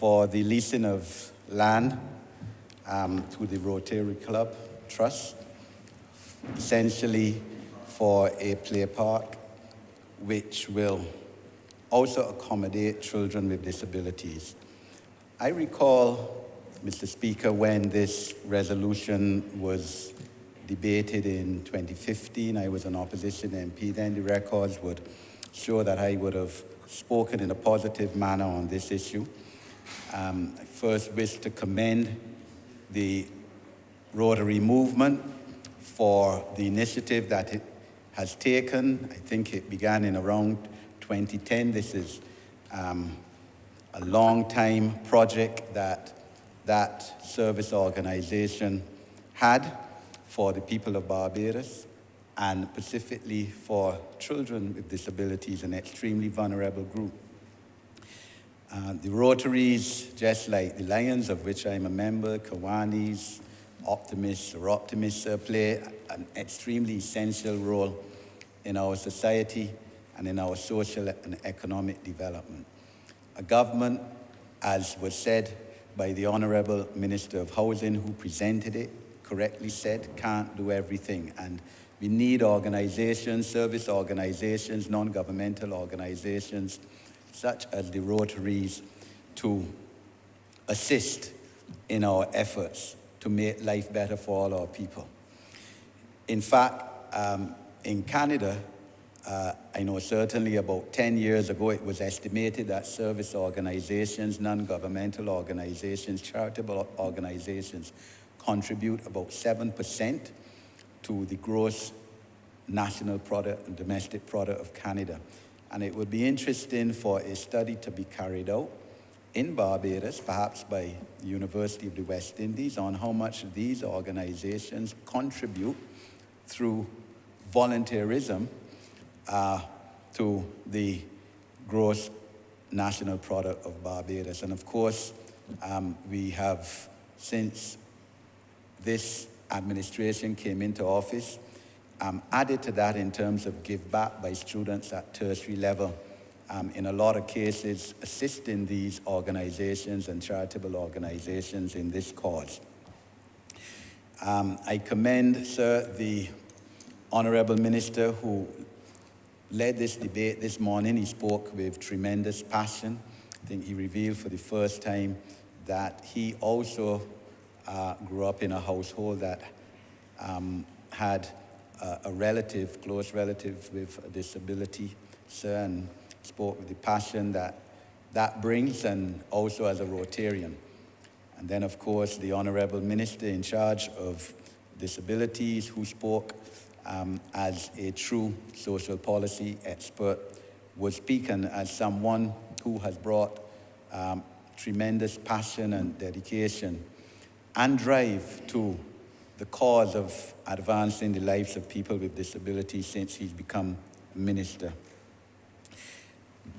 for the leasing of land to the Rotary Club Trust, essentially for a play park which will also accommodate children with disabilities. I recall, Mr. Speaker, when this resolution was debated in 2015, I was an opposition MP then. The records would show that I would have spoken in a positive manner on this issue. I first wish to commend the Rotary movement for the initiative that it has taken. I think it began in around 2010. This is a long-time project that service organization had for the people of Barbados, and specifically for children with disabilities, an extremely vulnerable group. The Rotaries, just like the Lions, of which I'm a member, Kiwanis, Optimists, play an extremely essential role in our society and in our social and economic development. A government, as was said by the Honourable Minister of Housing who presented it, correctly said, can't do everything. And we need organizations, service organizations, non-governmental organizations, such as the Rotaries, to assist in our efforts to make life better for all our people. In fact, in Canada, I know certainly about 10 years ago, it was estimated that service organizations, non-governmental organizations, charitable organizations contribute about 7% to the gross national product and domestic product of Canada. And it would be interesting for a study to be carried out in Barbados, perhaps by the University of the West Indies, on how much these organizations contribute through volunteerism to the gross national product of Barbados. And of course, we have, since this administration came into office, added to that in terms of give back by students at tertiary level, in a lot of cases assisting these organizations and charitable organizations in this cause. I commend, sir, the Honourable Minister who led this debate this morning. He spoke with tremendous passion. I think he revealed for the first time that he also grew up in a household that had a relative, close relative with a disability, sir, and spoke with the passion that brings, and also as a Rotarian. And then, of course, the Honourable Minister in charge of disabilities who spoke as a true social policy expert, was speaking as someone who has brought tremendous passion and dedication and drive to the cause of advancing the lives of people with disabilities since he's become a minister.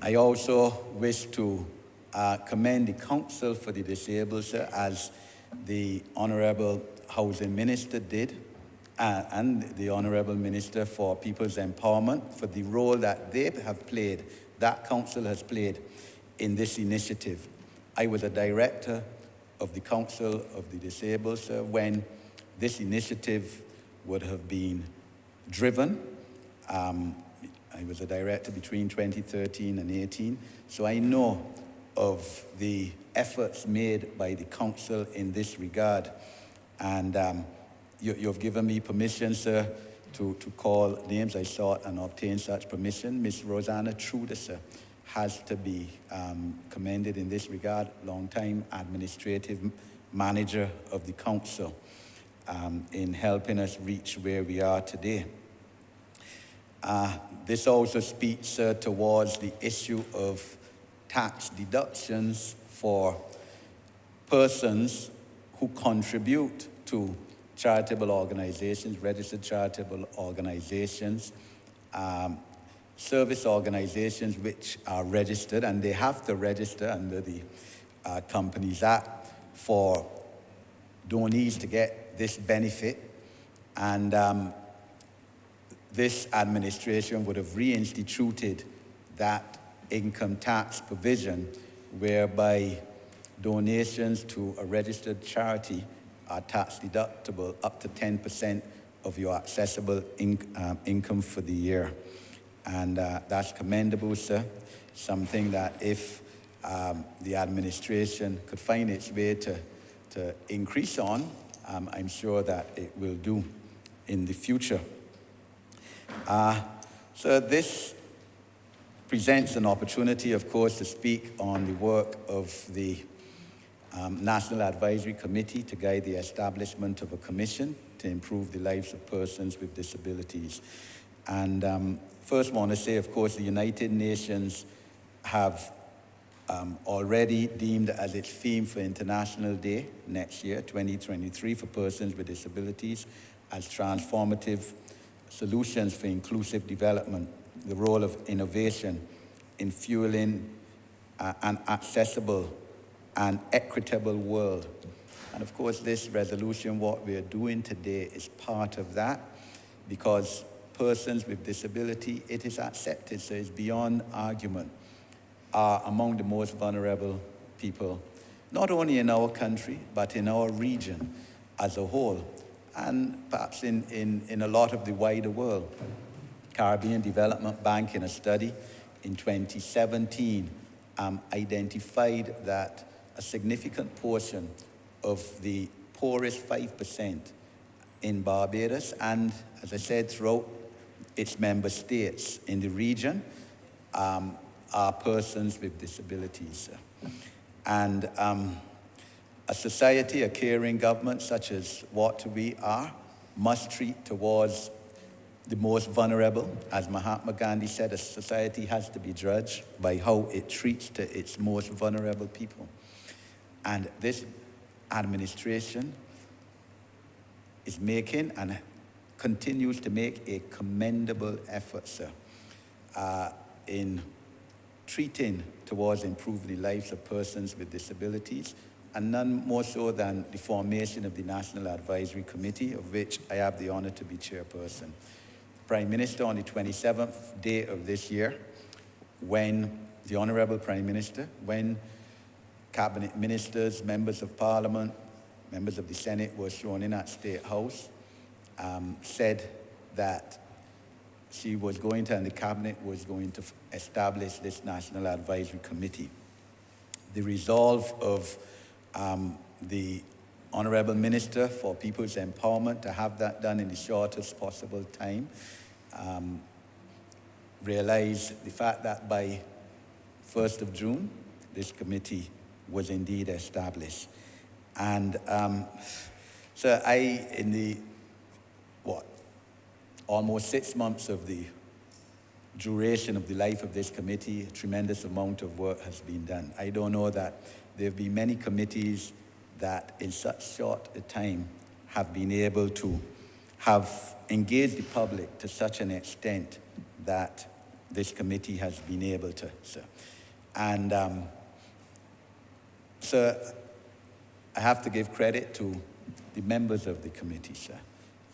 I also wish to commend the Council for the Disabled, sir, as the Honourable Housing Minister did, and the Honourable Minister for People's Empowerment, for the role that they have played, that Council has played in this initiative. I was a director of the Council of the Disabled, sir, when this initiative would have been driven. I was a director between 2013 and 18, so I know of the efforts made by the Council in this regard. And you've given me permission, sir, to call names. I sought and obtained such permission. Ms. Rosanna Truder, sir, has to be commended in this regard, long-time administrative manager of the Council, in helping us reach where we are today. This also speaks, sir, towards the issue of tax deductions for persons who contribute to charitable organizations, registered charitable organizations, service organizations which are registered, and they have to register under the Companies Act for donees to get this benefit. And this administration would have reinstituted that income tax provision whereby donations to a registered charity are tax deductible up to 10% of your accessible income for the year. And that's commendable, sir. Something that if the administration could find its way to increase on, I'm sure that it will do in the future. So this presents an opportunity, of course, to speak on the work of the National Advisory Committee to guide the establishment of a commission to improve the lives of persons with disabilities. And first want to say, of course, the United Nations have already deemed as its theme for International Day next year, 2023, for persons with disabilities as transformative solutions for inclusive development, the role of innovation in fueling an accessible and equitable world. And of course, this resolution, what we're doing today, is part of that, because persons with disability, it is accepted, so it's beyond argument, are among the most vulnerable people, not only in our country, but in our region as a whole, and perhaps in a lot of the wider world. Caribbean Development Bank, in a study in 2017, identified that a significant portion of the poorest 5% in Barbados, and as I said, throughout its member states in the region, are persons with disabilities. And a society, a caring government such as what we are, must treat towards the most vulnerable. As Mahatma Gandhi said, a society has to be judged by how it treats to its most vulnerable people. And this administration is making and continues to make a commendable effort, sir, in treating towards improving the lives of persons with disabilities, and none more so than the formation of the National Advisory Committee, of which I have the honor to be chairperson. Prime Minister, on the 27th day of this year, when the Honourable Prime Minister, when Cabinet Ministers, Members of Parliament, members of the Senate were sworn in at State House, said that she was going to, and the Cabinet was going to establish this National Advisory Committee. The resolve of the Honourable Minister for People's Empowerment to have that done in the shortest possible time realized the fact that by 1st of June, this committee was indeed established. And so in the, almost 6 months of the duration of the life of this committee, a tremendous amount of work has been done. I don't know that there have been many committees that in such short a time have been able to have engaged the public to such an extent that this committee has been able to, sir. And so I have to give credit to the members of the committee, sir.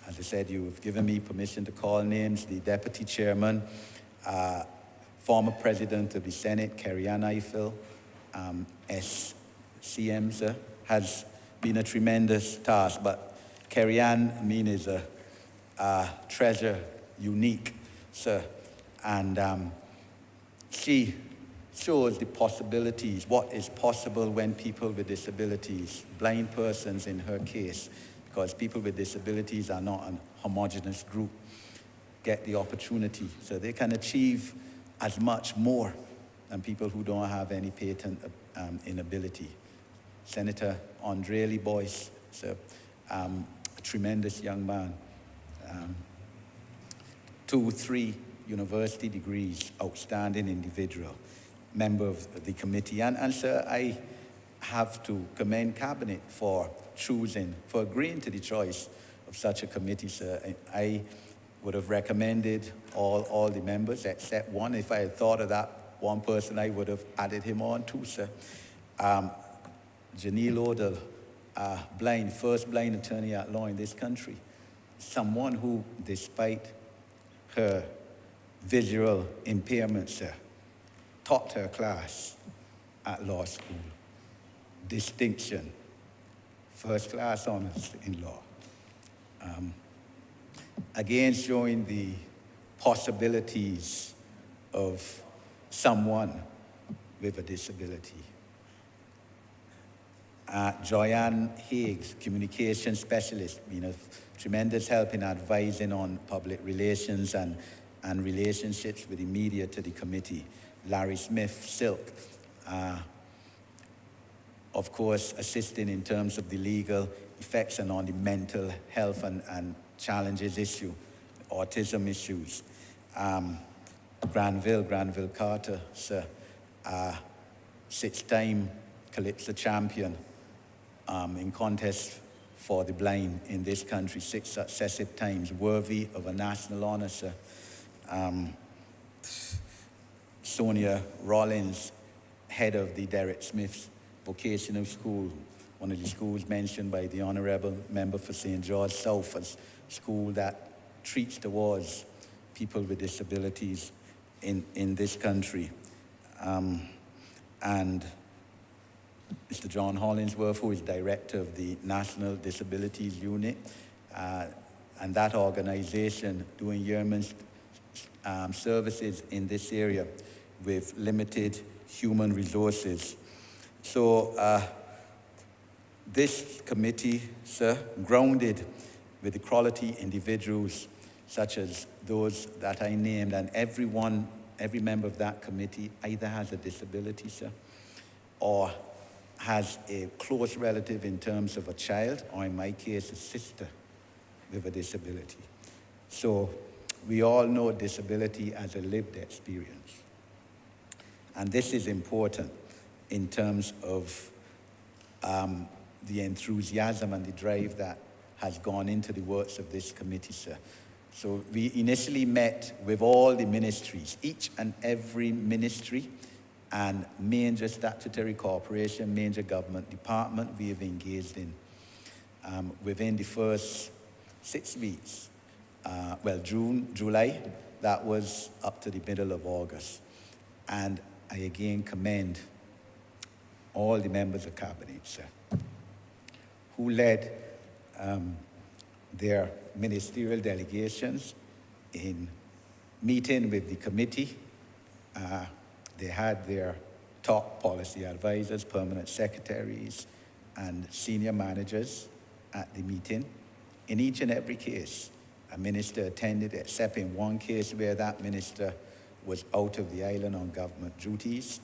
As I said, you have given me permission to call names. The Deputy Chairman, former President of the Senate, Kerry-Ann Eiffel, SCM, sir, has been a tremendous task. But Kerry-Ann, I mean, is a treasure unique, sir. And she shows the possibilities, what is possible when people with disabilities, blind persons in her case, because people with disabilities are not a homogeneous group, get the opportunity so they can achieve as much more than people who don't have any patent inability. Senator Andre Lee Boyce, so, a tremendous young man, 2-3 university degrees, outstanding individual, member of the committee. And sir, I have to commend Cabinet for agreeing to the choice of such a committee, sir. I would have recommended all the members except one. If I had thought of that one person, I would have added him on too, sir. Janelle Odell, first blind attorney at law in this country. Someone who, despite her visual impairment, sir, taught her class at law school. distinction, first-class honors in law. Again, showing the possibilities of someone with a disability. Joyanne Higgs, communication specialist, been of tremendous help in advising on public relations and relationships with the media to the committee. Larry Smith, Silk, of course, assisting in terms of the legal effects and on the mental health and challenges issue, autism issues. Granville Carter, sir, six-time Calypso champion in contest for the blind in this country, 6 successive times, worthy of a national honor, sir. Sonia Rollins, head of the Derek Smith Vocational School, one of the schools mentioned by the Honourable Member for St. George South as a school that treats towards people with disabilities in this country. And Mr. John Hollingsworth, who is director of the National Disabilities Unit, and that organization doing yeoman's services in this area with limited human resources. So this committee, sir, grounded with the quality individuals such as those that I named, and every member of that committee either has a disability, sir, or has a close relative in terms of a child, or in my case, a sister with a disability. So we all know disability as a lived experience. And this is important in terms of the enthusiasm and the drive that has gone into the works of this committee, sir. So we initially met with all the ministries, each and every ministry and major statutory corporation, major government department we have engaged in. Within the first 6 weeks, July, that was up to the middle of August. And I again commend all the members of cabinet, sir, who led their ministerial delegations in meeting with the committee. They had their top policy advisors, permanent secretaries, and senior managers at the meeting. In each and every case, a minister attended, except in one case where that minister was out of the island on government duties.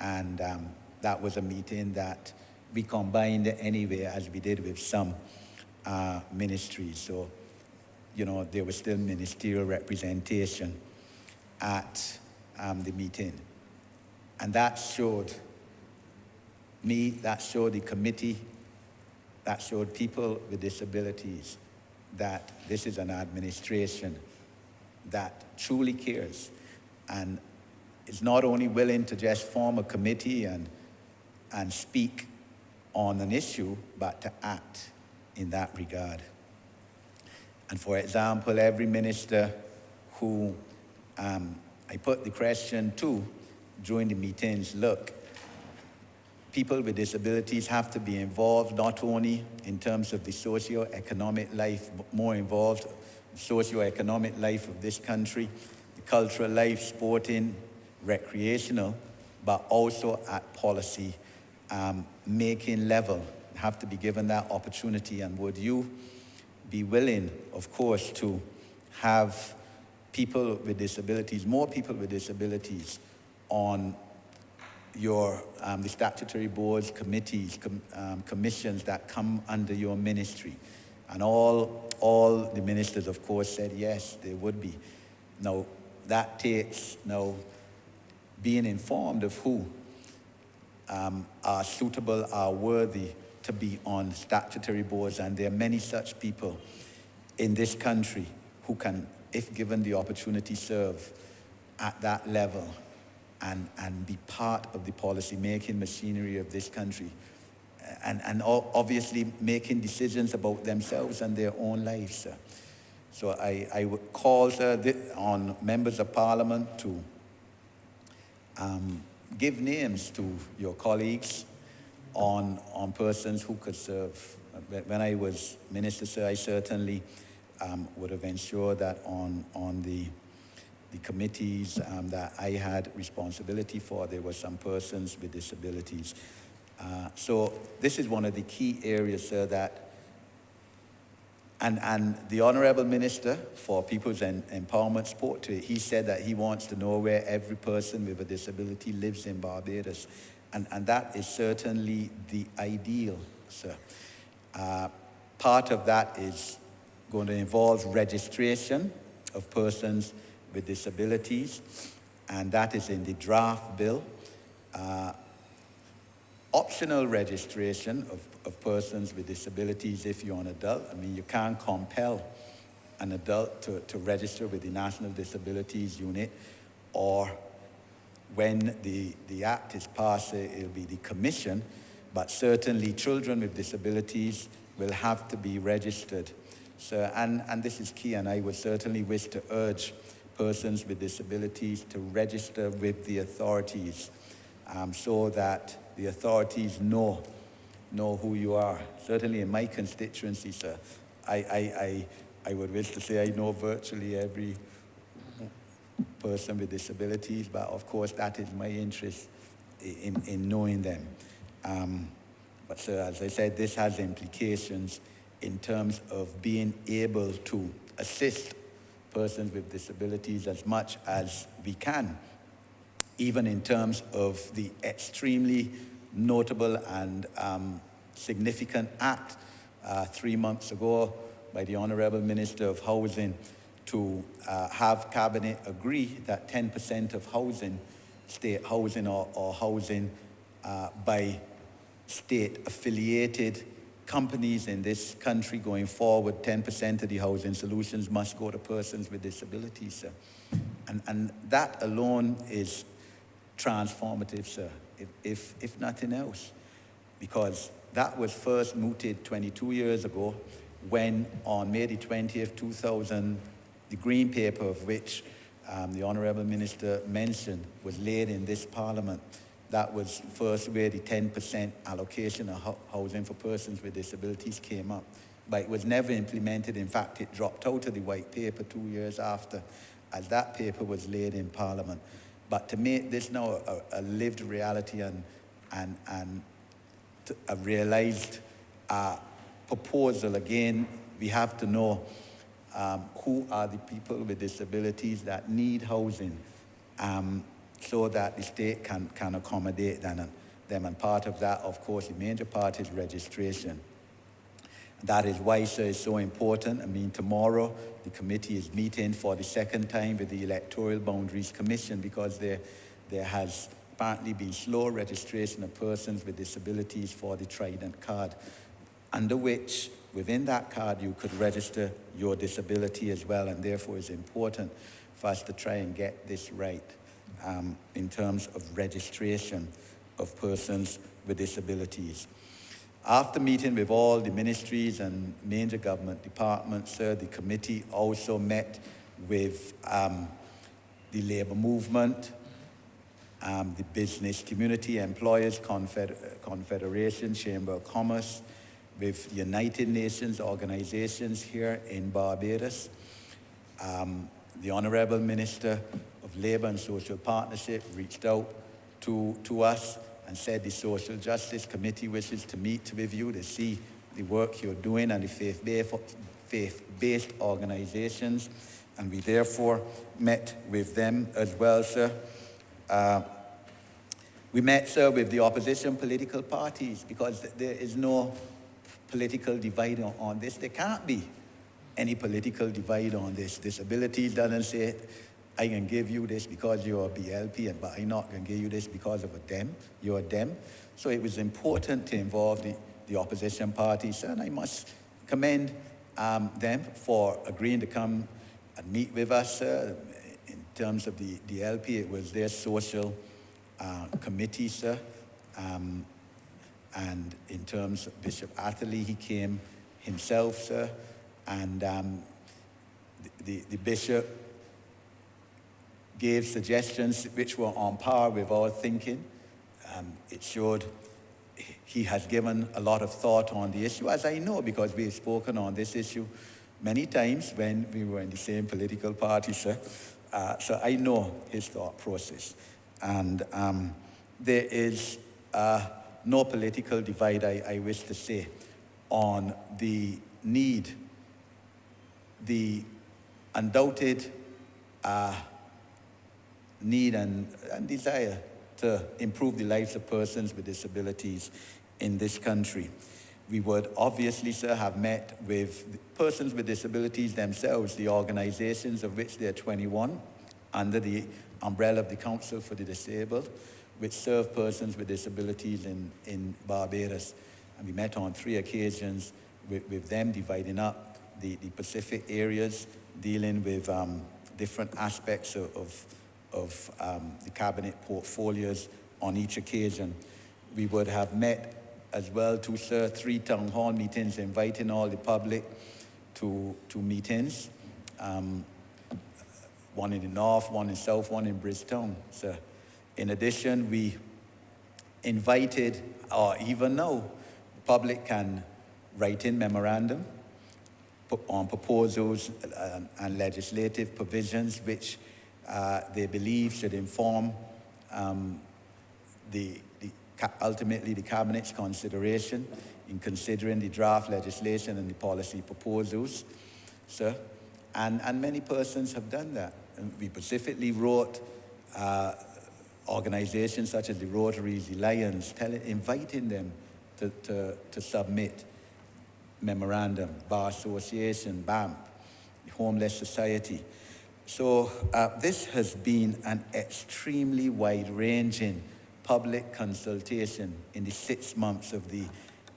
And that was a meeting that we combined anyway, as we did with some ministries. So, there was still ministerial representation at the meeting. And that showed me, that showed the committee, that showed people with disabilities that this is an administration that truly cares and is not only willing to just form a committee and speak on an issue, but to act in that regard. And for example, every minister who I put the question to during the meetings, look, people with disabilities have to be involved not only in terms of the socio-economic life, but more involved in socio-economic life of this country, the cultural life, sporting, recreational, but also at policy making level, have to be given that opportunity. And would you be willing, of course, to have people with disabilities, more people with disabilities on your the statutory boards, committees, commissions that come under your ministry? And all the ministers, of course, said yes, they would be. Now, that takes being informed of who are suitable, are worthy to be on statutory boards, and there are many such people in this country who can, if given the opportunity, serve at that level and be part of the policy-making machinery of this country, and obviously making decisions about themselves and their own lives, sir. So I would call, sir, on members of Parliament to give names to your colleagues on persons who could serve. When I was minister, sir, I certainly would have ensured that on the committees that I had responsibility for, there were some persons with disabilities. So this is one of the key areas, sir, that, and the Honourable Minister for People's Empowerment spoke to it. He said that he wants to know where every person with a disability lives in Barbados. And that is certainly the ideal, sir. Part of that is going to involve registration of persons with disabilities, and that is in the draft bill. Optional registration of persons with disabilities if you're an adult. I mean, you can't compel an adult to register with the National Disabilities Unit, or when the act is passed, it'll be the commission, but certainly children with disabilities will have to be registered. So, and this is key, and I would certainly wish to urge persons with disabilities to register with the authorities so that the authorities know who you are. Certainly in my constituency, sir, I would wish to say I know virtually every person with disabilities, but of course that is my interest in knowing them. But sir, as I said, this has implications in terms of being able to assist persons with disabilities as much as we can, even in terms of the extremely notable and significant act 3 months ago by the Honourable Minister of Housing to have Cabinet agree that 10% of housing, state housing or housing by state-affiliated companies in this country going forward, 10% of the housing solutions must go to persons with disabilities, sir. And that alone is transformative, sir, if nothing else, because that was first mooted 22 years ago when on May the 20th, 2000, the Green Paper, of which the Honourable Minister mentioned, was laid in this Parliament. That was first where the 10% allocation of housing for persons with disabilities came up. But it was never implemented. In fact, it dropped out of the White Paper 2 years after, as that paper was laid in Parliament. But to make this now a lived reality and a realised proposal, again, we have to know who are the people with disabilities that need housing, so that the state can accommodate them. And part of that, of course, the major part is registration. That is why, sir, it's so important. I mean, tomorrow the committee is meeting for the second time with the Electoral Boundaries Commission, because there has apparently been slow registration of persons with disabilities for the Trident card, under which, within that card, you could register your disability as well, and therefore it's important for us to try and get this right in terms of registration of persons with disabilities. After meeting with all the ministries and major government departments, sir, the committee also met with the labour movement, the business community, employers confederation, Chamber of Commerce, with United Nations organizations here in Barbados. The Honourable Minister of Labour and Social Partnership reached out to us and said the Social Justice Committee wishes to meet with you to see the work you're doing and the faith-based organizations, and we therefore met with them as well, sir. We met, sir, with the opposition political parties, because there is no political divide on this. There can't be any political divide on this. Disabilities doesn't say, I can give you this because you're a BLP, but I'm not going to give you this because of a Dem. You're a Dem. So it was important to involve the opposition parties, and I must commend them for agreeing to come and meet with us. In terms of the LP, it was their social committee, sir. And in terms of Bishop Atherley, he came himself, sir. And the bishop gave suggestions which were on par with our thinking. It showed he has given a lot of thought on the issue, as I know, because we've spoken on this issue many times when we were in the same political party, sir. So I know his thought process. And there is no political divide, I wish to say, on the need, the undoubted need and desire to improve the lives of persons with disabilities in this country. We would obviously, sir, have met with persons with disabilities themselves, the organizations of which there are 21 under the umbrella of the Council for the Disabled, which serve persons with disabilities in Barbados. And we met on 3 occasions with them, dividing up the Pacific areas, dealing with different aspects of the cabinet portfolios on each occasion. We would have met as well to, sir, 3 town hall meetings, inviting all the public to meetings. One in the north, one in south, one in Bridgetown, sir. In addition, we invited, or even now, the public can write in memorandum on proposals and legislative provisions which they believe should inform ultimately the Cabinet's consideration in considering the draft legislation and the policy proposals, sir. And many persons have done that. And we specifically wrote organizations such as the Rotaries, the Lions, inviting them to submit memorandum, Bar Association, BAMP, the Homeless Society. So this has been an extremely wide-ranging public consultation in the 6 months of the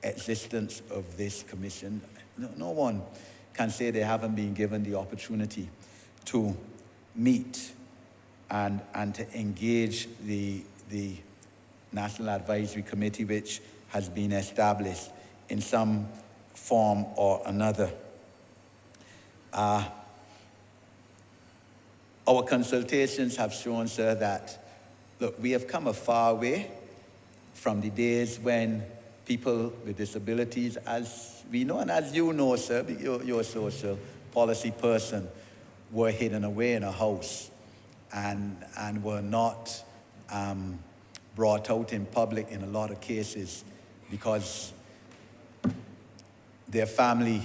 existence of this commission. No one can say they haven't been given the opportunity to meet and to engage the National Advisory Committee, which has been established in some form or another. Our consultations have shown, sir, that, look, we have come a far way from the days when people with disabilities, as we know and as you know, sir, you're a social policy person, were hidden away in a house and were not brought out in public in a lot of cases because their family,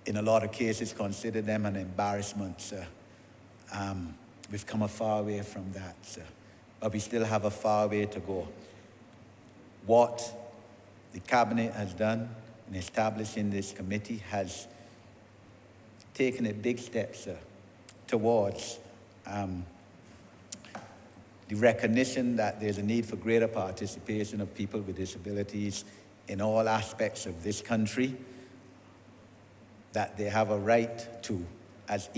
in a lot of cases, considered them an embarrassment, sir. We've come a far way from that, sir. But we still have a far way to go. What the Cabinet has done in establishing this committee has taken a big step, sir, towards the recognition that there's a need for greater participation of people with disabilities in all aspects of this country, that they have a right to, as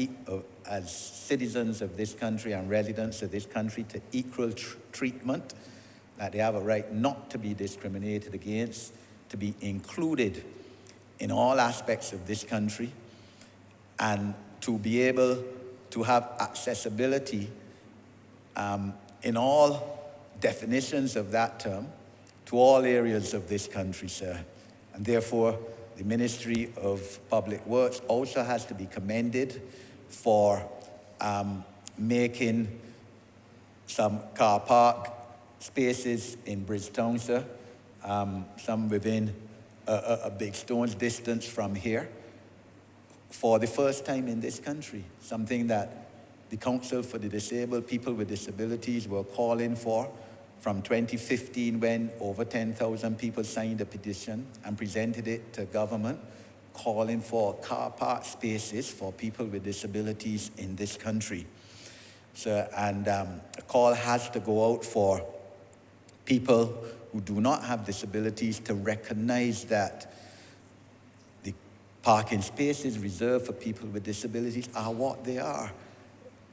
citizens of this country and residents of this country, to equal treatment, that they have a right not to be discriminated against, to be included in all aspects of this country, and to be able to have accessibility in all definitions of that term to all areas of this country, sir. And therefore, the Ministry of Public Works also has to be commended for making some car park spaces in Bridgetown, sir, some within a big stone's distance from here, for the first time in this country, something that the Council for the Disabled, People with Disabilities, were calling for from 2015, when over 10,000 people signed a petition and presented it to government, calling for car park spaces for people with disabilities in this country. So, and a call has to go out for people who do not have disabilities to recognize that the parking spaces reserved for people with disabilities are what they are.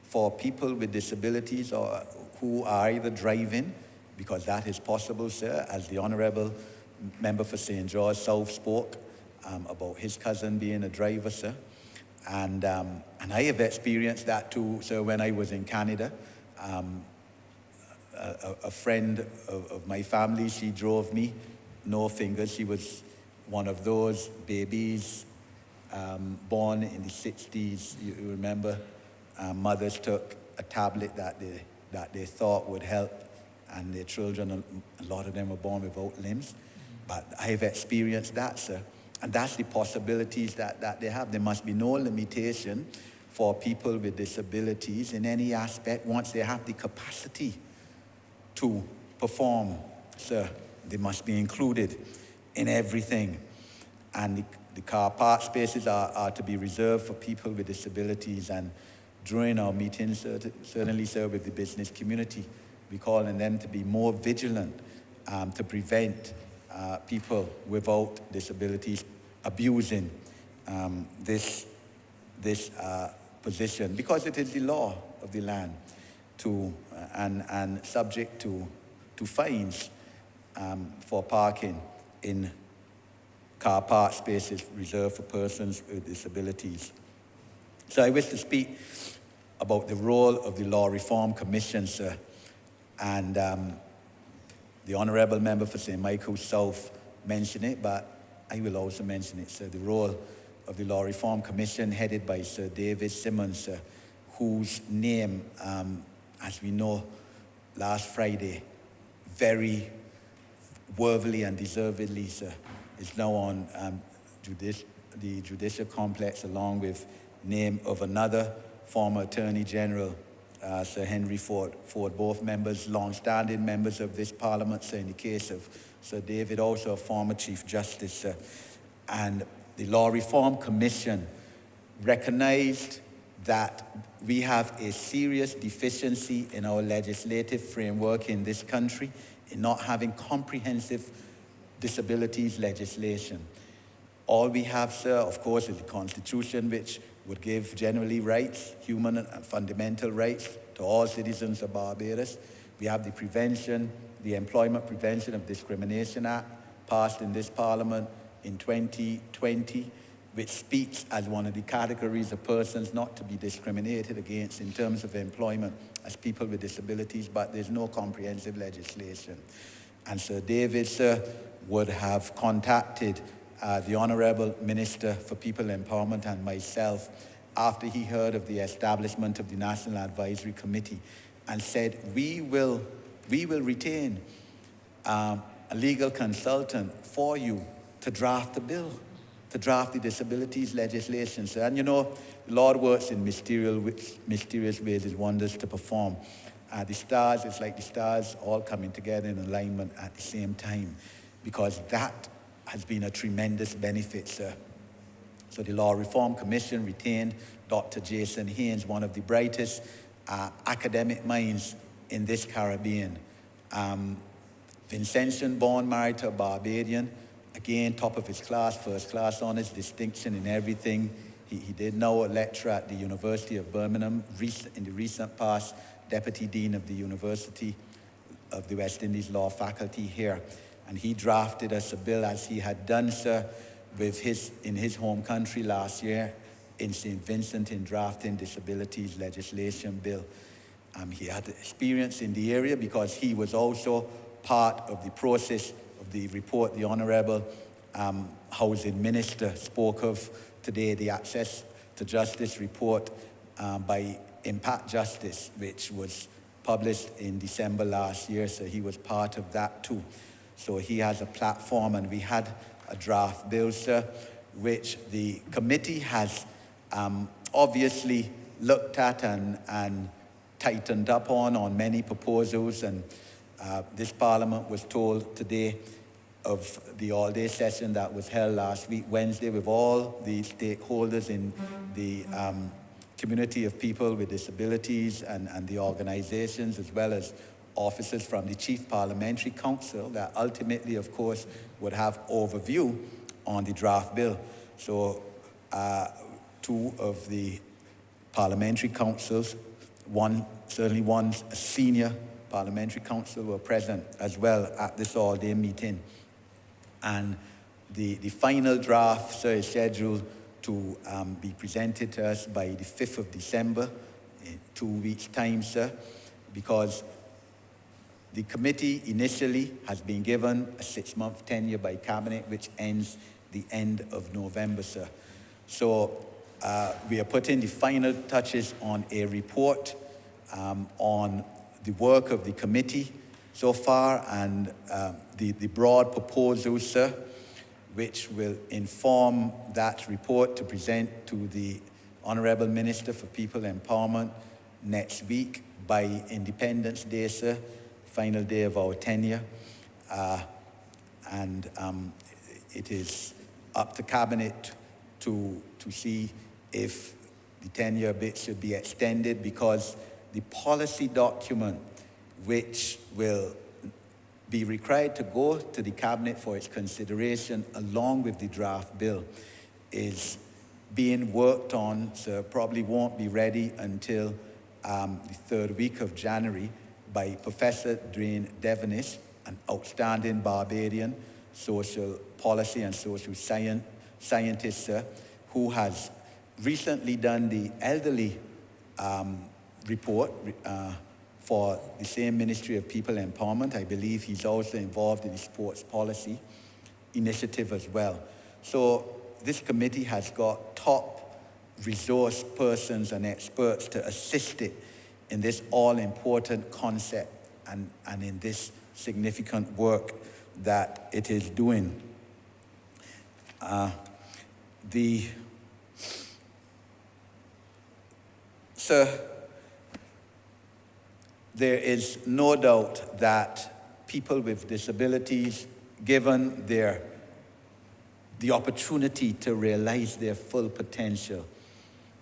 For people with disabilities or who are either driving, because that is possible, sir, as the Honourable Member for St. George South spoke about his cousin being a driver, sir. And I have experienced that too, sir, when I was in Canada. A friend of my family, she drove me no fingers. She was one of those babies born in the 60s. You remember, mothers took a tablet that they thought would help, and their children, a lot of them were born without limbs. But I have experienced that, sir. And that's the possibilities that they have. There must be no limitation for people with disabilities in any aspect once they have the capacity to perform, sir. They must be included in everything. And the car park spaces are to be reserved for people with disabilities. And during our meetings, certainly, sir, with the business community, we're calling them to be more vigilant to prevent people without disabilities abusing this position, because it is the law of the land and subject to fines for parking in car park spaces reserved for persons with disabilities. So I wish to speak about the role of the Law Reform Commission, sir, and the Honourable Member for St. Michael's South mentioned it, but I will also mention it, sir. The role of the Law Reform Commission, headed by Sir David Simmons, whose name, as we know, last Friday, very worthily and deservedly, sir, is now on the judicial complex, along with name of another former Attorney General, Sir Henry Ford, both members, long-standing members of this Parliament, sir. In the case of Sir David, also a former Chief Justice, sir. And the Law Reform Commission recognized that we have a serious deficiency in our legislative framework in this country in not having comprehensive disabilities legislation. All we have, sir, of course, is the Constitution, which would give generally rights, human and fundamental rights, to all citizens of Barbados. We have the Employment Prevention of Discrimination Act, passed in this Parliament in 2020, which speaks as one of the categories of persons not to be discriminated against in terms of employment as people with disabilities, but there's no comprehensive legislation. And Sir David, sir, would have contacted the Honourable Minister for People Empowerment and myself after he heard of the establishment of the National Advisory Committee, and said, we will retain a legal consultant for you to draft the bill, to draft the disabilities legislation. So, and you know, the Lord works in mysterious ways, his wonders to perform. The stars, it's like the stars all coming together in alignment at the same time, because that has been a tremendous benefit, sir. So the Law Reform Commission retained Dr. Jason Haynes, one of the brightest academic minds in this Caribbean. Vincentian, born, married to a Barbadian, again, top of his class, first class honors, distinction in everything. He did now a lecturer at the University of Birmingham, in the recent past, Deputy Dean of the University of the West Indies Law Faculty here. And he drafted us a bill, as he had done, sir, in his home country last year in St. Vincent, in drafting disabilities legislation bill. He had experience in the area because he was also part of the process of the report the Honourable Housing Minister spoke of today, the Access to Justice report by Impact Justice, which was published in December last year, so he was part of that too. So he has a platform, and we had a draft bill, sir, which the committee has obviously looked at and tightened up on many proposals. And this Parliament was told today of the all-day session that was held last week, Wednesday, with all the stakeholders in the community of people with disabilities and the organizations, as well as officers from the Chief Parliamentary Council that ultimately, of course, would have overview on the draft bill. So two of the parliamentary councils, certainly one senior parliamentary council, were present as well at this all-day meeting. And the final draft, sir, is scheduled to be presented to us by the 5th of December, in 2 weeks' time, sir, because The committee initially has been given a 6-month tenure by Cabinet, which ends the end of November, sir. So we are putting the final touches on a report on the work of the committee so far, and the broad proposals, sir, which will inform that report to present to the Honourable Minister for People Empowerment next week by Independence Day, sir, final day of our tenure. It is up to Cabinet to see if the tenure bit should be extended, because the policy document which will be required to go to the Cabinet for its consideration along with the draft bill is being worked on, so probably won't be ready until the 3rd week of January by Professor Drain Devenish, an outstanding Barbadian social policy and social scientist, sir, who has recently done the elderly report for the same Ministry of People Empowerment. I believe he's also involved in the sports policy initiative as well. So this committee has got top resource persons and experts to assist it in this all-important concept and in this significant work that it is doing. Sir, there is no doubt that people with disabilities, given the opportunity to realize their full potential,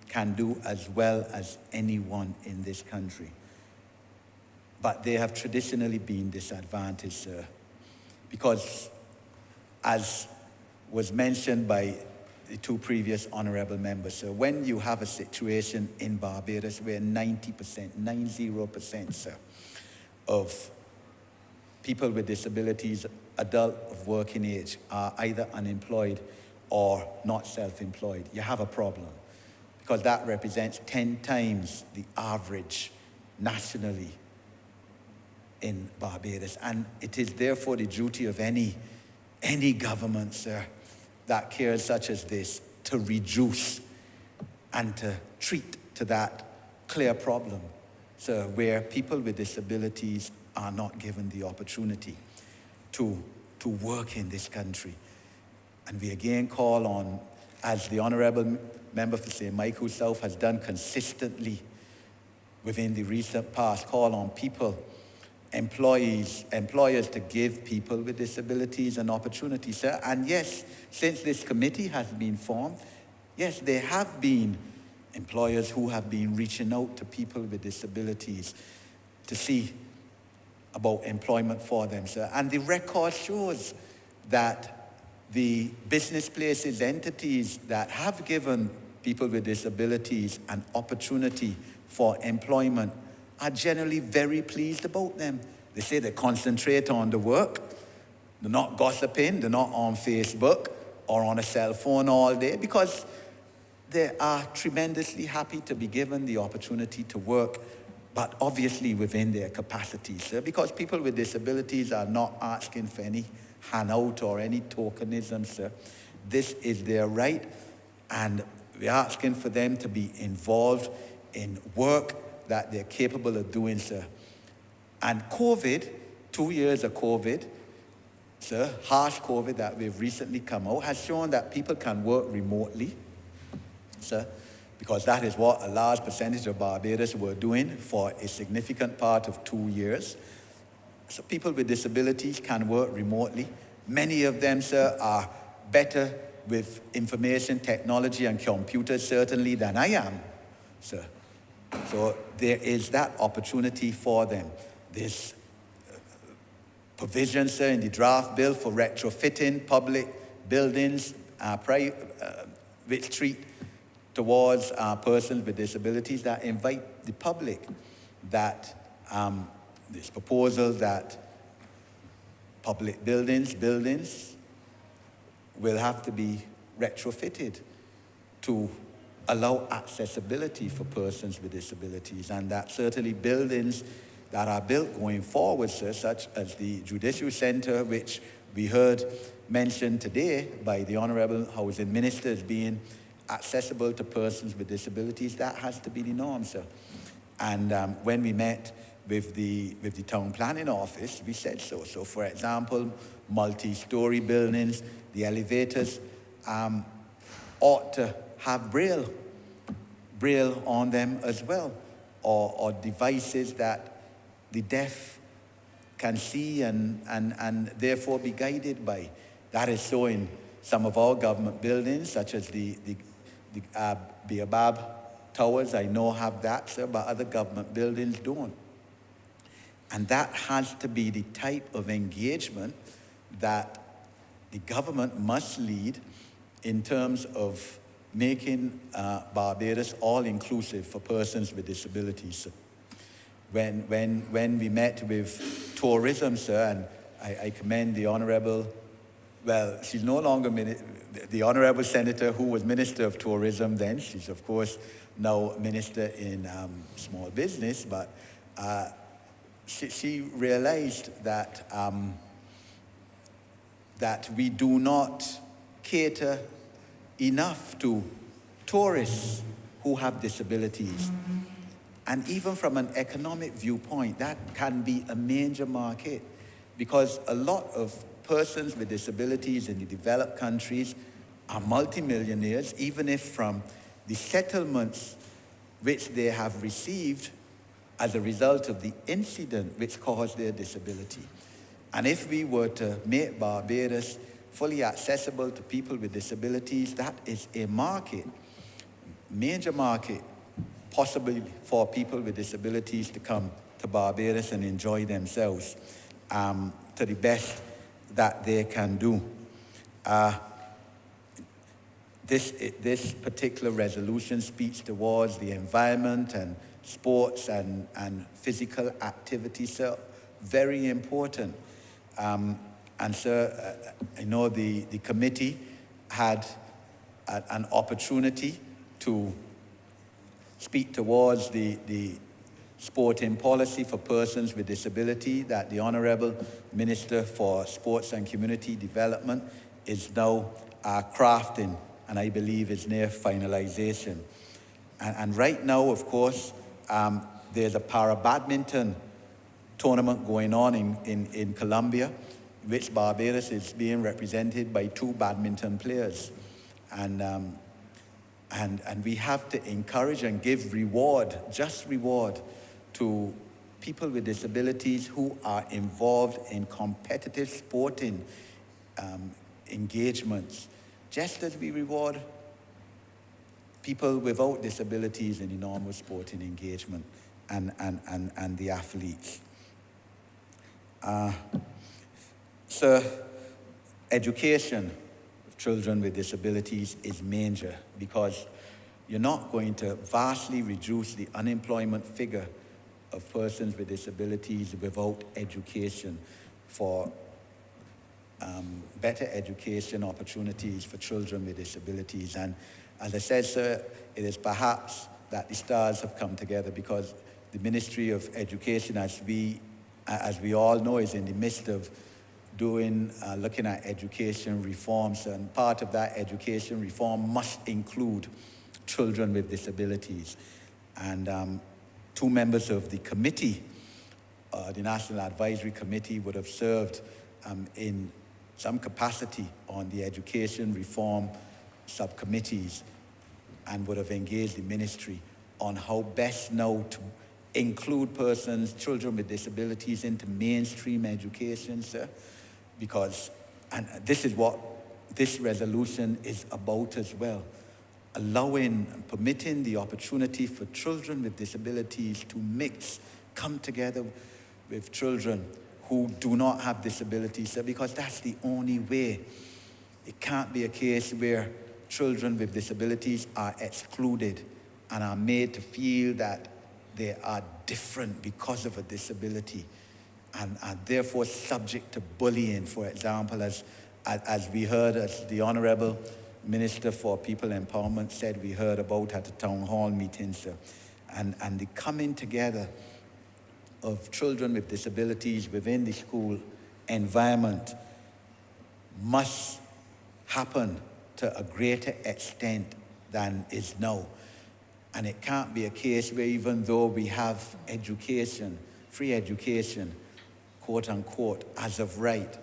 can do as well as anyone in this country. But they have traditionally been disadvantaged, sir, because, as was mentioned by the 2 previous honourable members, sir, when you have a situation in Barbados where 90%, sir, of people with disabilities, adult of working age, are either unemployed or not self-employed, you have a problem, because that represents 10 times the average nationally in Barbados. And it is therefore the duty of any government, sir, that cares such as this, to reduce and to treat to that clear problem, sir, where people with disabilities are not given the opportunity to work in this country. And we again call on, as the Honourable Member for St. Michael South has done consistently within the recent past, call on people, employers to give people with disabilities an opportunity, sir. And yes, since this committee has been formed, yes, there have been employers who have been reaching out to people with disabilities to see about employment for them, sir. And the record shows that the business places, entities that have given people with disabilities an opportunity for employment are generally very pleased about them. They say they concentrate on the work, they're not gossiping, they're not on Facebook or on a cell phone all day, because they are tremendously happy to be given the opportunity to work, but obviously within their capacities, sir, because people with disabilities are not asking for any handout or any tokenism, sir. This is their right, and we're asking for them to be involved in work that they're capable of doing, sir. And COVID, 2 years of COVID, sir, harsh COVID that we've recently come out, has shown that people can work remotely, sir, because that is what a large percentage of Barbados were doing for a significant part of 2 years. So people with disabilities can work remotely. Many of them, sir, are better with information technology and computers, certainly, than I am, sir. So there is that opportunity for them. There's provisions, sir, in the draft bill for retrofitting public buildings, which treat towards persons with disabilities, that invite the public, that this proposal that public buildings will have to be retrofitted to allow accessibility for persons with disabilities, and that certainly buildings that are built going forward, sir, such as the Judicial Centre, which we heard mentioned today by the Honourable Housing Minister as being accessible to persons with disabilities. That has to be the norm, sir. And when we met with the Town Planning Office, we said so. So, for example, multi-storey buildings, the elevators ought to have Braille on them as well, or devices that the deaf can see and therefore be guided by. That is so in some of our government buildings, such as the Baobab Towers, I know have that, sir, but other government buildings don't. And that has to be the type of engagement that the government must lead in terms of making Barbados all-inclusive for persons with disabilities, sir. When we met with tourism, sir, and I commend the Honourable, well, she's no longer the Honourable Senator who was Minister of Tourism then. She's, of course, now Minister in Small Business, but she realized that that we do not cater enough to tourists who have disabilities. And even from an economic viewpoint, that can be a major market, because a lot of persons with disabilities in the developed countries are multimillionaires, even if from the settlements which they have received as a result of the incident which caused their disability. And if we were to make Barbados fully accessible to people with disabilities, that is a market, major market, possibly for people with disabilities to come to Barbados and enjoy themselves to the best that they can do. This particular resolution speaks towards the environment and sports and physical activity, so very important. And sir, I know the committee had an opportunity to speak towards the sporting policy for persons with disability that the Honourable Minister for Sports and Community Development is now crafting, and I believe is near finalization. And right now, of course, there's a para-badminton tournament going on in Colombia, which Barbados is being represented by 2 badminton players. And we have to encourage and give reward, just reward, to people with disabilities who are involved in competitive sporting engagements, just as we reward people without disabilities in the normal sporting engagement and the athletes. So, education of children with disabilities is major, because you're not going to vastly reduce the unemployment figure of persons with disabilities without education for better education opportunities for children with disabilities. And as I said, sir, it is perhaps that the stars have come together, because the Ministry of Education, as we all know, is in the midst of looking at education reforms, and part of that education reform must include children with disabilities. And 2 members of the committee, the National Advisory Committee, would have served in some capacity on the education reform subcommittees, and would have engaged the ministry on how best now to include children with disabilities into mainstream education, sir. Because, and this is what this resolution is about as well, permitting the opportunity for children with disabilities to come together with children who do not have disabilities, sir, because that's the only way. It can't be a case where children with disabilities are excluded and are made to feel that they are different because of a disability, and are therefore subject to bullying, for example, as we heard, as the Honourable Minister for People Empowerment said, we heard about at the town hall meeting, sir. And the coming together of children with disabilities within the school environment must happen to a greater extent than is now. And it can't be a case where even though we have education, free education, quote unquote, as of right,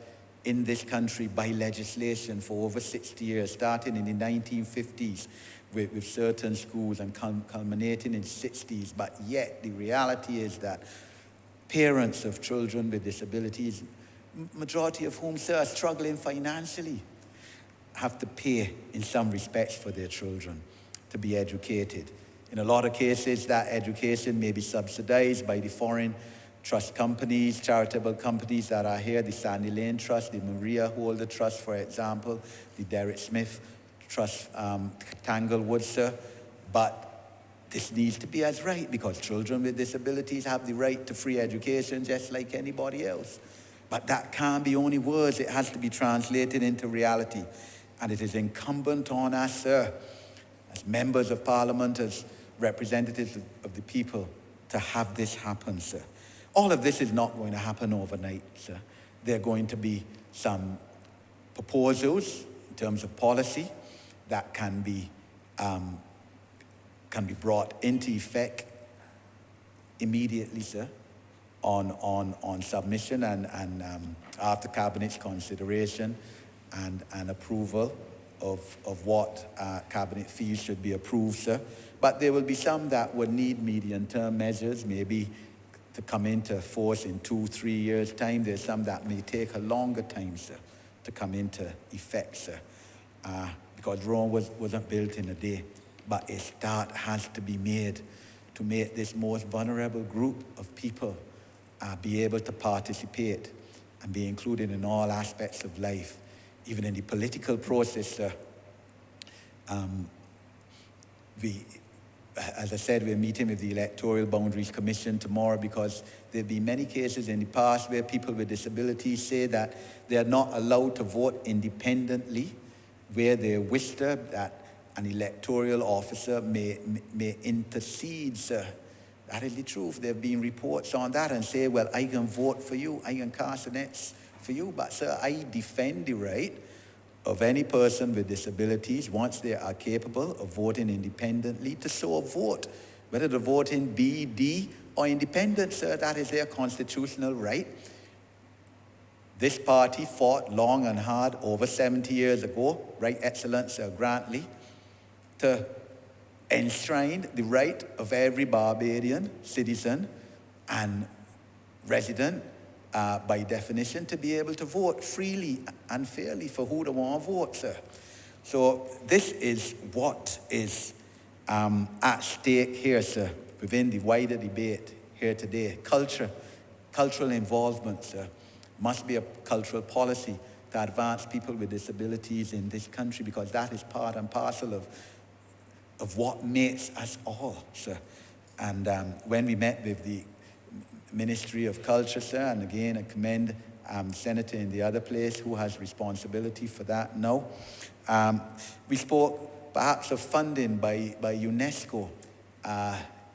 in this country by legislation for over 60 years, starting in the 1950s with certain schools and culminating in the 60s. But yet the reality is that parents of children with disabilities, majority of whom, sir, are struggling financially, have to pay in some respects for their children to be educated. In a lot of cases, that education may be subsidized by the foreign trust companies, charitable companies that are here, the Sandy Lane Trust, the Maria Holder Trust, for example, the Derek Smith Trust, Tanglewood, sir. But this needs to be as right, because children with disabilities have the right to free education just like anybody else. But that can't be only words, it has to be translated into reality. And it is incumbent on us, sir, as members of Parliament, as representatives of the people, to have this happen, sir. All of this is not going to happen overnight, sir. There are going to be some proposals in terms of policy that can be brought into effect immediately, sir, on submission and after Cabinet's consideration and approval of what Cabinet feels should be approved, sir. But there will be some that would need medium-term measures, maybe to come into force in 2-3 years' time. There's some that may take a longer time, sir, to come into effect, sir, because Rome wasn't built in a day. But a start has to be made to make this most vulnerable group of people be able to participate and be included in all aspects of life, even in the political process, sir. As I said, we're meeting with the Electoral Boundaries Commission tomorrow, because there have been many cases in the past where people with disabilities say that they are not allowed to vote independently, where they wish that an electoral officer may intercede, sir. That is the truth. There have been reports on that and say, well, I can vote for you, I can cast an X for you, but sir, I defend the right of any person with disabilities, once they are capable of voting independently, to so vote. Whether the voting be D or independent, sir, that is their constitutional right. This party fought long and hard over 70 years ago, Right Excellent Sir Grantley, to enshrine the right of every Barbadian citizen and resident, by definition, to be able to vote freely and fairly for who they want to vote, sir. So this is what is at stake here, sir, within the wider debate here today. Cultural involvement, sir, must be a cultural policy to advance people with disabilities in this country, because that is part and parcel of what makes us all, sir. And when we met with the Ministry of Culture, sir, and again I commend Senator in the other place who has responsibility for that now. We spoke perhaps of funding by UNESCO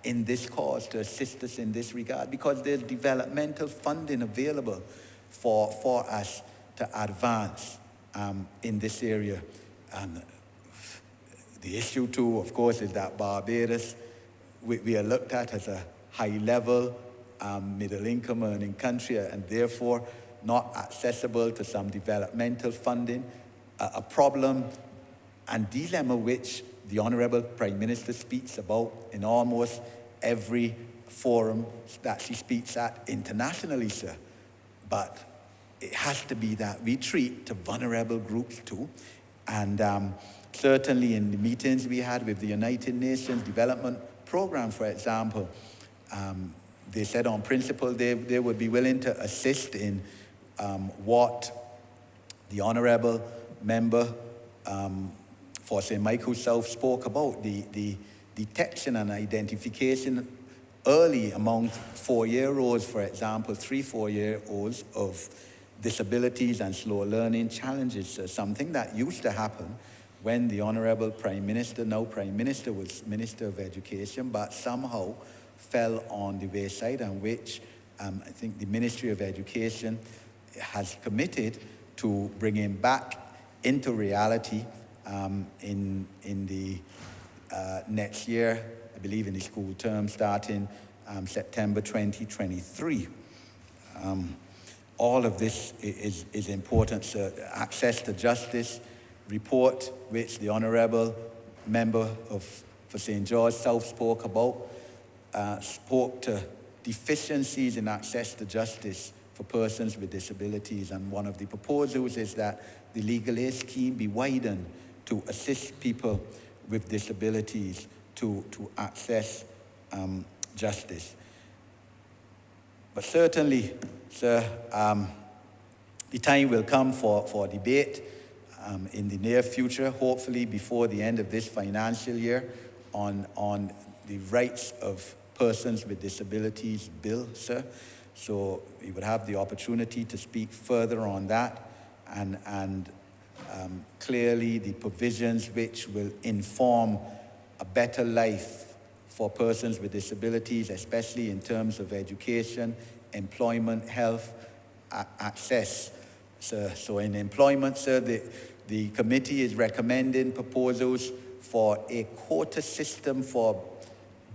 in this cause to assist us in this regard, because there's developmental funding available for us to advance in this area. And the issue too, of course, is that Barbados, we are looked at as a high-level middle-income earning country, and therefore not accessible to some developmental funding, a problem and dilemma which the Honourable Prime Minister speaks about in almost every forum that she speaks at internationally, sir. But it has to be that we treat to vulnerable groups too. And certainly in the meetings we had with the United Nations Development Program, for example, they said on principle they would be willing to assist in what the Honourable Member for St. Michael South spoke about, the detection and identification early among 4-year-olds, for example, 3-4-year-olds of disabilities and slow learning challenges, something that used to happen when the Honourable Prime Minister, now Prime Minister, was Minister of Education, but somehow fell on the wayside, and which I think the Ministry of Education has committed to bringing back into reality in the next year, I believe in the school term starting September 2023. All of this is important. So access to justice report, which the Honourable Member for St. George South spoke about, spoke to deficiencies in access to justice for persons with disabilities. And one of the proposals is that the legal aid scheme be widened to assist people with disabilities to access justice. But certainly, sir, the time will come for debate in the near future, hopefully before the end of this financial year, on the rights of persons with disabilities bill, sir. So we would have the opportunity to speak further on that, and clearly the provisions which will inform a better life for persons with disabilities, especially in terms of education, employment, health, access. So in employment, sir, the committee is recommending proposals for a quota system for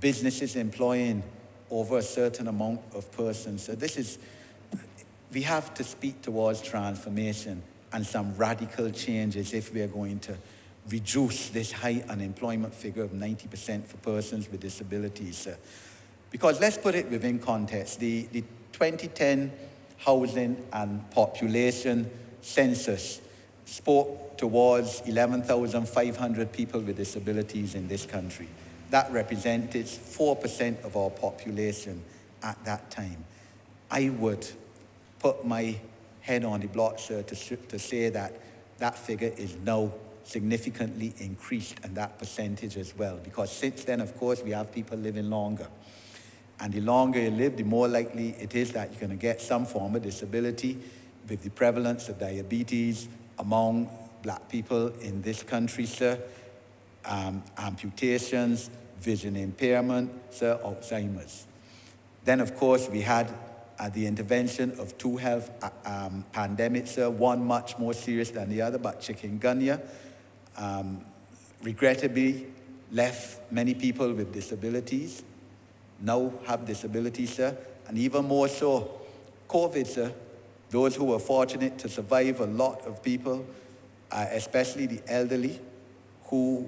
businesses employing over a certain amount of persons. So we have to speak towards transformation and some radical changes if we are going to reduce this high unemployment figure of 90% for persons with disabilities. Because let's put it within context. The 2010 Housing and Population Census spoke towards 11,500 people with disabilities in this country. That represented 4% of our population at that time. I would put my head on the block, sir, to say that that figure is now significantly increased, and that percentage as well. Because since then, of course, we have people living longer. And the longer you live, the more likely it is that you're going to get some form of disability, with the prevalence of diabetes among black people in this country, sir, amputations, vision impairment, sir, Alzheimer's. Then, of course, we had the intervention of two health pandemics, sir, one much more serious than the other, but chikungunya, regrettably left many people with disabilities, now have disabilities, sir, and even more so, COVID, sir. Those who were fortunate to survive, a lot of people, especially the elderly, who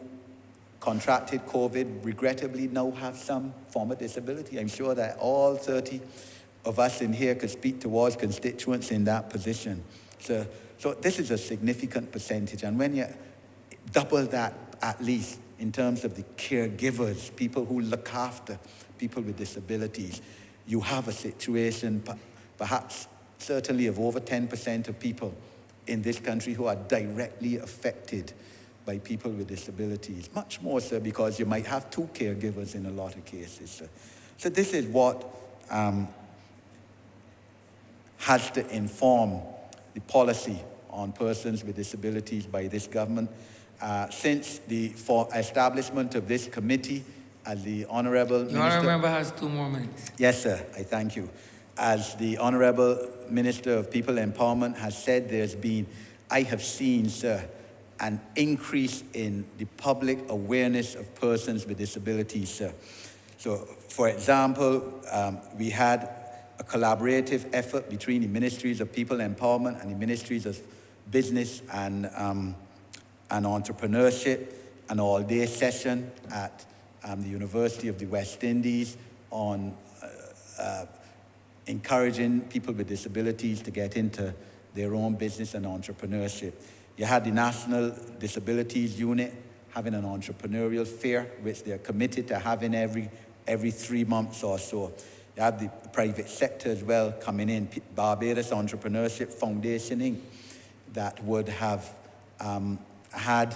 contracted COVID, regrettably now have some form of disability. I'm sure that all 30 of us in here could speak towards constituents in that position. So this is a significant percentage, and when you double that at least in terms of the caregivers, people who look after people with disabilities, you have a situation perhaps certainly of over 10% of people in this country who are directly affected by people with disabilities. Much more so because you might have two caregivers in a lot of cases. So this is what has to inform the policy on persons with disabilities by this government. Since the establishment of this committee, as the Honourable Minister... The Honourable Member has 2 more minutes. Yes, sir, I thank you. As the Honourable Minister of People Empowerment has said, I have seen, sir, an increase in the public awareness of persons with disabilities, sir. So, for example, we had a collaborative effort between the Ministries of People Empowerment and the Ministries of Business and Entrepreneurship, an all-day session at the University of the West Indies on encouraging people with disabilities to get into their own business and entrepreneurship. You had the National Disabilities Unit having an entrepreneurial fair, which they're committed to having every 3 months or so. You have the private sector as well coming in, Barbados Entrepreneurship Foundation Inc., that would have had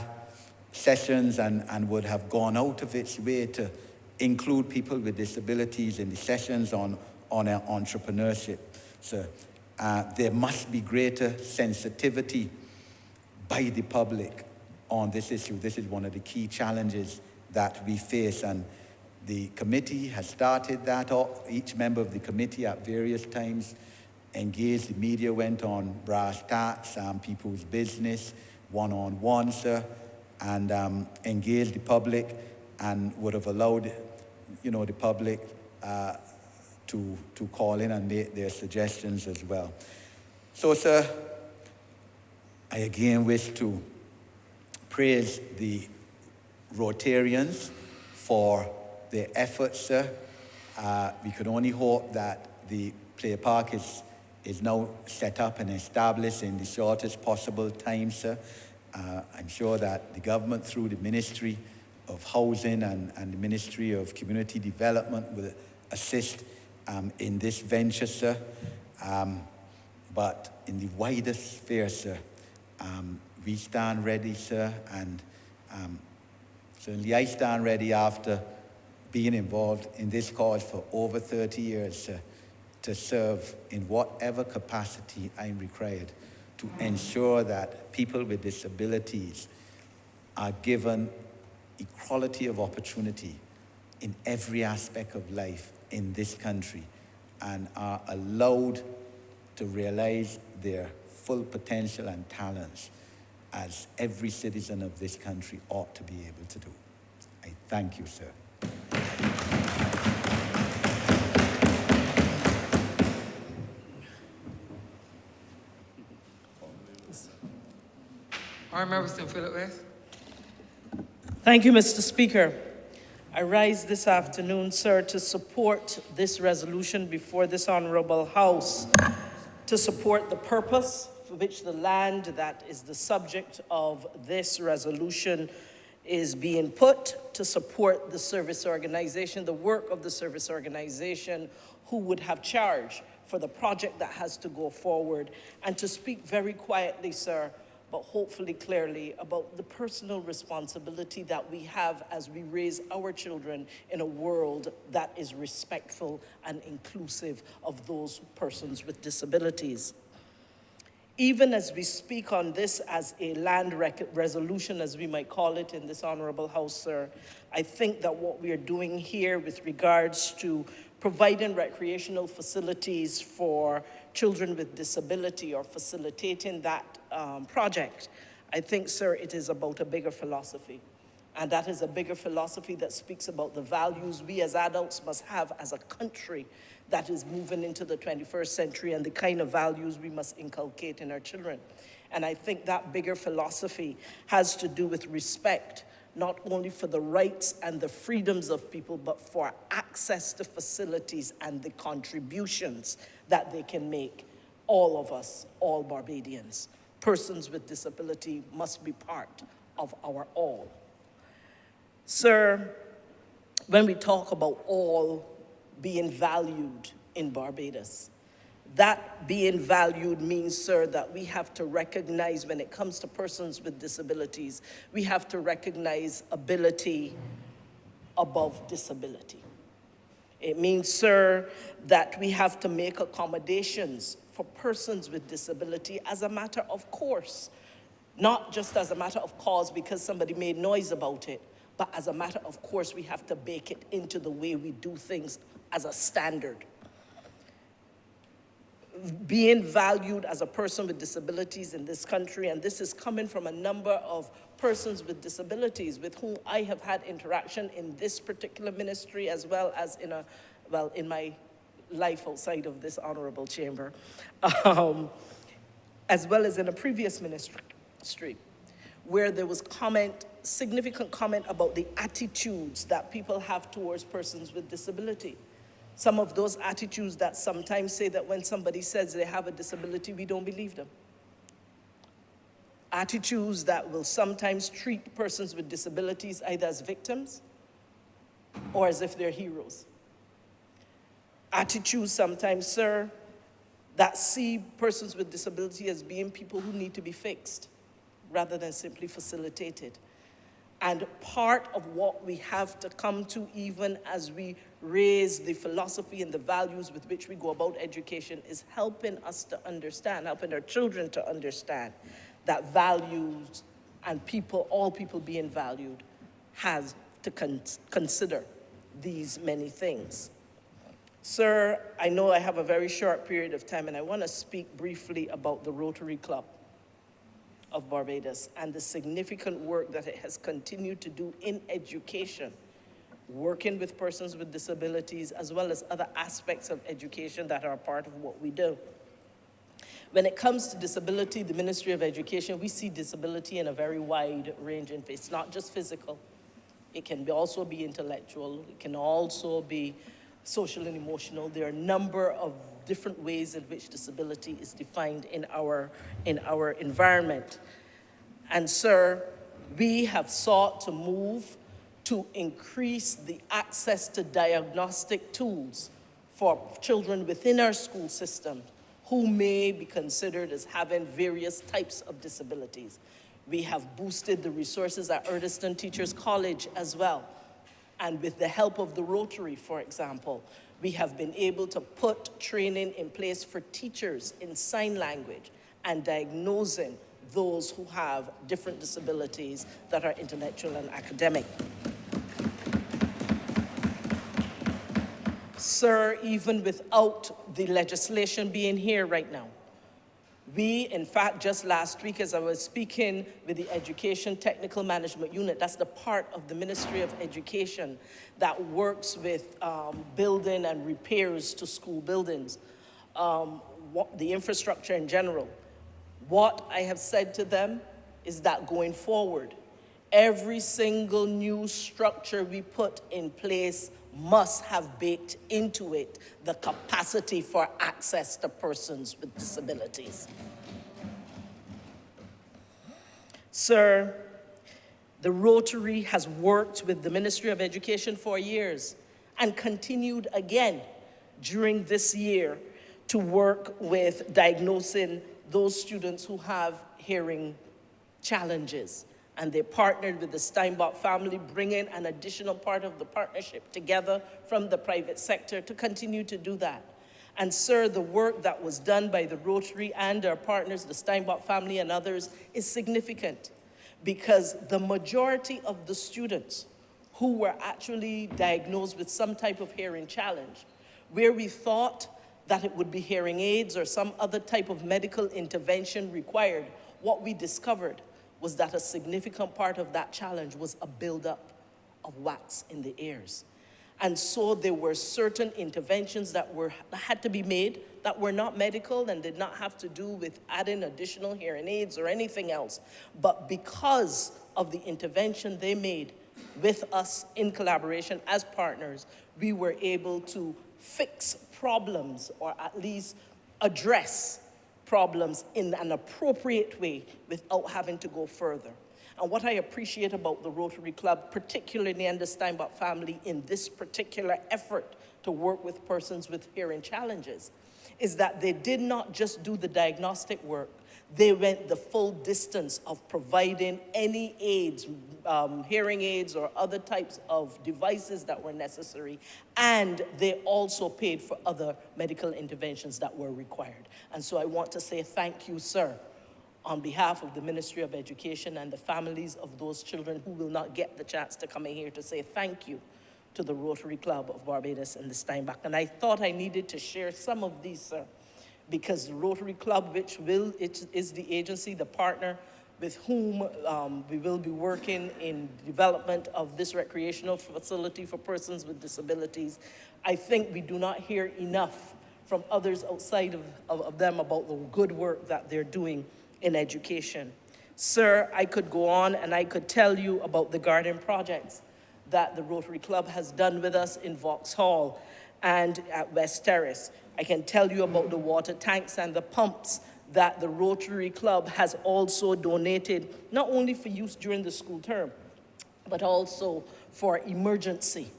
sessions and would have gone out of its way to include people with disabilities in the sessions on entrepreneurship. So there must be greater sensitivity by the public on this issue. This is one of the key challenges that we face, and The committee has started that. Each member of the committee at various times engaged the media, went on brass tacks, people's business, one-on-one, sir, and engaged the public, and would have allowed, the public to call in and make their suggestions as well. So, sir, I again wish to praise the Rotarians for their efforts, sir. We could only hope that the play park is now set up and established in the shortest possible time, sir. I'm sure that the government, through the Ministry of Housing and the Ministry of Community Development, will assist in this venture, sir. But in the wider sphere, sir, we stand ready, sir, and certainly I stand ready after being involved in this cause for over 30 years, sir, to serve in whatever capacity I'm required to ensure that people with disabilities are given equality of opportunity in every aspect of life in this country and are allowed to realize their full potential and talents as every citizen of this country ought to be able to do. I thank you, sir. Honourable Philip West. Thank you, Mr. Speaker. I rise this afternoon, sir, to support this resolution before this Honourable House, to support the purpose for which the land that is the subject of this resolution is being put, to support the service organization, the work of the service organization who would have charge for the project that has to go forward, and to speak very quietly, sir, but hopefully clearly, about the personal responsibility that we have as we raise our children in a world that is respectful and inclusive of those persons with disabilities. Even as we speak on this as a land resolution, as we might call it in this Honourable House, sir, I think that what we are doing here with regards to providing recreational facilities for children with disability or facilitating that project, I think, sir, it is about a bigger philosophy. And that is a bigger philosophy that speaks about the values we as adults must have as a country that is moving into the 21st century and the kind of values we must inculcate in our children. And I think that bigger philosophy has to do with respect, not only for the rights and the freedoms of people, but for access to facilities and the contributions that they can make. All of us, all Barbadians, persons with disability must be part of our all. Sir, when we talk about all being valued in Barbados, that being valued means, sir, that we have to recognize when it comes to persons with disabilities, we have to recognize ability above disability. It means, sir, that we have to make accommodations for persons with disability as a matter of course, not just as a matter of cause because somebody made noise about it, but as a matter of course we have to bake it into the way we do things as a standard. Being valued as a person with disabilities in this country, and this is coming from a number of persons with disabilities with whom I have had interaction in this particular ministry as well as in my life outside of this honorable chamber, as well as in a previous ministry, where there was significant comment about the attitudes that people have towards persons with disability. Some of those attitudes that sometimes say that when somebody says they have a disability, we don't believe them. Attitudes that will sometimes treat persons with disabilities either as victims or as if they're heroes. Attitudes sometimes, sir, that see persons with disability as being people who need to be fixed rather than simply facilitated. And part of what we have to come to, even as we raise the philosophy and the values with which we go about education, is helping us to understand, helping our children to understand that values and people, all people being valued, has to consider these many things. Sir, I know I have a very short period of time, and I want to speak briefly about the Rotary Club of Barbados and the significant work that it has continued to do in education, working with persons with disabilities, as well as other aspects of education that are part of what we do. When it comes to disability, the Ministry of Education, we see disability in a very wide range. It's not just physical. It can also be intellectual. It can also be social and emotional. There are a number of different ways in which disability is defined in our environment. And sir, we have sought to move to increase the access to diagnostic tools for children within our school system who may be considered as having various types of disabilities. We have boosted the resources at Erdeston Teachers College as well. And with the help of the Rotary, for example, we have been able to put training in place for teachers in sign language and diagnosing those who have different disabilities that are intellectual and academic. Sir, even without the legislation being here right now, we, in fact, just last week, as I was speaking with the Education Technical Management Unit, that's the part of the Ministry of Education that works with building and repairs to school buildings, the infrastructure in general. What I have said to them is that going forward, every single new structure we put in place must have baked into it the capacity for access to persons with disabilities. Sir, the Rotary has worked with the Ministry of Education for years and continued again during this year to work with diagnosing those students who have hearing challenges. And they partnered with the Steinbach family, bringing an additional part of the partnership together from the private sector to continue to do that. And sir, the work that was done by the Rotary and our partners, the Steinbach family and others, is significant because the majority of the students who were actually diagnosed with some type of hearing challenge, where we thought that it would be hearing aids or some other type of medical intervention required, what we discovered was that a significant part of that challenge was a buildup of wax in the ears. And so there were certain interventions that had to be made that were not medical and did not have to do with adding additional hearing aids or anything else. But because of the intervention they made with us in collaboration as partners, we were able to fix problems or at least address problems in an appropriate way without having to go further. And what I appreciate about the Rotary Club, particularly and the Steinbach family in this particular effort to work with persons with hearing challenges, is that they did not just do the diagnostic work, they went the full distance of providing any aids, hearing aids or other types of devices that were necessary, and they also paid for other medical interventions that were required. And so I want to say thank you, sir, on behalf of the Ministry of Education and the families of those children who will not get the chance to come in here, to say thank you to the Rotary Club of Barbados and the Steinbach. And I thought I needed to share some of these, sir, because the Rotary Club, which is the agency, the partner with whom we will be working in development of this recreational facility for persons with disabilities, I think we do not hear enough from others outside of them about the good work that they're doing in education. Sir, I could go on and I could tell you about the garden projects that the Rotary Club has done with us in Vauxhall and at West Terrace. I can tell you about the water tanks and the pumps that the Rotary Club has also donated, not only for use during the school term, but also for emergency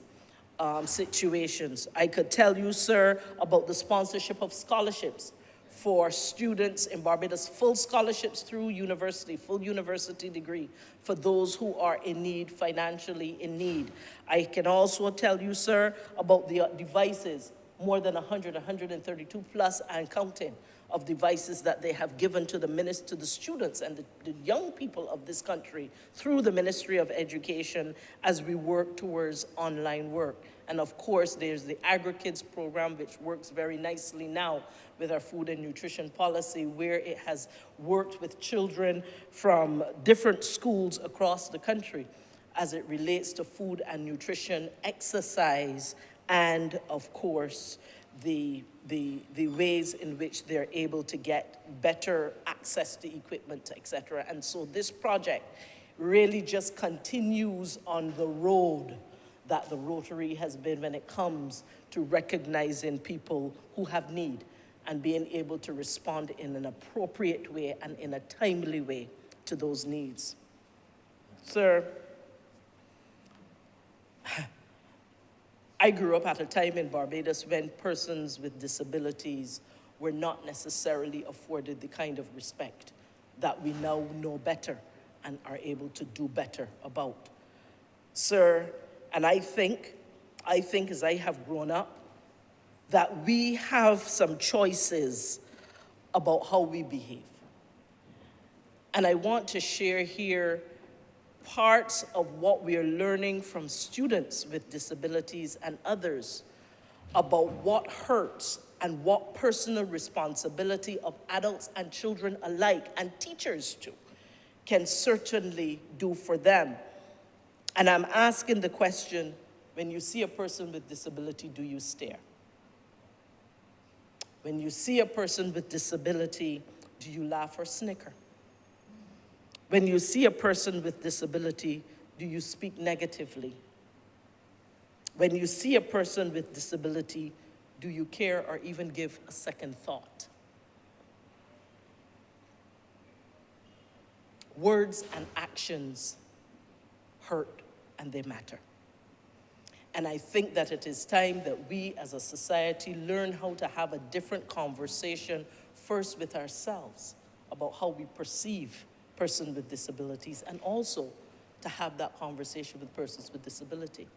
situations. I could tell you, sir, about the sponsorship of scholarships for students in Barbados, full scholarships through university, full university degree for those who are in need, financially in need. I can also tell you, sir, about the devices, more than 132 plus and counting of devices that they have given to the students and the young people of this country through the Ministry of Education as we work towards online work. And of course, there's the Agri-Kids program, which works very nicely now with our food and nutrition policy, where it has worked with children from different schools across the country as it relates to food and nutrition, exercise, and of course, the ways in which they're able to get better access to equipment, etc. And so this project really just continues on the road that the Rotary has been when it comes to recognizing people who have need and being able to respond in an appropriate way and in a timely way to those needs. Sir, I grew up at a time in Barbados when persons with disabilities were not necessarily afforded the kind of respect that we now know better and are able to do better about. Sir, and I think as I have grown up, that we have some choices about how we behave. And I want to share here parts of what we are learning from students with disabilities and others about what hurts and what personal responsibility of adults and children alike, and teachers too, can certainly do for them. And I'm asking the question, when you see a person with disability, do you stare? When you see a person with disability, do you laugh or snicker? When you see a person with disability, do you speak negatively? When you see a person with disability, do you care or even give a second thought? Words and actions hurt and they matter. And I think that it is time that we as a society learn how to have a different conversation first with ourselves about how we perceive persons with disabilities, and also to have that conversation with persons with disability.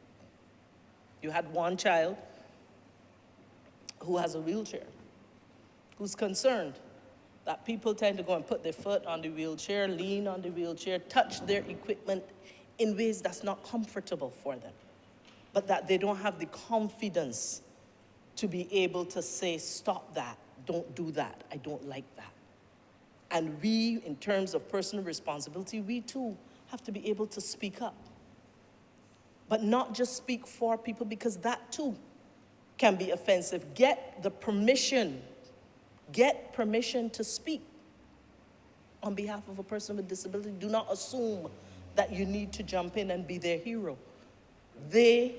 You had one child who has a wheelchair, who's concerned that people tend to go and put their foot on the wheelchair, lean on the wheelchair, touch their equipment in ways that's not comfortable for them, but that they don't have the confidence to be able to say, stop that, don't do that, I don't like that. And we, in terms of personal responsibility, we too have to be able to speak up. But not just speak for people, because that too can be offensive. Get permission to speak on behalf of a person with disability. Do not assume that you need to jump in and be their hero. They,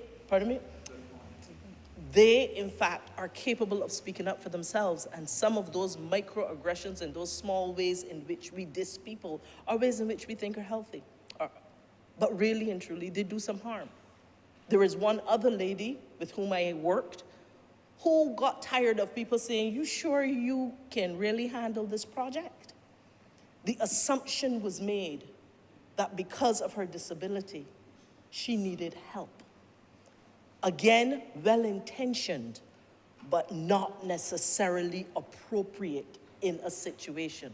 in fact, are capable of speaking up for themselves, and some of those microaggressions and those small ways in which we diss people are ways in which we think are healthy. But really and truly, they do some harm. There is one other lady with whom I worked who got tired of people saying, you sure you can really handle this project? The assumption was made that because of her disability, she needed help. Again, well-intentioned, but not necessarily appropriate in a situation.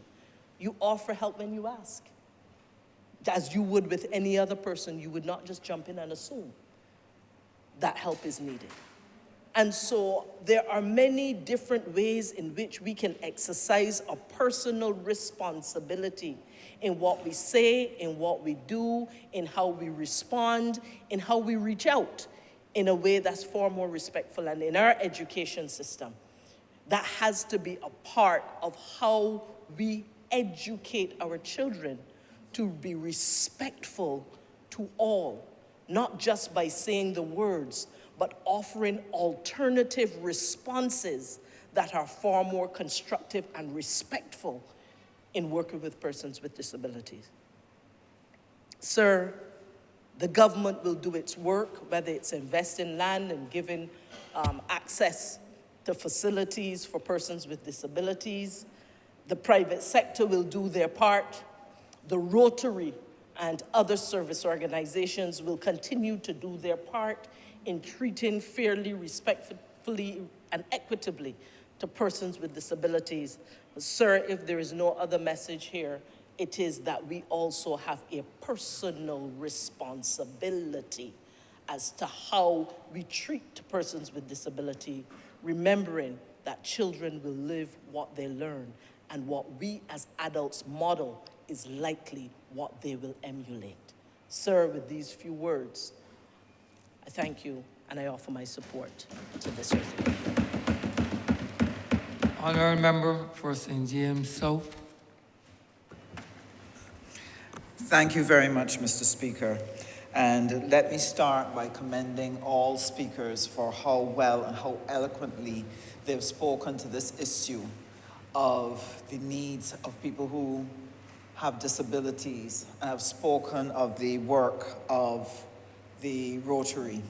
You offer help when you ask. As you would with any other person, you would not just jump in and assume that help is needed. And so there are many different ways in which we can exercise a personal responsibility in what we say, in what we do, in how we respond, in how we reach out in a way that's far more respectful. And in our education system, that has to be a part of how we educate our children to be respectful to all, not just by saying the words, but offering alternative responses that are far more constructive and respectful in working with persons with disabilities. Sir, the government will do its work, whether it's investing land and giving access to facilities for persons with disabilities. The private sector will do their part. The Rotary and other service organizations will continue to do their part in treating fairly, respectfully, and equitably to persons with disabilities. Sir, if there is no other message here, it is that we also have a personal responsibility as to how we treat persons with disability, remembering that children will live what they learn, and what we as adults model is likely what they will emulate. Sir, with these few words, I thank you and I offer my support to this resolution. Honourable Member for St. James South. Thank you very much, Mr. Speaker. And let me start by commending all speakers for how well and how eloquently they've spoken to this issue of the needs of people who have disabilities, and have spoken of the work of the Rotary.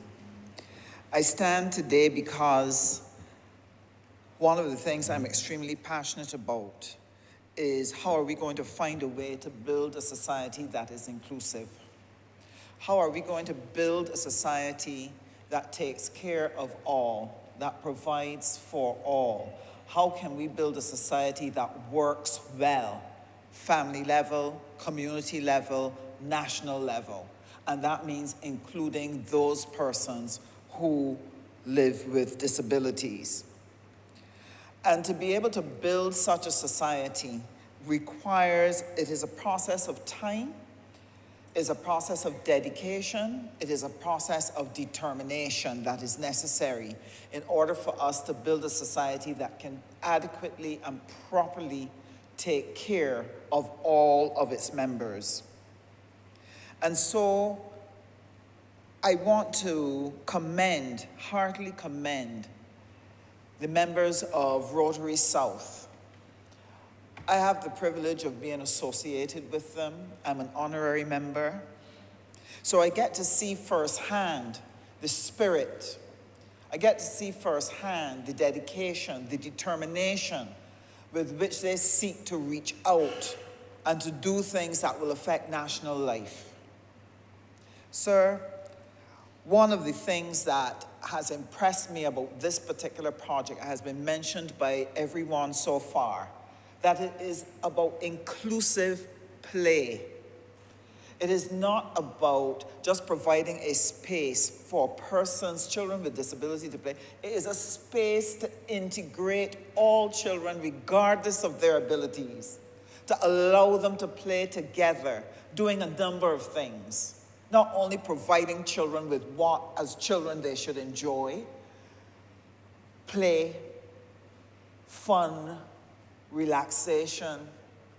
I stand today because one of the things I'm extremely passionate about is how are we going to find a way to build a society that is inclusive? How are we going to build a society that takes care of all, that provides for all? How can we build a society that works well, family level, community level, national level? And that means including those persons who live with disabilities. And to be able to build such a society requires, it is a process of time, is a process of dedication, it is a process of determination that is necessary in order for us to build a society that can adequately and properly take care of all of its members. And so I want to heartily commend the members of Rotary South. I have the privilege of being associated with them. I'm an honorary member. So I get to see firsthand the spirit. I get to see firsthand the dedication, the determination with which they seek to reach out and to do things that will affect national life. Sir, one of the things that has impressed me about this particular project has been mentioned by everyone so far, that it is about inclusive play. It is not about just providing a space for persons, children with disability to play. It is a space to integrate all children regardless of their abilities, to allow them to play together, doing a number of things. Not only providing children with what, as children, they should enjoy, play, fun, relaxation,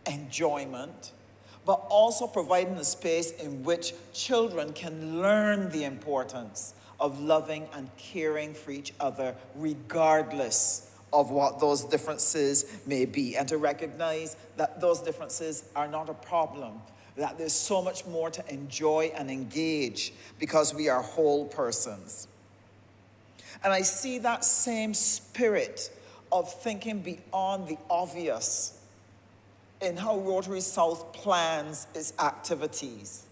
enjoyment, but also providing a space in which children can learn the importance of loving and caring for each other regardless of what those differences may be, and to recognize that those differences are not a problem, that there's so much more to enjoy and engage because we are whole persons. And I see that same spirit of thinking beyond the obvious in how Rotary South plans its activities.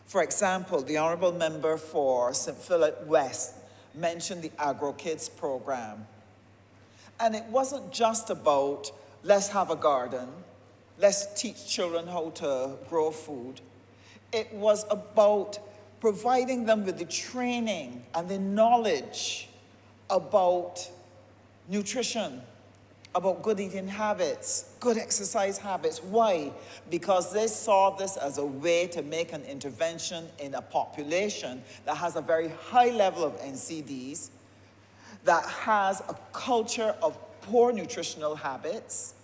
For example, the Honourable Member for St. Philip West mentioned the Agro Kids program. And it wasn't just about, let's have a garden, let's teach children how to grow food. It was about providing them with the training and the knowledge about nutrition, about good eating habits, good exercise habits. Why? Because they saw this as a way to make an intervention in a population that has a very high level of NCDs, that has a culture of poor nutritional habits.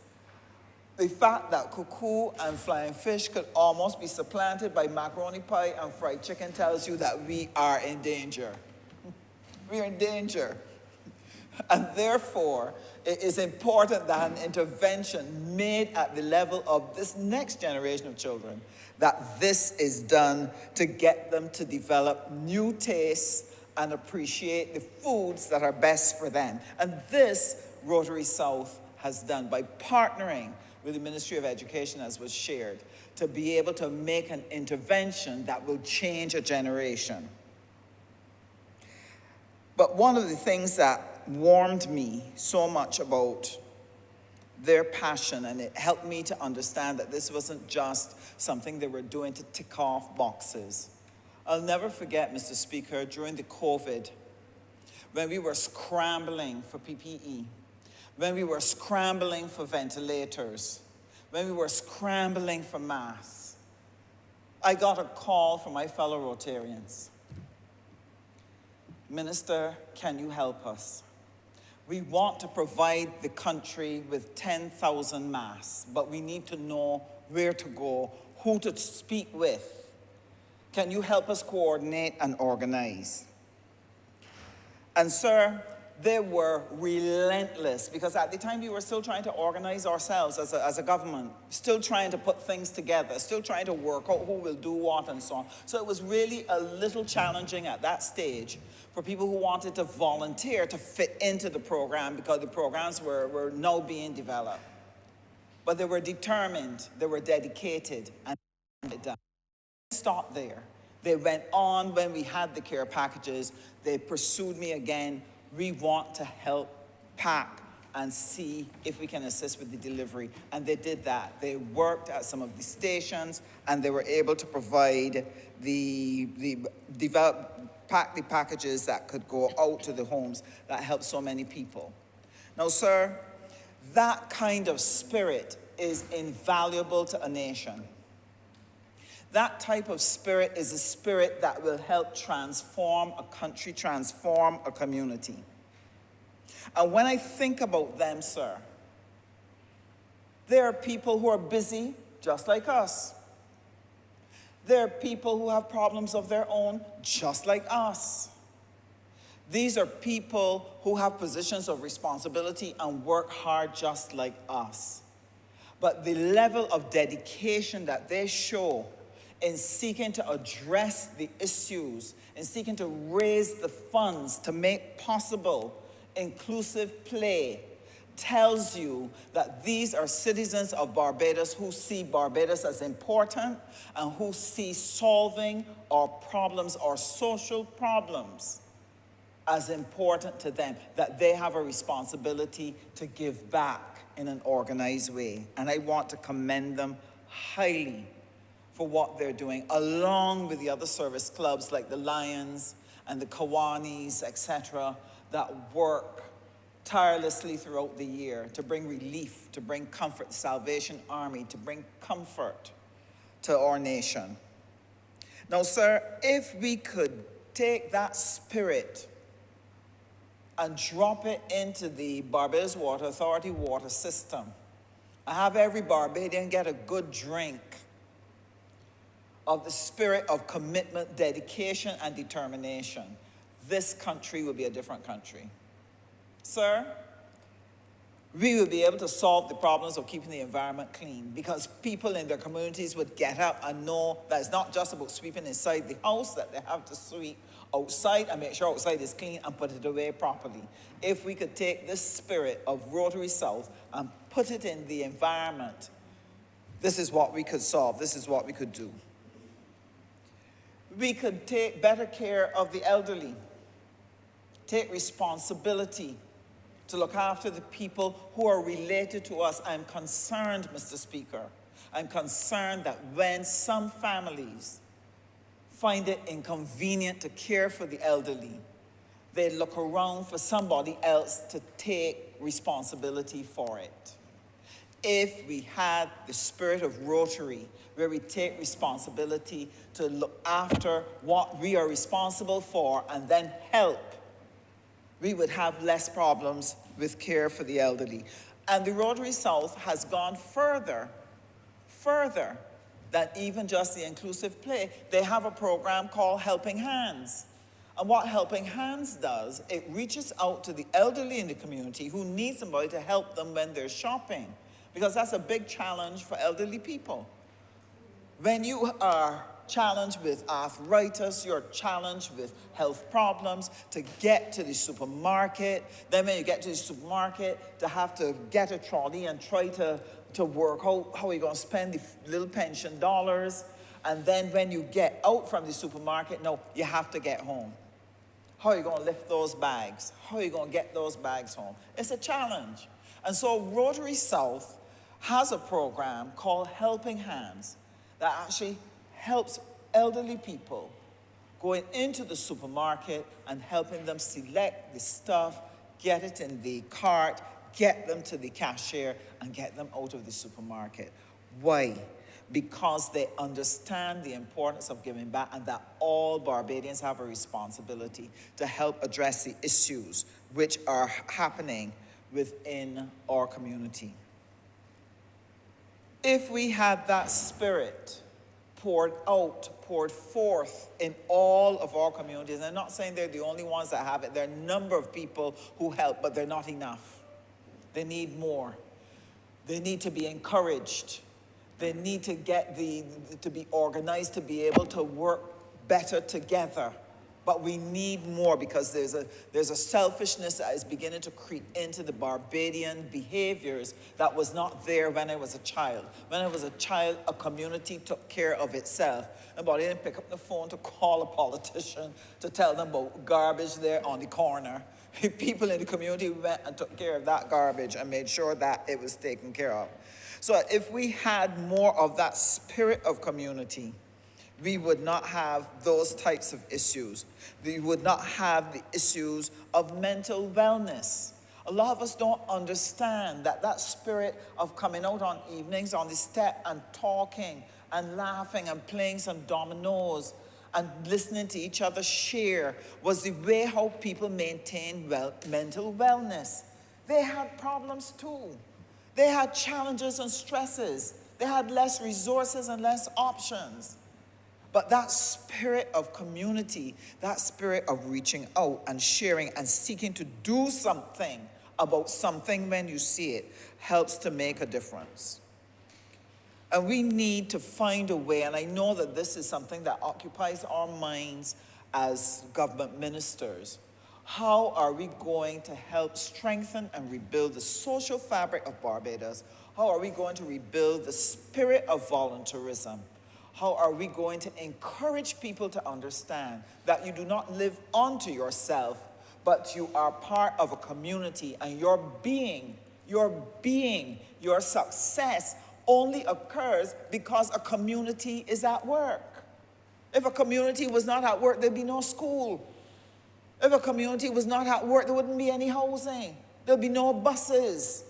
The fact that cuckoo and flying fish could almost be supplanted by macaroni pie and fried chicken tells you that we are in danger. We are in danger. And therefore, it is important that an intervention made at the level of this next generation of children, that this is done to get them to develop new tastes and appreciate the foods that are best for them. And this Rotary South has done by partnering with the Ministry of Education, as was shared, to be able to make an intervention that will change a generation. But one of the things that warmed me so much about their passion, and it helped me to understand that this wasn't just something they were doing to tick off boxes. I'll never forget, Mr. Speaker, during the COVID, when we were scrambling for PPE, when we were scrambling for ventilators, when we were scrambling for masks, I got a call from my fellow Rotarians. Minister, can you help us? We want to provide the country with 10,000 masks, but we need to know where to go, who to speak with. Can you help us coordinate and organize? And sir, they were relentless, because at the time we were still trying to organize ourselves as a government, still trying to put things together, still trying to work out who will do what and so on. So it was really a little challenging at that stage for people who wanted to volunteer to fit into the program, because the programs were now being developed. But they were determined, they were dedicated, and it done. Stop there. They went on when we had the care packages. They pursued me again. We want to help pack and see if we can assist with the delivery. And they did that. They worked at some of the stations, and they were able to provide pack the packages that could go out to the homes that helped so many people. Now, sir, that kind of spirit is invaluable to a nation. That type of spirit is a spirit that will help transform a country, transform a community. And when I think about them, sir, there are people who are busy just like us. There are people who have problems of their own just like us. These are people who have positions of responsibility and work hard just like us. But the level of dedication that they show in seeking to address the issues, in seeking to raise the funds to make possible inclusive play, tells you that these are citizens of Barbados who see Barbados as important and who see solving our problems, our social problems, as important to them, that they have a responsibility to give back in an organized way. And I want to commend them highly for what they're doing, along with the other service clubs like the Lions and the Kiwanis, etc., that work tirelessly throughout the year to bring relief, to bring comfort, the Salvation Army, to bring comfort to our nation. Now, sir, if we could take that spirit and drop it into the Barbados Water Authority water system, and have every Barbadian get a good drink of the spirit of commitment, dedication, and determination, this country will be a different country. Sir, we will be able to solve the problems of keeping the environment clean, because people in their communities would get up and know that it's not just about sweeping inside the house, that they have to sweep outside and make sure outside is clean and put it away properly. If we could take this spirit of Rotary South and put it in the environment, this is what we could solve, this is what we could do. We could take better care of the elderly, take responsibility to look after the people who are related to us. I'm concerned, Mr. Speaker, I'm concerned that when some families find it inconvenient to care for the elderly, they look around for somebody else to take responsibility for it. If we had the spirit of Rotary, where we take responsibility to look after what we are responsible for and then help, we would have less problems with care for the elderly. And the Rotary South has gone further than even just the inclusive play. They have a program called Helping Hands. And what Helping Hands does, it reaches out to the elderly in the community who need somebody to help them when they're shopping, because that's a big challenge for elderly people. When you are challenged with arthritis, you're challenged with health problems, to get to the supermarket, then when you get to the supermarket, to have to get a trolley and try to work out how you're going to spend the little pension dollars, and then when you get out from the supermarket, no, you have to get home. How are you going to lift those bags? How are you going to get those bags home? It's a challenge. And so Rotary South has a program called Helping Hands that actually helps elderly people going into the supermarket and helping them select the stuff, get it in the cart, get them to the cashier, and get them out of the supermarket. Why? Because they understand the importance of giving back and that all Barbadians have a responsibility to help address the issues which are happening within our community. If we had that spirit poured forth in all of our communities, and I'm not saying they're the only ones that have it, there are a number of people who help, but they're not enough. They need more. They need to be encouraged. They need to to be organized to be able to work better together. But we need more because there's a selfishness that is beginning to creep into the Barbadian behaviors that was not there when I was a child. When I was a child, a community took care of itself. And but I didn't pick up the phone to call a politician to tell them about garbage there on the corner. People in the community went and took care of that garbage and made sure that it was taken care of. So if we had more of that spirit of community, we would not have those types of issues. We would not have the issues of mental wellness. A lot of us don't understand that spirit of coming out on evenings on the step and talking and laughing and playing some dominoes and listening to each other share was the way how people maintain mental wellness. They had problems too. They had challenges and stresses. They had less resources and less options. But that spirit of community, that spirit of reaching out and sharing and seeking to do something about something when you see it, helps to make a difference. And we need to find a way, and I know that this is something that occupies our minds as government ministers. How are we going to help strengthen and rebuild the social fabric of Barbados? How are we going to rebuild the spirit of volunteerism? How are we going to encourage people to understand that you do not live unto yourself, but you are part of a community, and your success only occurs because a community is at work. If a community was not at work, there'd be no school. If a community was not at work, there wouldn't be any housing. There'd be no buses.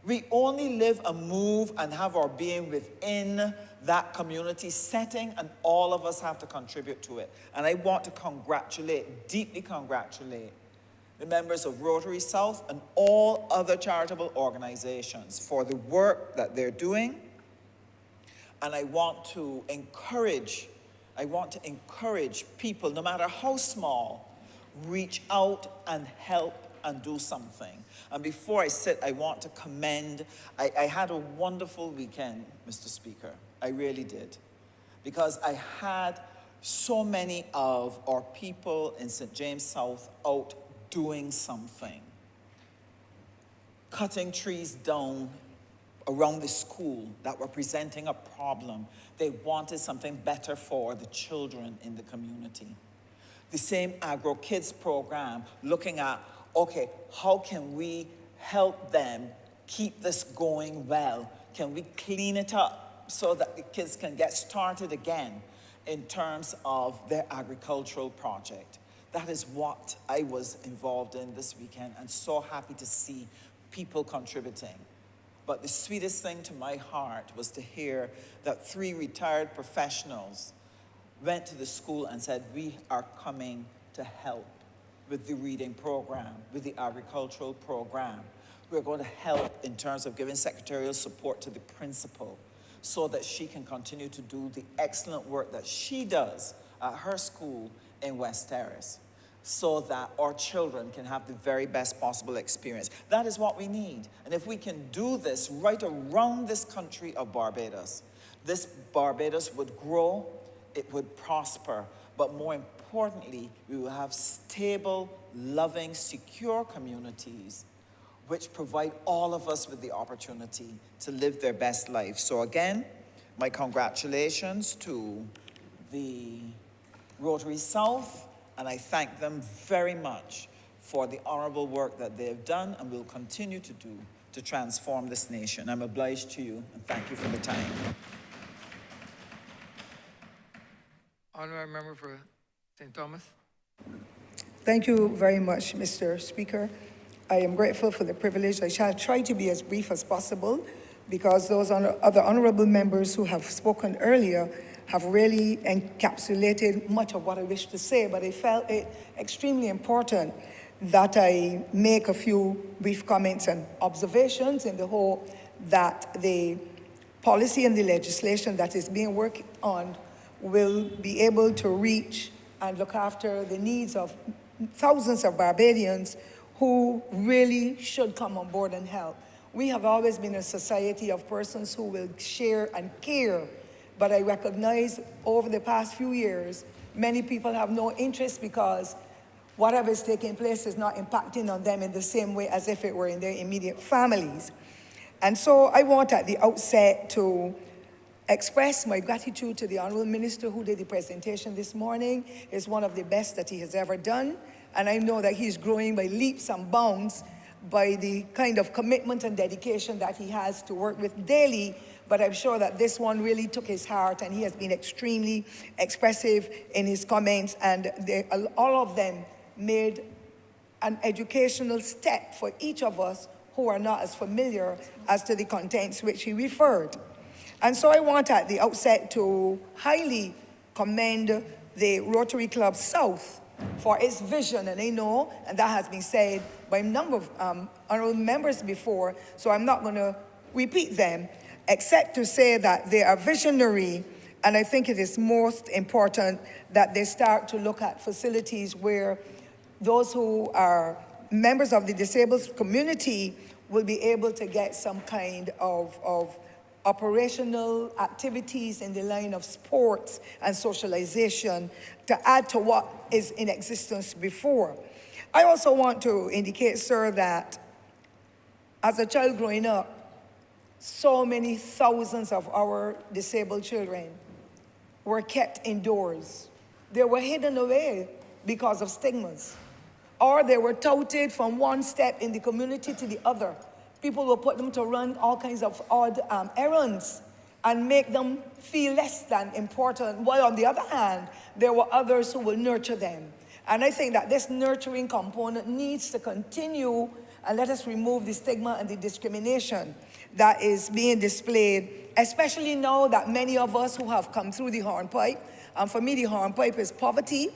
We only live and move and have our being within that community setting, and all of us have to contribute to it. And I want to deeply congratulate the members of Rotary South and all other charitable organizations for the work that they're doing. And I want to encourage people, no matter how small, reach out and help and do something. And before I sit, I want to commend, I had a wonderful weekend, Mr. Speaker. I really did. Because I had so many of our people in St. James South out doing something. Cutting trees down around the school that were presenting a problem. They wanted something better for the children in the community. The same Agro Kids program, looking at, okay, how can we help them keep this going well? Can we clean it up so that the kids can get started again in terms of their agricultural project? That is what I was involved in this weekend, and so happy to see people contributing. But the sweetest thing to my heart was to hear that 3 retired professionals went to the school and said, we are coming to help with the reading program, with the agricultural program. We're going to help in terms of giving secretarial support to the principal so that she can continue to do the excellent work that she does at her school in West Terrace, so that our children can have the very best possible experience. That is what we need. And if we can do this right around this country of Barbados, this Barbados would grow, it would prosper, but more importantly, we will have stable, loving, secure communities which provide all of us with the opportunity to live their best life. So again, my congratulations to the Rotary South, and I thank them very much for the honourable work that they have done and will continue to do to transform this nation. I'm obliged to you, and thank you for the time. Honourable Member for St. Thomas. Thank you very much, Mr. Speaker. I am grateful for the privilege. I shall try to be as brief as possible because those other honourable members who have spoken earlier have really encapsulated much of what I wish to say, but I felt it extremely important that I make a few brief comments and observations in the hope that the policy and the legislation that is being worked on will be able to reach and look after the needs of thousands of Barbadians who really should come on board and help. We have always been a society of persons who will share and care, but I recognize over the past few years, many people have no interest because whatever is taking place is not impacting on them in the same way as if it were in their immediate families. And so I want at the outset to express my gratitude to the Honourable Minister who did the presentation this morning. It's one of the best that he has ever done. And I know that he's growing by leaps and bounds by the kind of commitment and dedication that he has to work with daily. But I'm sure that this one really took his heart, and he has been extremely expressive in his comments, and all of them made an educational step for each of us who are not as familiar as to the contents which he referred. And so I want at the outset to highly commend the Rotary Club South for its vision, and I know, and that has been said by a number of honourable members before, so I'm not going to repeat them, except to say that they are visionary, and I think it is most important that they start to look at facilities where those who are members of the disabled community will be able to get some kind of operational activities in the line of sports and socialization to add to what is in existence before. I also want to indicate, sir, that as a child growing up, so many thousands of our disabled children were kept indoors. They were hidden away because of stigmas, or they were touted from one step in the community to the other. People will put them to run all kinds of odd errands and make them feel less than important, while on the other hand, there were others who will nurture them. And I think that this nurturing component needs to continue, and let us remove the stigma and the discrimination that is being displayed, especially now that many of us who have come through the hornpipe, and for me the hornpipe is poverty,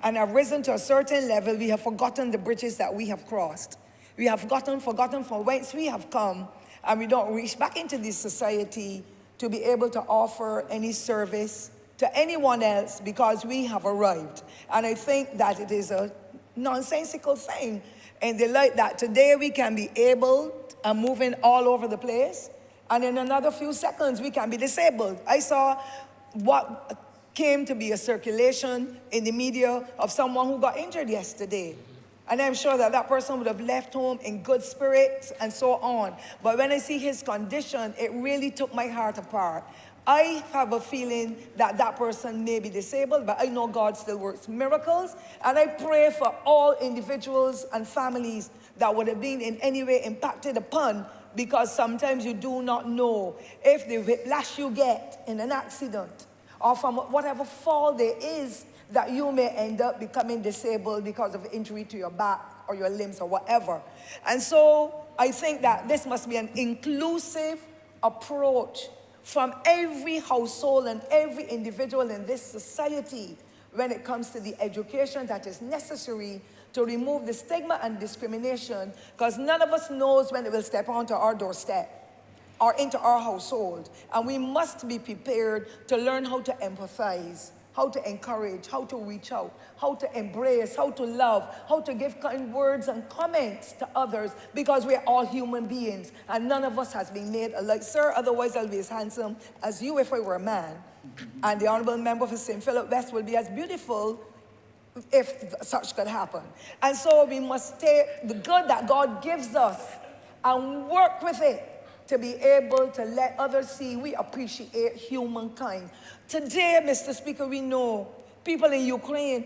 and have risen to a certain level, we have forgotten the bridges that we have crossed. We have forgotten from whence we have come, and we don't reach back into this society to be able to offer any service to anyone else because we have arrived. And I think that it is a nonsensical thing in the light that today we can be able and moving all over the place, and in another few seconds we can be disabled. I saw what came to be a circulation in the media of someone who got injured yesterday. And I'm sure that that person would have left home in good spirits and so on. But when I see his condition, it really took my heart apart. I have a feeling that that person may be disabled, but I know God still works miracles. And I pray for all individuals and families that would have been in any way impacted upon, because sometimes you do not know if the whiplash you get in an accident or from whatever fall there is, that you may end up becoming disabled because of injury to your back or your limbs or whatever. And so I think that this must be an inclusive approach from every household and every individual in this society when it comes to the education that is necessary to remove the stigma and discrimination, because none of us knows when it will step onto our doorstep or into our household. And we must be prepared to learn how to empathize, how to encourage, how to reach out, how to embrace, how to love, how to give kind words and comments to others, because we're all human beings and none of us has been made alike. Sir, otherwise I'll be as handsome as you if I were a man. And the Honourable Member for St. Philip West will be as beautiful if such could happen. And so we must take the good that God gives us and work with it to be able to let others see we appreciate humankind. Today, Mr. Speaker, we know people in Ukraine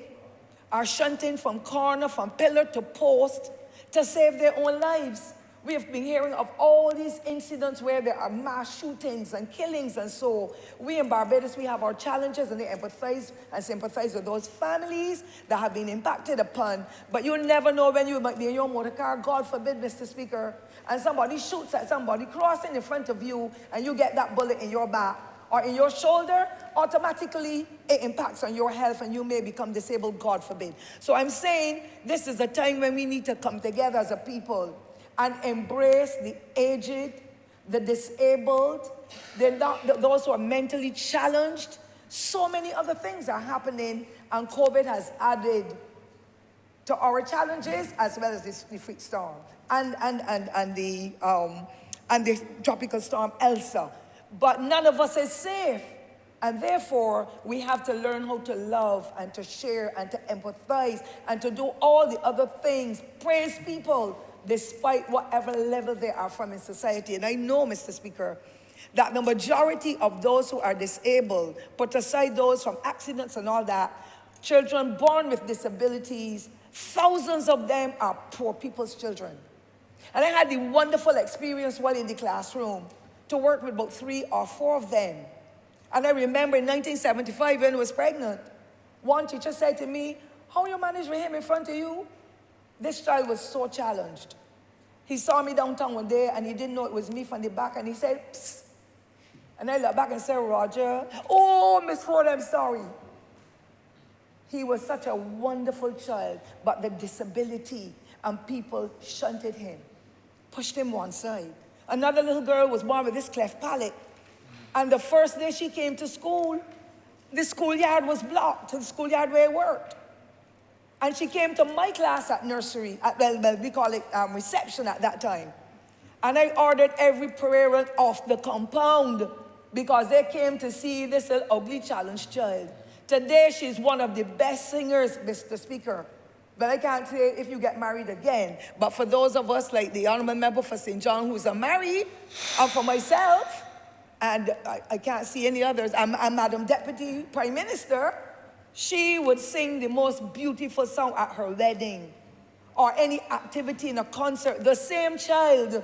are shunting from corner, from pillar to post to save their own lives. We have been hearing of all these incidents where there are mass shootings and killings, and so we in Barbados, we have our challenges, and they empathize and sympathize with those families that have been impacted upon. But you never know when you might be in your motor car, God forbid, Mr. Speaker, and somebody shoots at somebody crossing in front of you, and you get that bullet in your back or in your shoulder. Automatically it impacts on your health, and you may become disabled, God forbid. So I'm saying this is a time when we need to come together as a people and embrace the aged, the disabled, those who are mentally challenged. So many other things are happening, and COVID has added to our challenges, as well as the freak storm and the tropical storm Elsa. But none of us is safe. And therefore, we have to learn how to love and to share and to empathize and to do all the other things. Praise people despite whatever level they are from in society. And I know, Mr. Speaker, that the majority of those who are disabled, put aside those from accidents and all that, children born with disabilities, thousands of them are poor people's children. And I had the wonderful experience while in the classroom to work with about 3 or 4 of them. And I remember in 1975 when I was pregnant, one teacher said to me, "How you manage with him in front of you?" This child was so challenged. He saw me downtown one day and he didn't know it was me from the back, and he said, "Psst." And I looked back and said, "Roger." "Oh, Miss Ford, I'm sorry." He was such a wonderful child, but the disability and people shunted him, pushed him one side. Another little girl was born with this cleft palate. And the first day she came to school, the schoolyard was blocked, the schoolyard where I worked. And she came to my class at nursery, we call it reception at that time. And I ordered every parent off the compound because they came to see this little ugly challenged child. Today, she's one of the best singers, Mr. Speaker. But I can't say if you get married again. But for those of us like the Honourable Member for St. John who's married, and for myself, and I can't see any others, I'm Madam Deputy Prime Minister, she would sing the most beautiful song at her wedding or any activity in a concert. The same child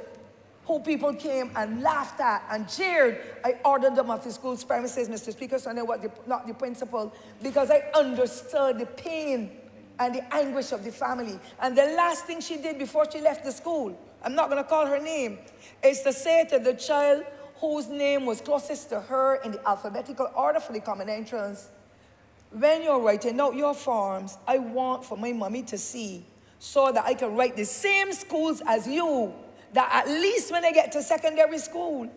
who people came and laughed at and cheered, I ordered them off the school's premises, Mr. Speaker, so I know not the principal, because I understood the pain and the anguish of the family. And the last thing she did before she left the school, I'm not going to call her name, is to say to the child whose name was closest to her in the alphabetical order for the common entrance, "When you're writing out your forms, I want for my mommy to see so that I can write the same schools as you, that at least when I get to secondary school,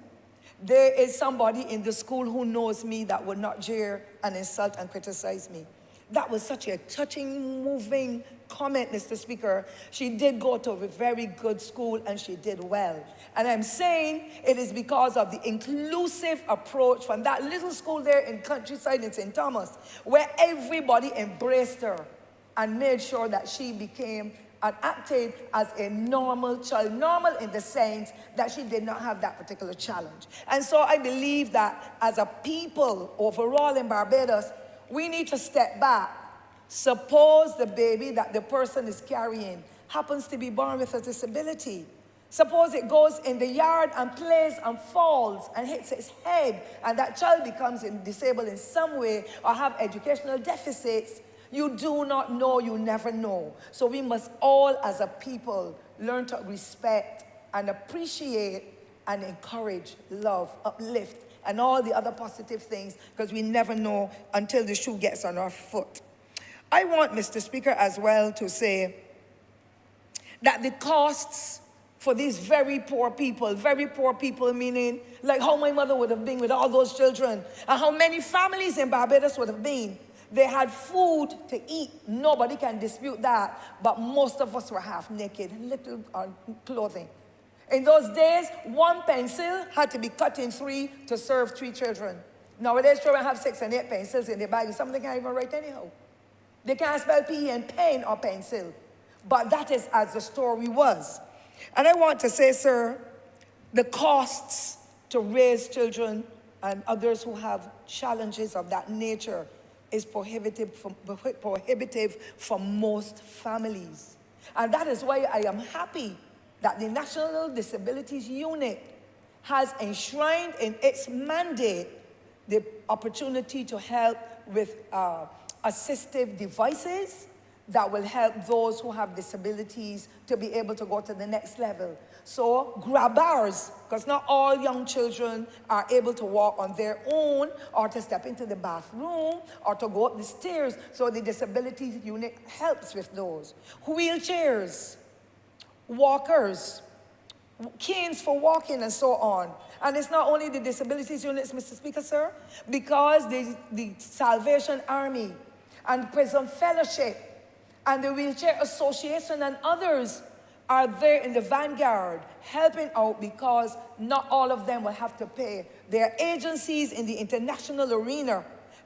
there is somebody in the school who knows me that would not jeer and insult and criticize me." That was such a touching, moving comment, Mr. Speaker. She did go to a very good school and she did well. And I'm saying it is because of the inclusive approach from that little school there in countryside in St. Thomas, where everybody embraced her and made sure that she became and acted as a normal child, normal in the sense that she did not have that particular challenge. And so I believe that as a people overall in Barbados, we need to step back. Suppose the baby that the person is carrying happens to be born with a disability. Suppose it goes in the yard and plays and falls and hits its head, and that child becomes disabled in some way or have educational deficits. You do not know, you never know. So we must all as a people learn to respect and appreciate and encourage, love, uplift, and all the other positive things, because we never know until the shoe gets on our foot. I want, Mr. Speaker, as well to say that the costs for these very poor people meaning like how my mother would have been with all those children, and how many families in Barbados would have been. They had food to eat. Nobody can dispute that. But most of us were half naked, little clothing. In those days, one pencil had to be cut in 3 to serve 3 children. Nowadays, children have 6 and 8 pencils in their bag. Some of them can't even write anyhow. They can't spell P in pen or pencil. But that is as the story was. And I want to say, sir, the costs to raise children and others who have challenges of that nature is prohibitive for most families. And that is why I am happy that the National Disabilities Unit has enshrined in its mandate the opportunity to help with assistive devices that will help those who have disabilities to be able to go to the next level. So grab bars, because not all young children are able to walk on their own or to step into the bathroom or to go up the stairs. So the disabilities unit helps with those. Wheelchairs, walkers, canes for walking and so on. And it's not only the disabilities units, Mr. Speaker, sir, because the Salvation Army and Prison Fellowship and the Wheelchair Association and others are there in the vanguard helping out, because not all of them will have to pay. There are agencies in the international arena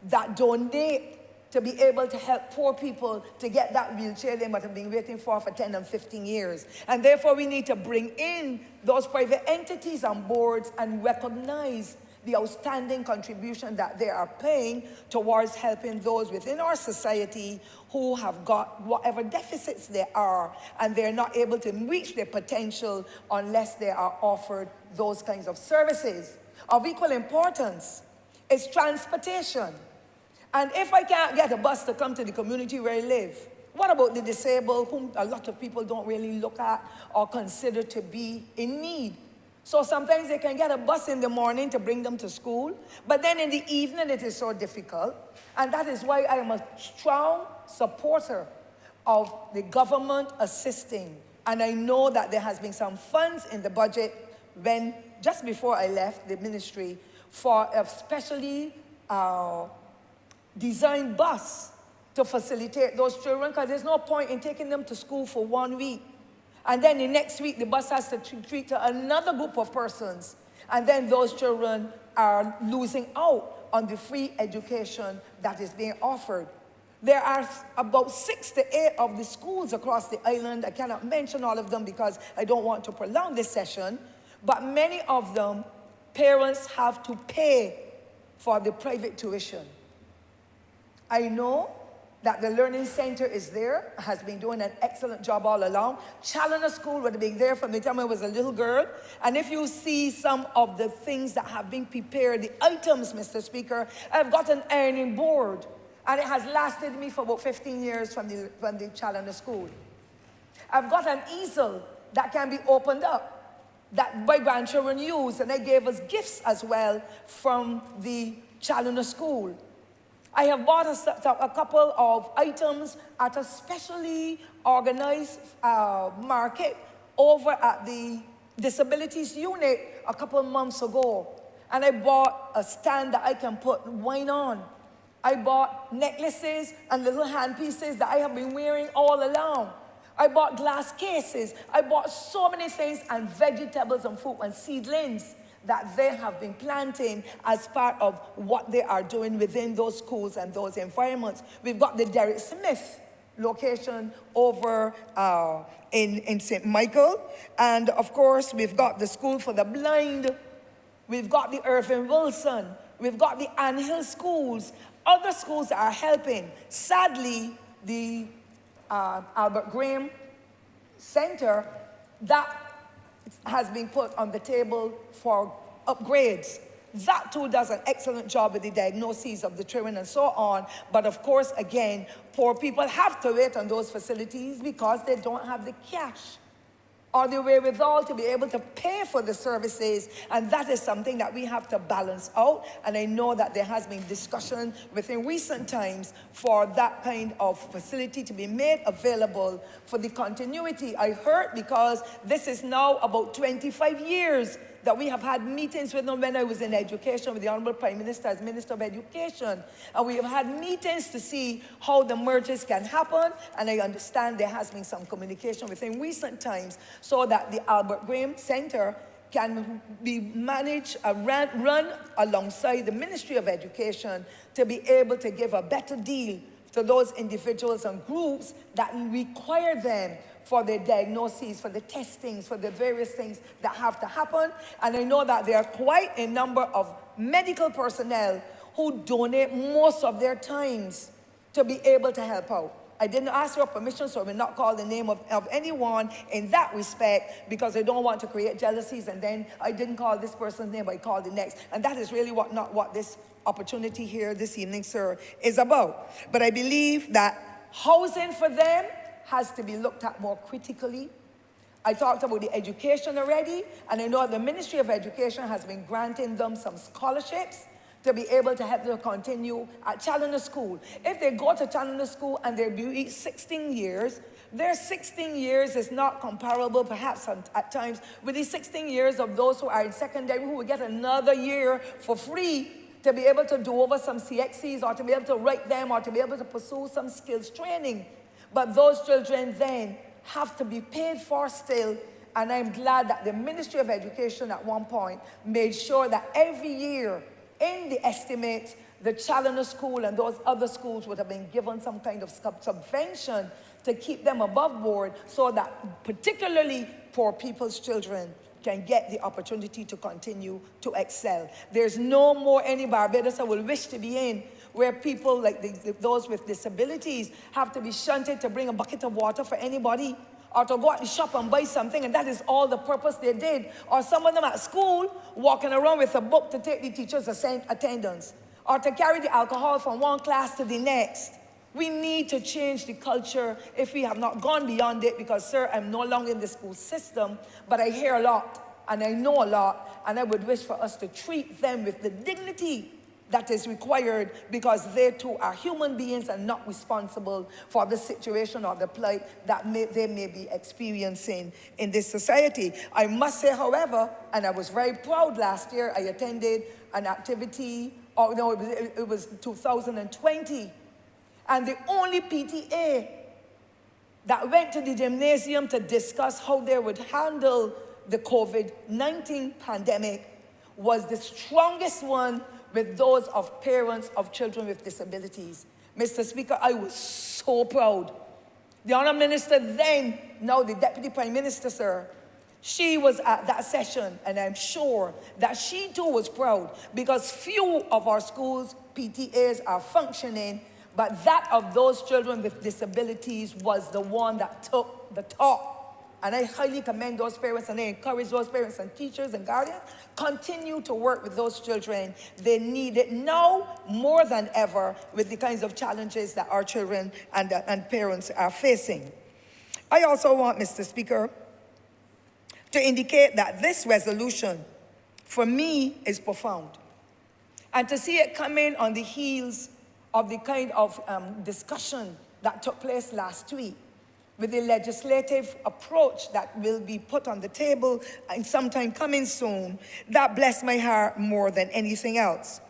that donate to be able to help poor people to get that wheelchair they might have been waiting for 10 and 15 years. And therefore we need to bring in those private entities on boards and recognize the outstanding contribution that they are paying towards helping those within our society who have got whatever deficits there are, and they're not able to reach their potential unless they are offered those kinds of services. Of equal importance is transportation. And if I can't get a bus to come to the community where I live, what about the disabled, whom a lot of people don't really look at or consider to be in need? So sometimes they can get a bus in the morning to bring them to school, but then in the evening it is so difficult. And that is why I am a strong supporter of the government assisting. And I know that there has been some funds in the budget when, just before I left the ministry, for a specially designed bus to facilitate those children, because there's no point in taking them to school for 1 week. And then the next week, the bus has to treat to another group of persons. And then those children are losing out on the free education that is being offered. There are about 6 to 8 of the schools across the island. I cannot mention all of them because I don't want to prolong this session. But many of them, parents have to pay for the private tuition. I know that the Learning Center is there, has been doing an excellent job all along. Challoner School would have been there from the time I was a little girl. And if you see some of the things that have been prepared, the items, Mr. Speaker, I've got an ironing board, and it has lasted me for about 15 years from the Challoner School. I've got an easel that can be opened up, that my grandchildren use, and they gave us gifts as well from the Challoner School. I have bought a couple of items at a specially organized market over at the Disabilities Unit a couple of months ago. And I bought a stand that I can put wine on. I bought necklaces and little handpieces that I have been wearing all along. I bought glass cases. I bought so many things, and vegetables and fruit and seedlings that they have been planting as part of what they are doing within those schools and those environments. We've got the Derek Smith location over in St. Michael. And of course, we've got the School for the Blind. We've got the Irving Wilson. We've got the Ann Hill schools. Other schools are helping. Sadly, the Albert Graham Center, that has been put on the table for upgrades. That too does an excellent job with the diagnoses of the children and so on. But of course, again, poor people have to wait on those facilities because they don't have the cash or the wherewithal to be able to pay for the services. And that is something that we have to balance out. And I know that there has been discussion within recent times for that kind of facility to be made available for the continuity. I heard, because this is now about 25 years that we have had meetings with them when I was in education with the Honourable Prime Minister as Minister of Education. And we have had meetings to see how the mergers can happen. And I understand there has been some communication within recent times so that the Albert Graham Center can be managed, run alongside the Ministry of Education to be able to give a better deal to those individuals and groups that require them for their diagnoses, for the testings, for the various things that have to happen. And I know that there are quite a number of medical personnel who donate most of their times to be able to help out. I didn't ask your permission, so I will not call the name of anyone in that respect, because I don't want to create jealousies, and then I didn't call this person's name, I called the next. And that is really not what this opportunity here this evening, sir, is about. But I believe that housing for them has to be looked at more critically. I talked about the education already, and I know the Ministry of Education has been granting them some scholarships to be able to help them continue at Challoner School. If they go to Challoner School and they reach 16 years, their 16 years is not comparable perhaps at times with the 16 years of those who are in secondary, who will get another year for free to be able to do over some CXCs, or to be able to write them, or to be able to pursue some skills training. But those children then have to be paid for still, and I'm glad that the Ministry of Education at one point made sure that every year in the estimate, the Challoner School and those other schools would have been given some kind of subvention to keep them above board, so that particularly poor people's children can get the opportunity to continue to excel. There's no more any Barbados I will wish to be in where people like those with disabilities have to be shunted to bring a bucket of water for anybody, or to go out and shop and buy something, and that is all the purpose they did. Or some of them at school walking around with a book to take the teacher's attendance, or to carry the alcohol from one class to the next. We need to change the culture if we have not gone beyond it, because, sir, I'm no longer in the school system, but I hear a lot, and I know a lot, and I would wish for us to treat them with the dignity that is required, because they too are human beings and not responsible for the situation or the plight that they may be experiencing in this society. I must say, however, and I was very proud last year, I attended an activity, or no, it was 2020, and the only PTA that went to the gymnasium to discuss how they would handle the COVID-19 pandemic was the strongest one with those of parents of children with disabilities. Mr. Speaker, I was so proud. The Honourable Minister then, now the Deputy Prime Minister, sir, she was at that session, and I'm sure that she too was proud, because few of our schools' PTAs are functioning, but that of those children with disabilities was the one that took the top. And I highly commend those parents, and I encourage those parents and teachers and guardians, continue to work with those children. They need it now more than ever with the kinds of challenges that our children and parents are facing. I also want, Mr. Speaker, to indicate that this resolution, for me, is profound. And to see it coming on the heels of the kind of discussion that took place last week, with the legislative approach that will be put on the table and sometime coming soon, that blessed my heart more than anything else.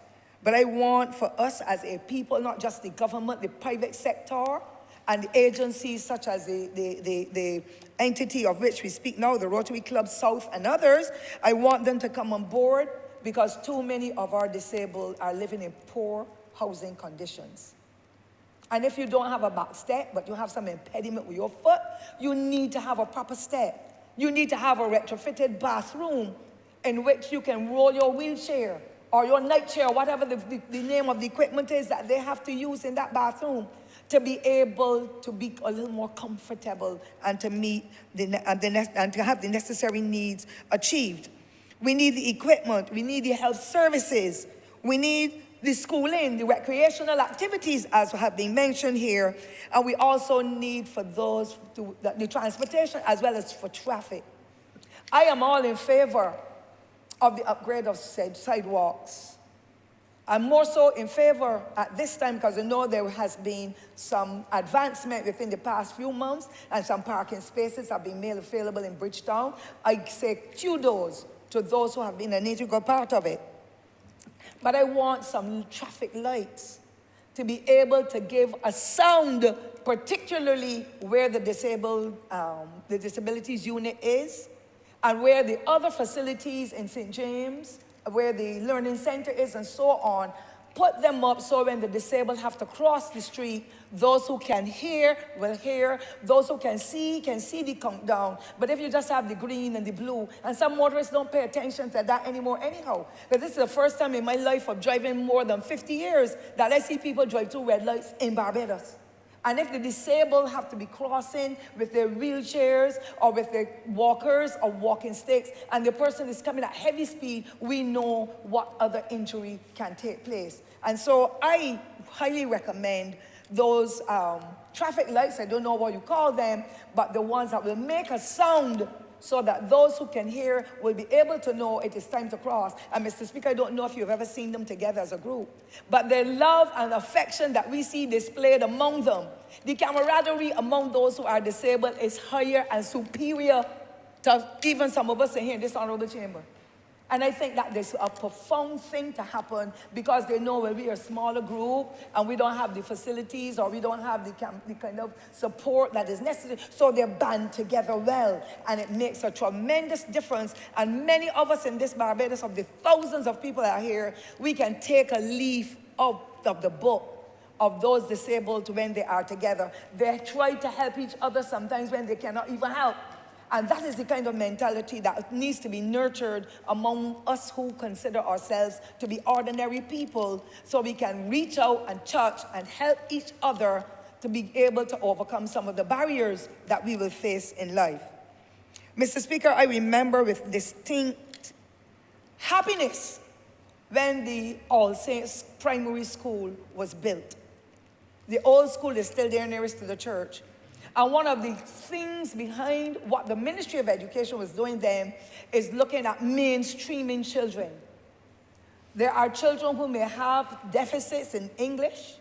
But I want for us as a people, not just the government, the private sector, and the agencies such as the entity of which we speak now, the Rotary Club South and others, I want them to come on board, because too many of our disabled are living in poor housing conditions. And if you don't have a back step, but you have some impediment with your foot, you need to have a proper step. You need to have a retrofitted bathroom in which you can roll your wheelchair or your night chair, whatever the name of the equipment is that they have to use in that bathroom, to be able to be a little more comfortable and to meet and to have the necessary needs achieved. We need the equipment, we need the health services, we need the schooling, the recreational activities, as have been mentioned here, and we also need for those, the transportation as well as for traffic. I am all in favor of the upgrade of sidewalks. I'm more so in favor at this time, because I know there has been some advancement within the past few months, and some parking spaces have been made available in Bridgetown. I say kudos to those who have been an integral part of it. But I want some traffic lights to be able to give a sound, particularly where the disabilities unit is, and where the other facilities in St. James, where the learning center is, and so on. Put them up so when the disabled have to cross the street, those who can hear will hear, those who can see the countdown. But if you just have the green and the blue, and some motorists don't pay attention to that anymore anyhow. But this is the first time in my life of driving more than 50 years that I see people drive through red lights in Barbados. And if the disabled have to be crossing with their wheelchairs or with their walkers or walking sticks, and the person is coming at heavy speed, we know what other injury can take place. And so I highly recommend those traffic lights, I don't know what you call them, but the ones that will make a sound so that those who can hear will be able to know it is time to cross. And Mr. Speaker, I don't know if you've ever seen them together as a group, but the love and affection that we see displayed among them, the camaraderie among those who are disabled is higher and superior to even some of us in here in this honorable chamber. And I think that there's a profound thing to happen because they know when we are a smaller group and we don't have the facilities or we don't have the kind of support that is necessary. So they're band together well, and it makes a tremendous difference. And many of us in this Barbados, of the thousands of people that are here, we can take a leaf out of the book of those disabled when they are together. They try to help each other sometimes when they cannot even help. And that is the kind of mentality that needs to be nurtured among us who consider ourselves to be ordinary people, so we can reach out and touch and help each other to be able to overcome some of the barriers that we will face in life. Mr. Speaker, I remember with distinct happiness when the All Saints Primary School was built. The old school is still there nearest to the church. And one of the things behind what the Ministry of Education was doing then is looking at mainstreaming children. There are children who may have deficits in English,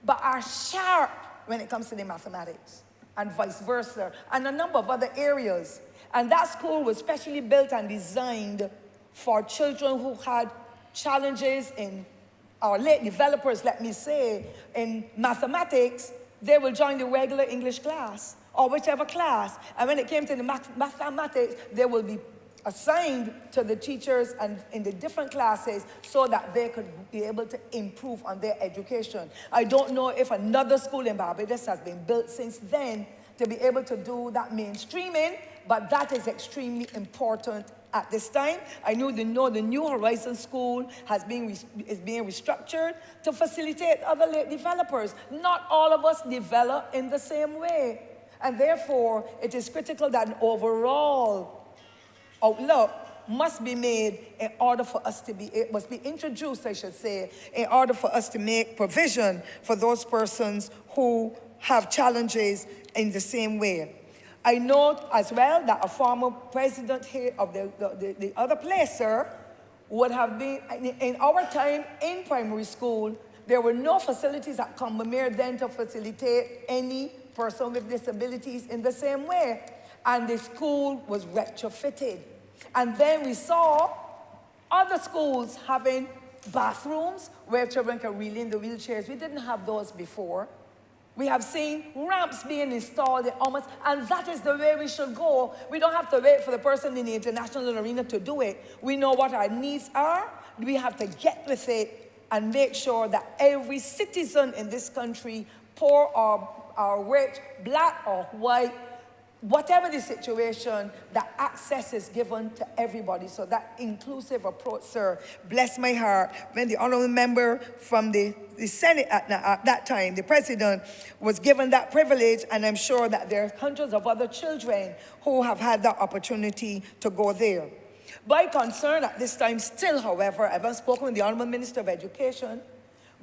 but are sharp when it comes to the mathematics, and vice versa, and a number of other areas. And that school was specially built and designed for children who had challenges in, or late developers, let me say, in mathematics. They will join the regular English class or whichever class. And when it came to the mathematics, they will be assigned to the teachers and in the different classes so that they could be able to improve on their education. I don't know if another school in Barbados has been built since then to be able to do that mainstreaming, but that is extremely important at this time. I know the New Horizon School is being restructured to facilitate other late developers. Not all of us develop in the same way. And therefore, it is critical that an overall outlook must be made in order for us to be, it must be introduced, I should say, in order for us to make provision for those persons who have challenges in the same way. I note as well that a former president here of the other place, sir, would have been, in our time in primary school, there were no facilities at Combermere then to facilitate any person with disabilities in the same way. And the school was retrofitted. And then we saw other schools having bathrooms where children can reel in the wheelchairs. We didn't have those before. We have seen ramps being installed in almost, and that is the way we should go. We don't have to wait for the person in the international arena to do it. We know what our needs are. We have to get with it and make sure that every citizen in this country, poor or rich, black or white, whatever the situation, that access is given to everybody. So that inclusive approach, sir, bless my heart. When the honorable member from the Senate at that time, the president, was given that privilege, and I'm sure that there are hundreds of other children who have had that opportunity to go there. My concern at this time still, however, I haven't spoken with the Honourable Minister of Education,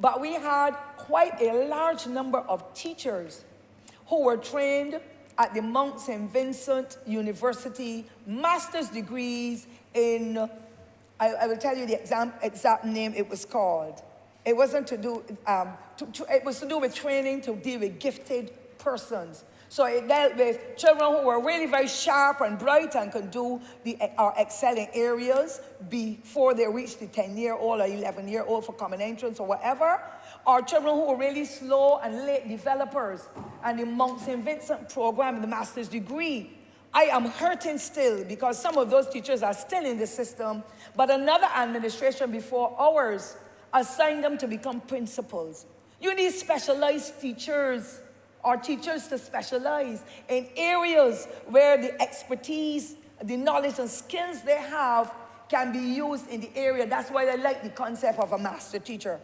but we had quite a large number of teachers who were trained at the Mount St. Vincent University, master's degrees in, I will tell you the exact name it was called. It wasn't to do, it was to do with training to deal with gifted persons. So it dealt with children who were really very sharp and bright and could do or excel in areas before they reached the 10-year-old or 11-year-old for common entrance or whatever, or children who were really slow and late developers. And the Mount St. Vincent program, the master's degree, I am hurting still because some of those teachers are still in the system, but another administration before ours assigned them to become principals. You need specialized teachers or teachers to specialize in areas where the expertise, the knowledge and skills they have can be used in the area. That's why I like the concept of a master teacher.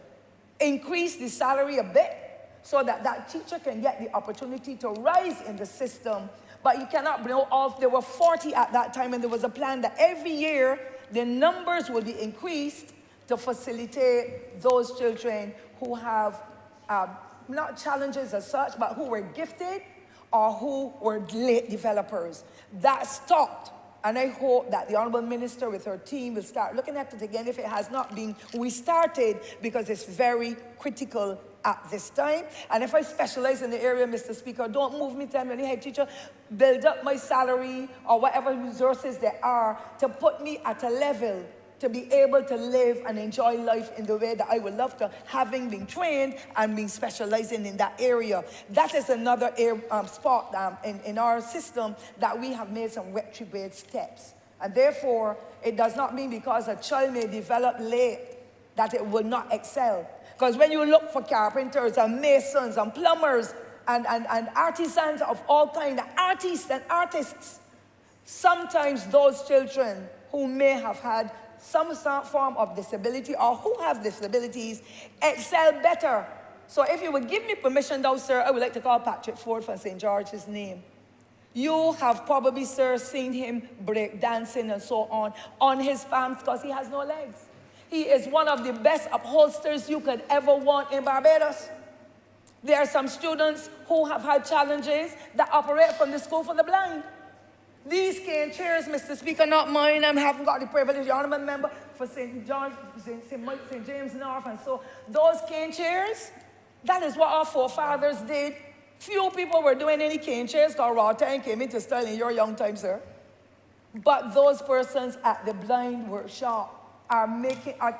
Increase the salary a bit so that that teacher can get the opportunity to rise in the system. But you cannot blow off. There were 40 at that time, and there was a plan that every year the numbers will be increased to facilitate those children who have not challenges as such, but who were gifted or who were late developers. That stopped. And I hope that the Honourable Minister with her team will start looking at it again if it has not been restarted, because it's very critical at this time. And if I specialize in the area, Mr. Speaker, don't move me to any head teacher, build up my salary or whatever resources there are to put me at a level to be able to live and enjoy life in the way that I would love to, having been trained and been specializing in that area. That is another spot in our system that we have made some retrograde steps. And therefore, it does not mean because a child may develop late that it will not excel. Because when you look for carpenters and masons and plumbers and artisans of all kinds, artists and artists, sometimes those children who may have had some form of disability or who have disabilities excel better. So if you would give me permission though, sir, I would like to call Patrick Ford from St. George's name. You have probably, sir, seen him break dancing and so on his palms because he has no legs. He is one of the best upholsters you could ever want in Barbados. There are some students who have had challenges that operate from the School for the Blind. These cane chairs, Mr. Speaker, not mine. I haven't got the privilege, the honourable member for St. James North, and so those cane chairs, that is what our forefathers did. Few people were doing any cane chairs because raw time came into style in your young time, sir. But those persons at the blind workshop are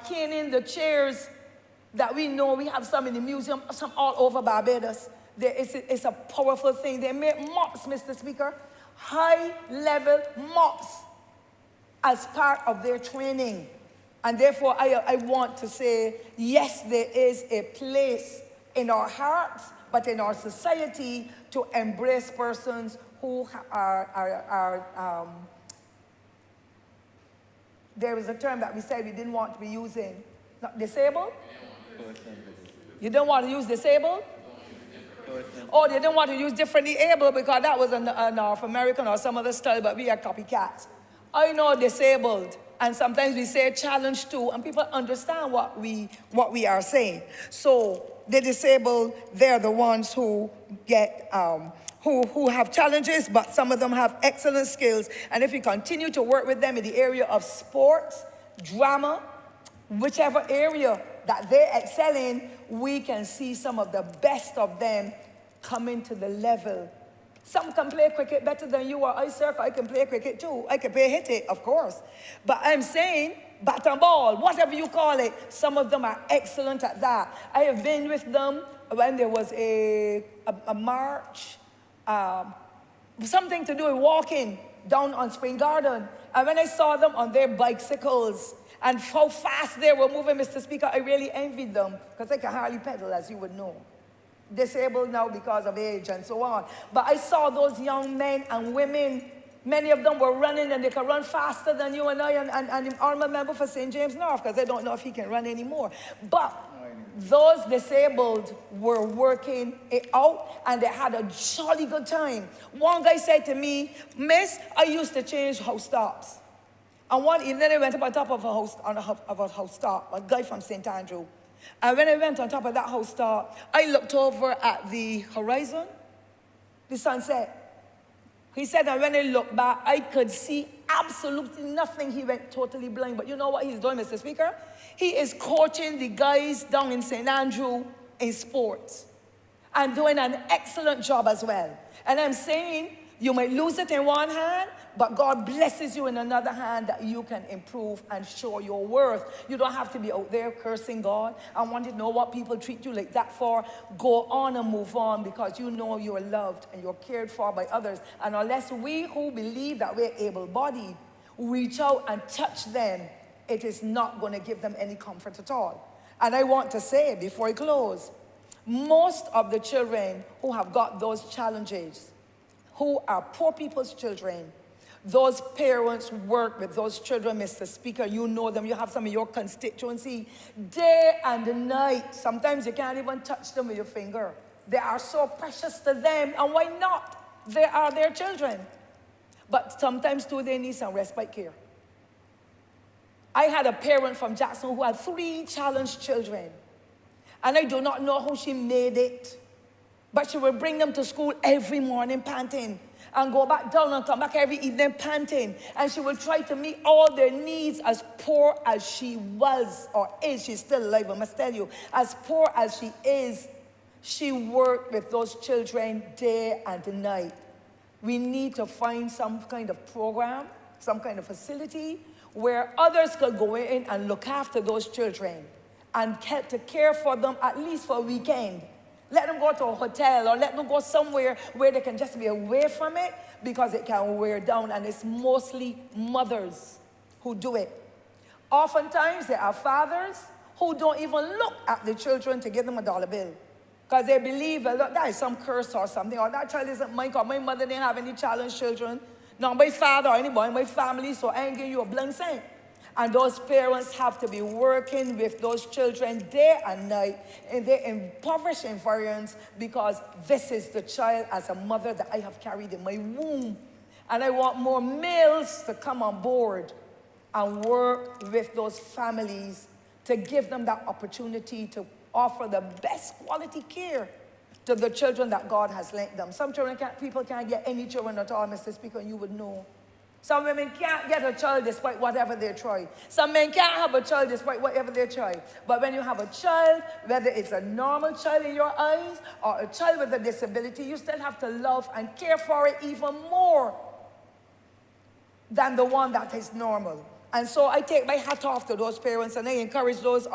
caning the chairs that we know. We have some in the museum, some all over Barbados. It's a powerful thing. They make mops, Mr. Speaker, high-level mops as part of their training. And therefore, I want to say, yes, there is a place in our hearts, but in our society, to embrace persons who are there is a term that we said we didn't want to be using. Not disabled? You don't want to use disabled? Oh, they didn't want to use differently able because that was a North American or some other style, but we are copycats. I know disabled, and sometimes we say challenge too, and people understand what we are saying. So the disabled, they're the ones who get who have challenges, but some of them have excellent skills. And if we continue to work with them in the area of sports, drama, whichever area that they excel in, we can see some of the best of them coming to the level. Some can play cricket better than you or I, sir. I can play cricket too. I can hit it, of course. But I'm saying bat and ball, whatever you call it, some of them are excellent at that. I have been with them when there was a march, something to do with walking down on Spring Garden. And when I saw them on their bicycles and how fast they were moving, Mr. Speaker, I really envied them because they can hardly pedal, as you would know. Disabled now because of age and so on. But I saw those young men and women, many of them were running and they could run faster than you and I and the honourable member for St. James North, because I don't know if he can run anymore. But those disabled were working it out and they had a jolly good time. One guy said to me, Miss, I used to change house tops. And one evening I went up on top of a house top, a guy from St. Andrew. And when I went on top of that house top, I looked over at the horizon, the sunset. He said that when I looked back, I could see absolutely nothing. He went totally blind. But you know what he's doing, Mr. Speaker? He is coaching the guys down in St. Andrew in sports and doing an excellent job as well. And I'm saying you might lose it in one hand, but God blesses you in another hand that you can improve and show your worth. You don't have to be out there cursing God and wanting to know what people treat you like that for. Go on and move on because you know you're loved and you're cared for by others. And unless we who believe that we're able-bodied reach out and touch them, it is not going to give them any comfort at all. And I want to say before I close, most of the children who have got those challenges, who are poor people's children, those parents work with those children, Mr. Speaker. You know them. You have some in your constituency day and night. Sometimes you can't even touch them with your finger. They are so precious to them, and why not? They are their children. But sometimes too, they need some respite care. I had a parent from Jackson who had 3 challenged children. And I do not know how she made it. But she would bring them to school every morning panting, and go back down and come back every evening panting. And she would try to meet all their needs, as poor as she was or is. She's still alive, I must tell you. As poor as she is, she worked with those children day and night. We need to find some kind of program, some kind of facility where others could go in and look after those children and help to care for them at least for a weekend. Let them go to a hotel, or let them go somewhere where they can just be away from it, because it can wear down, and it's mostly mothers who do it. Oftentimes, there are fathers who don't even look at the children to give them a dollar bill, because they believe, well, look, that is some curse or something, or that child isn't mine, because my mother didn't have any challenged children, not my father or anybody in my family, so I ain't giving you a blank cent. And those parents have to be working with those children day and night in their impoverished environments, because this is the child as a mother that I have carried in my womb. And I want more males to come on board and work with those families to give them that opportunity to offer the best quality care to the children that God has lent them. Some people can't get any children at all, Mr. Speaker, and you would know. Some women can't get a child despite whatever they try. Some men can't have a child despite whatever they try. But when you have a child, whether it's a normal child in your eyes or a child with a disability, you still have to love and care for it even more than the one that is normal. And so I take my hat off to those parents, and I encourage those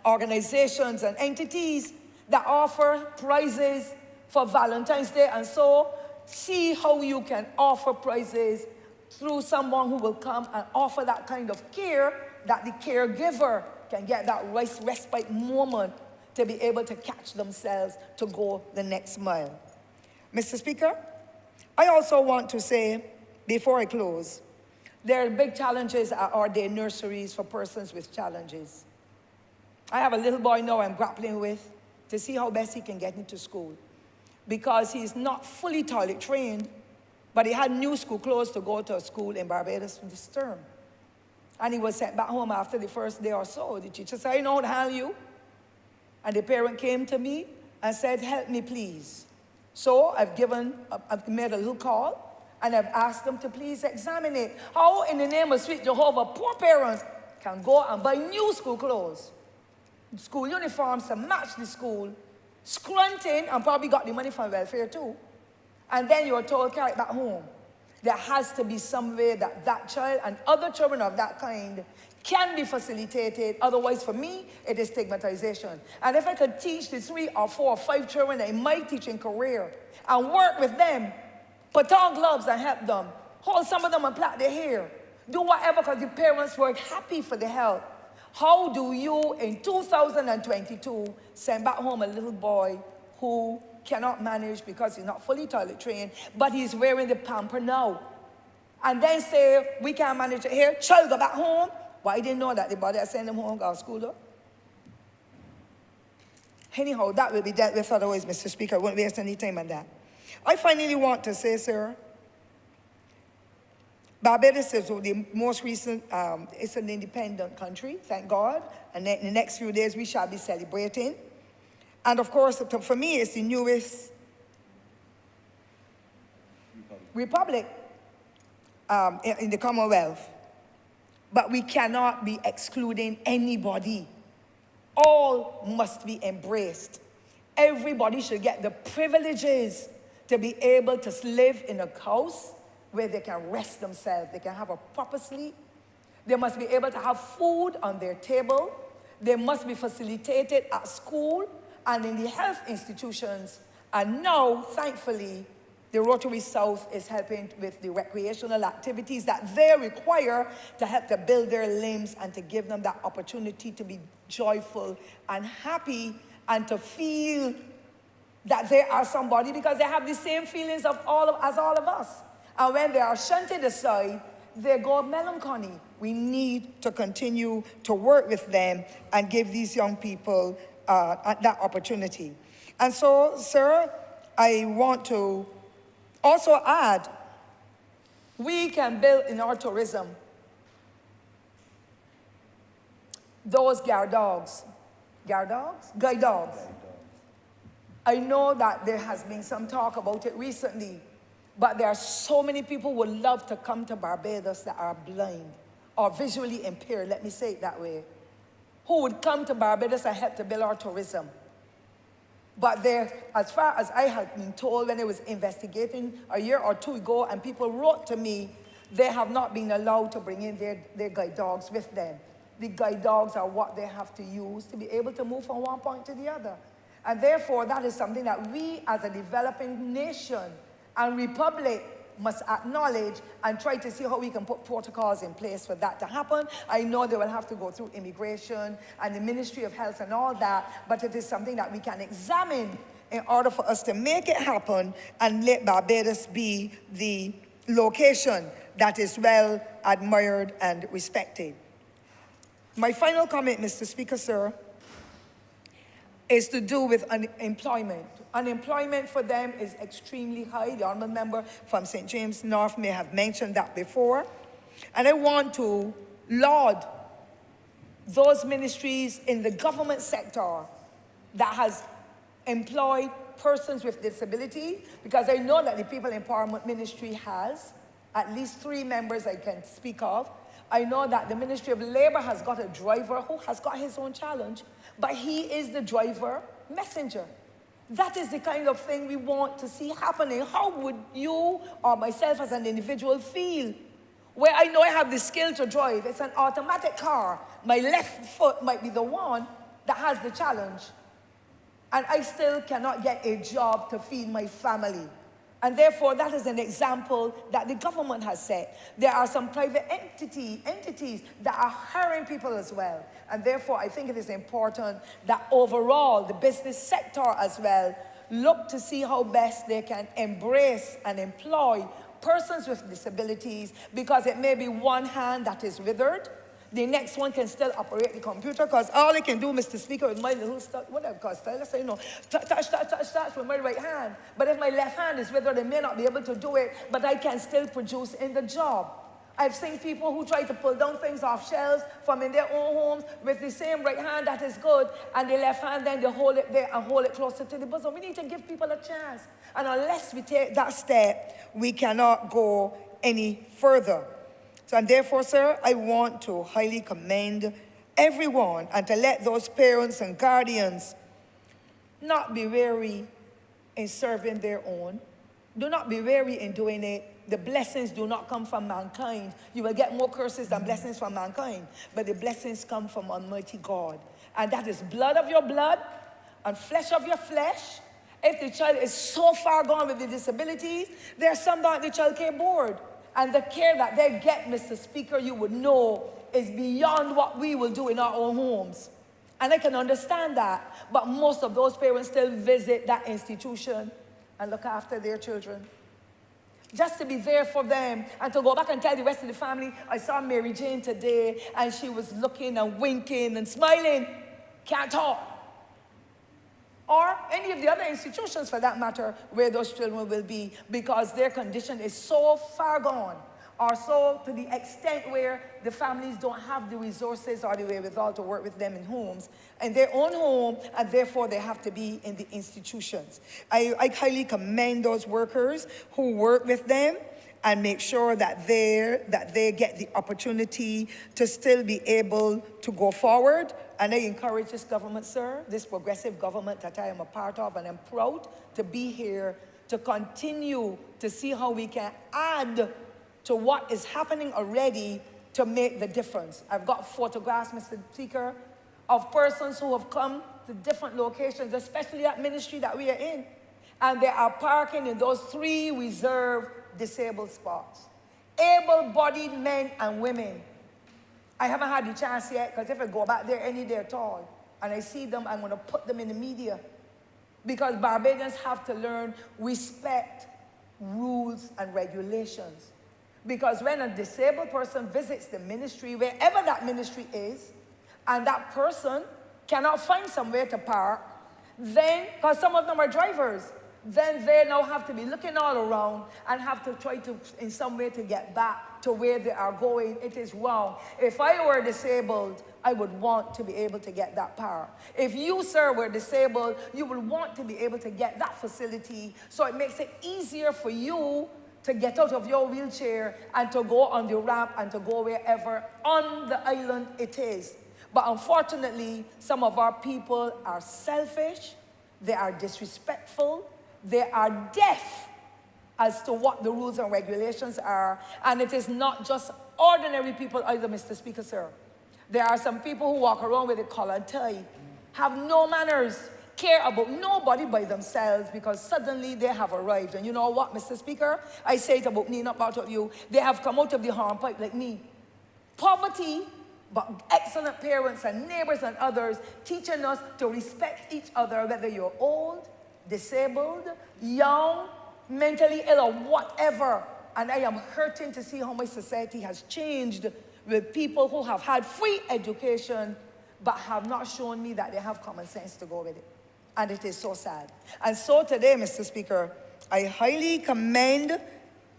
organizations and entities that offer prizes for Valentine's Day, and so see how you can offer prizes through someone who will come and offer that kind of care, that the caregiver can get that respite moment to be able to catch themselves to go the next mile. Mr. Speaker, I also want to say, before I close, there are big challenges at our day nurseries for persons with challenges. I have a little boy now I'm grappling with to see how best he can get into school, because he's not fully toilet trained, but he had new school clothes to go to a school in Barbados this term. And he was sent back home after the first day or so. The teacher said, I know how to handle you. And the parent came to me and said, help me, please. So I've made a little call, and I've asked them to please examine it. How in the name of sweet Jehovah, poor parents can go and buy new school clothes, school uniforms to match the school, scrunting, and probably got the money from welfare too. And then you're told, carry it back home. There has to be some way that that child and other children of that kind can be facilitated. Otherwise, for me, it is stigmatization. And if I could teach the 3 or 4 or 5 children in my teaching career and work with them, put on gloves and help them, hold some of them and plait their hair, do whatever, because the parents were happy for the help. How do you, in 2022, send back home a little boy who cannot manage because he's not fully toilet trained, but he's wearing the pamper now, and then say, we can't manage it here, child, go back home? Well, I didn't know that the body I send him home, go to school, though. Anyhow, that will be dealt with otherwise, Mr. Speaker. I won't waste any time on that. I finally want to say, sir, Barbados is the most recent, it's an independent country, thank God. And in the next few days, we shall be celebrating. And of course, for me, it's the newest republic in the Commonwealth. But we cannot be excluding anybody. All must be embraced. Everybody should get the privileges to be able to live in a house where they can rest themselves, they can have a proper sleep. They must be able to have food on their table. They must be facilitated at school and in the health institutions. And now, thankfully, the Rotary South is helping with the recreational activities that they require to help to build their limbs and to give them that opportunity to be joyful and happy and to feel that they are somebody, because they have the same feelings as all of us. And when they are shunted aside, they go melancholy. We need to continue to work with them and give these young people that opportunity. And so, sir, I want to also add, we can build in our tourism those guide dogs. Guide dogs. I know that there has been some talk about it recently, but there are so many people who would love to come to Barbados that are blind or visually impaired, let me say it that way, who would come to Barbados and help to build our tourism. But there, as far as I had been told when I was investigating a year or two ago, and people wrote to me, they have not been allowed to bring in their guide dogs with them. The guide dogs are what they have to use to be able to move from one point to the other. And therefore, that is something that we as a developing nation and republic must acknowledge and try to see how we can put protocols in place for that to happen. I know they will have to go through immigration and the Ministry of Health and all that, but it is something that we can examine in order for us to make it happen and let Barbados be the location that is well admired and respected. My final comment, Mr. Speaker, sir, is to do with unemployment. Unemployment for them is extremely high. The honourable member from St. James North may have mentioned that before. And I want to laud those ministries in the government sector that has employed persons with disability, because I know that the People Empowerment Ministry has at least 3 members I can speak of. I know that the Ministry of Labour has got a driver who has got his own challenge, but he is the driver messenger. That is the kind of thing we want to see happening. How would you or myself as an individual feel? Where I know I have the skill to drive, it's an automatic car. My left foot might be the one that has the challenge. And I still cannot get a job to feed my family. And therefore, that is an example that the government has set. There are some private entities that are hiring people as well. And therefore, I think it is important that overall, the business sector as well, look to see how best they can embrace and employ persons with disabilities, because it may be one hand that is withered. The next one can still operate the computer, because all I can do, Mr. Speaker, with my little stuff, whatever, because let's say, touch with my right hand. But if my left hand is withered, I may not be able to do it, but I can still produce in the job. I've seen people who try to pull down things off shelves from in their own homes with the same right hand that is good, and the left hand, then they hold it there and hold it closer to the bosom. We need to give people a chance. And unless we take that step, we cannot go any further. So, and therefore, sir, I want to highly commend everyone and to let those parents and guardians not be weary in serving their own. Do not be weary in doing it. The blessings do not come from mankind. You will get more curses than blessings from mankind, but the blessings come from Almighty God. And that is blood of your blood and flesh of your flesh. If the child is so far gone with the disabilities, there's some that the child care board. And the care that they get, Mr. Speaker, you would know, is beyond what we will do in our own homes. And I can understand that. But most of those parents still visit that institution and look after their children. Just to be there for them and to go back and tell the rest of the family, I saw Mary Jane today and she was looking and winking and smiling. Can't talk. Or any of the other institutions, for that matter, where those children will be, because their condition is so far gone, or so to the extent where the families don't have the resources or the wherewithal to work with them in homes, in their own home, and therefore they have to be in the institutions. I highly commend those workers who work with them and make sure that they get the opportunity to still be able to go forward. And I encourage this government, sir, this progressive government that I am a part of, and I'm proud to be here to continue to see how we can add to what is happening already to make the difference. I've got photographs, Mr. Speaker, of persons who have come to different locations, especially that ministry that we are in, and they are parking in those 3 reserved disabled spots. Able-bodied men and women. I haven't had the chance yet, because if I go back there any day at all, and I see them, I'm going to put them in the media. Because Barbadians have to learn respect, rules, and regulations. Because when a disabled person visits the ministry, wherever that ministry is, and that person cannot find somewhere to park, then, because some of them are drivers, then they now have to be looking all around and have to try to, in some way, to get back to where they are going. It is wrong. If I were disabled, I would want to be able to get that power. If you, sir, were disabled, you would want to be able to get that facility, so it makes it easier for you to get out of your wheelchair and to go on the ramp and to go wherever on the island it is. But unfortunately, some of our people are selfish, they are disrespectful, they are deaf as to what the rules and regulations are. And it is not just ordinary people either, Mr. Speaker, sir. There are some people who walk around with a collar and tie, have no manners, care about nobody but themselves because suddenly they have arrived. And you know what, Mr. Speaker? I say it about me, not about of you. They have come out of the hornpipe like me. Poverty, but excellent parents and neighbors and others teaching us to respect each other, whether you're old, disabled, young, mentally ill, or whatever. And I am hurting to see how my society has changed with people who have had free education but have not shown me that they have common sense to go with it. And it is so sad. And so today, Mr. Speaker, I highly commend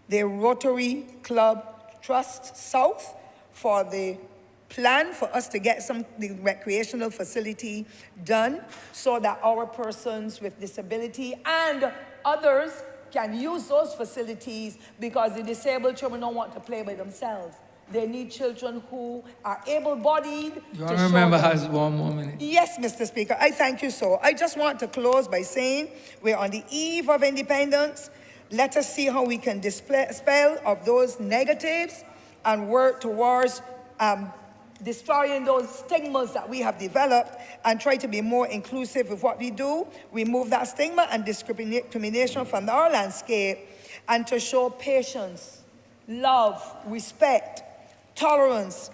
the Rotary Club Trust South for the plan for us to get the recreational facility done so that our persons with disability and others can use those facilities, because the disabled children don't want to play by themselves. They need children who are able-bodied. Your Honourable member has 1 more minute. Yes, Mr. Speaker, I thank you so. I just want to close by saying we're on the eve of independence. Let us see how we can dispel of those negatives and work towards destroying those stigmas that we have developed and try to be more inclusive with what we do, remove that stigma and discrimination from our landscape, and to show patience, love, respect, tolerance,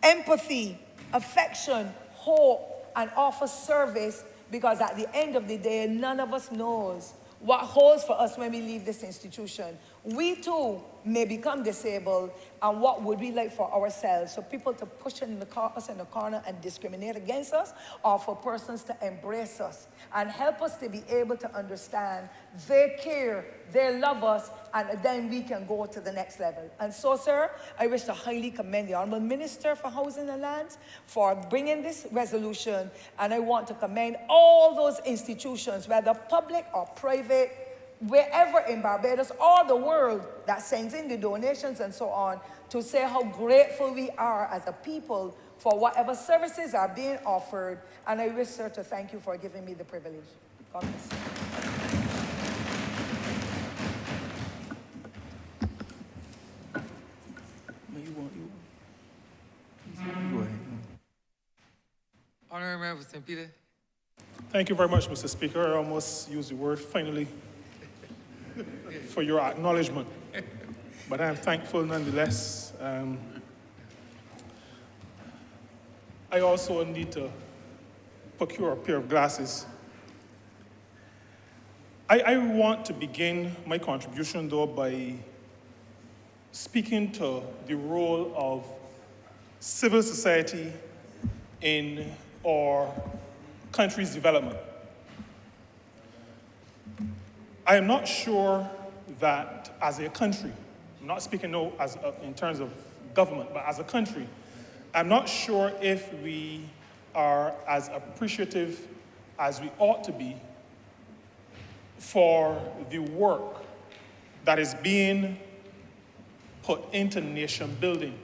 empathy, affection, hope, and offer service, because at the end of the day, none of us knows what holds for us when we leave this institution. We too may become disabled, and what would we like for ourselves? So people to push us in the corner and discriminate against us, or for persons to embrace us and help us to be able to understand they care, they love us, and then we can go to the next level. And so, sir, I wish to highly commend the Honourable Minister for Housing and Lands for bringing this resolution, and I want to commend all those institutions, whether public or private, wherever in Barbados or the world, that sends in the donations and so on, to say how grateful we are as a people for whatever services are being offered. And I wish, sir, to thank you for giving me the privilege. God bless you. Honourable member for St. Peter. Thank you very much, Mr. Speaker. I almost used the word finally for your acknowledgement, but I'm thankful nonetheless. I also need to procure a pair of glasses. I want to begin my contribution, though, by speaking to the role of civil society in our country's development. I am not sure that as a country, I'm not speaking no in terms of government, but as a country, I'm not sure if we are as appreciative as we ought to be for the work that is being put into nation building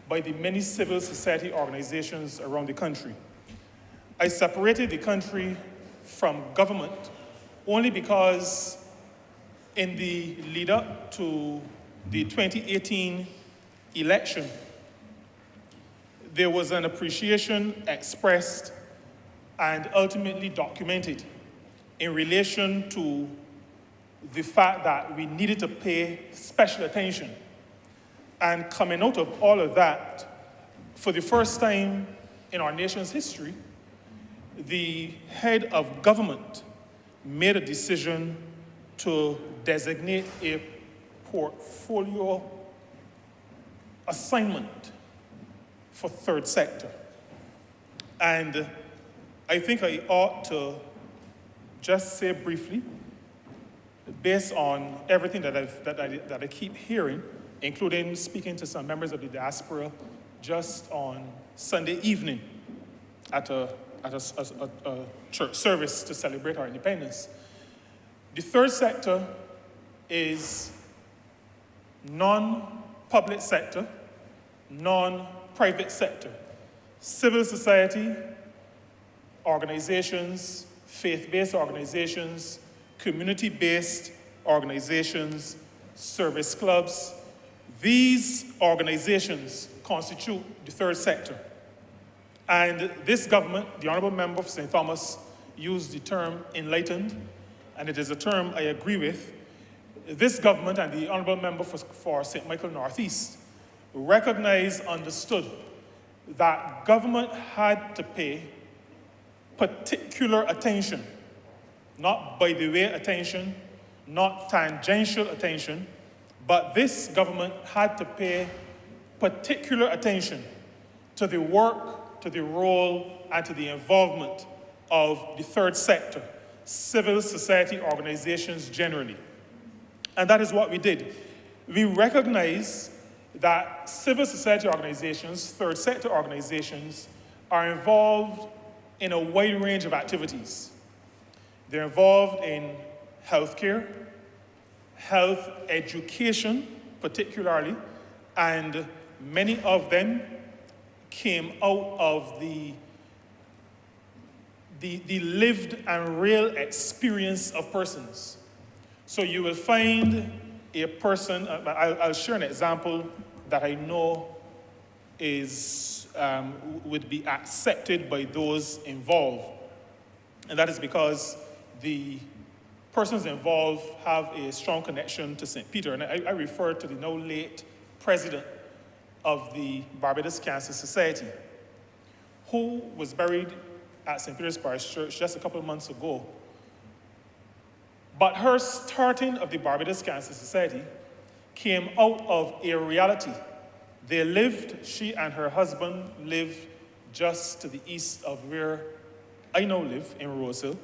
by the many civil society organizations around the country. I separated the country from government only because in the lead up to the 2018 election, there was an appreciation expressed and ultimately documented in relation to the fact that we needed to pay special attention. And coming out of all of that, for the first time in our nation's history, the head of government made a decision to designate a portfolio assignment for third sector. And I think I ought to just say briefly, based on everything that I keep hearing, including speaking to some members of the diaspora just on Sunday evening at a church service to celebrate our independence. The third sector is non-public sector, non-private sector, civil society, organizations, faith-based organizations, community-based organizations, service clubs. These organizations constitute the third sector. And this government, the Honourable Member for St. Thomas, used the term enlightened, and it is a term I agree with. This government and the Honourable Member for St. Michael Northeast recognized, understood that government had to pay particular attention, not by the way attention, not tangential attention, but this government had to pay particular attention to the work, to the role, and to the involvement of the third sector, civil society organizations generally. And that is what we did. We recognize that civil society organizations, third sector organizations, are involved in a wide range of activities. They're involved in healthcare, health education particularly, and many of them came out of the lived and real experience of persons. So you will find a person, I'll share an example that I know is, would be accepted by those involved. And that is because the persons involved have a strong connection to St. Peter. And I refer to the now late president of the Barbados Cancer Society, who was buried at St. Peter's Parish Church just a couple of months ago. But her starting of the Barbados Cancer Society came out of a reality. They lived, she and her husband lived just to the east of where I now live in Rosehill.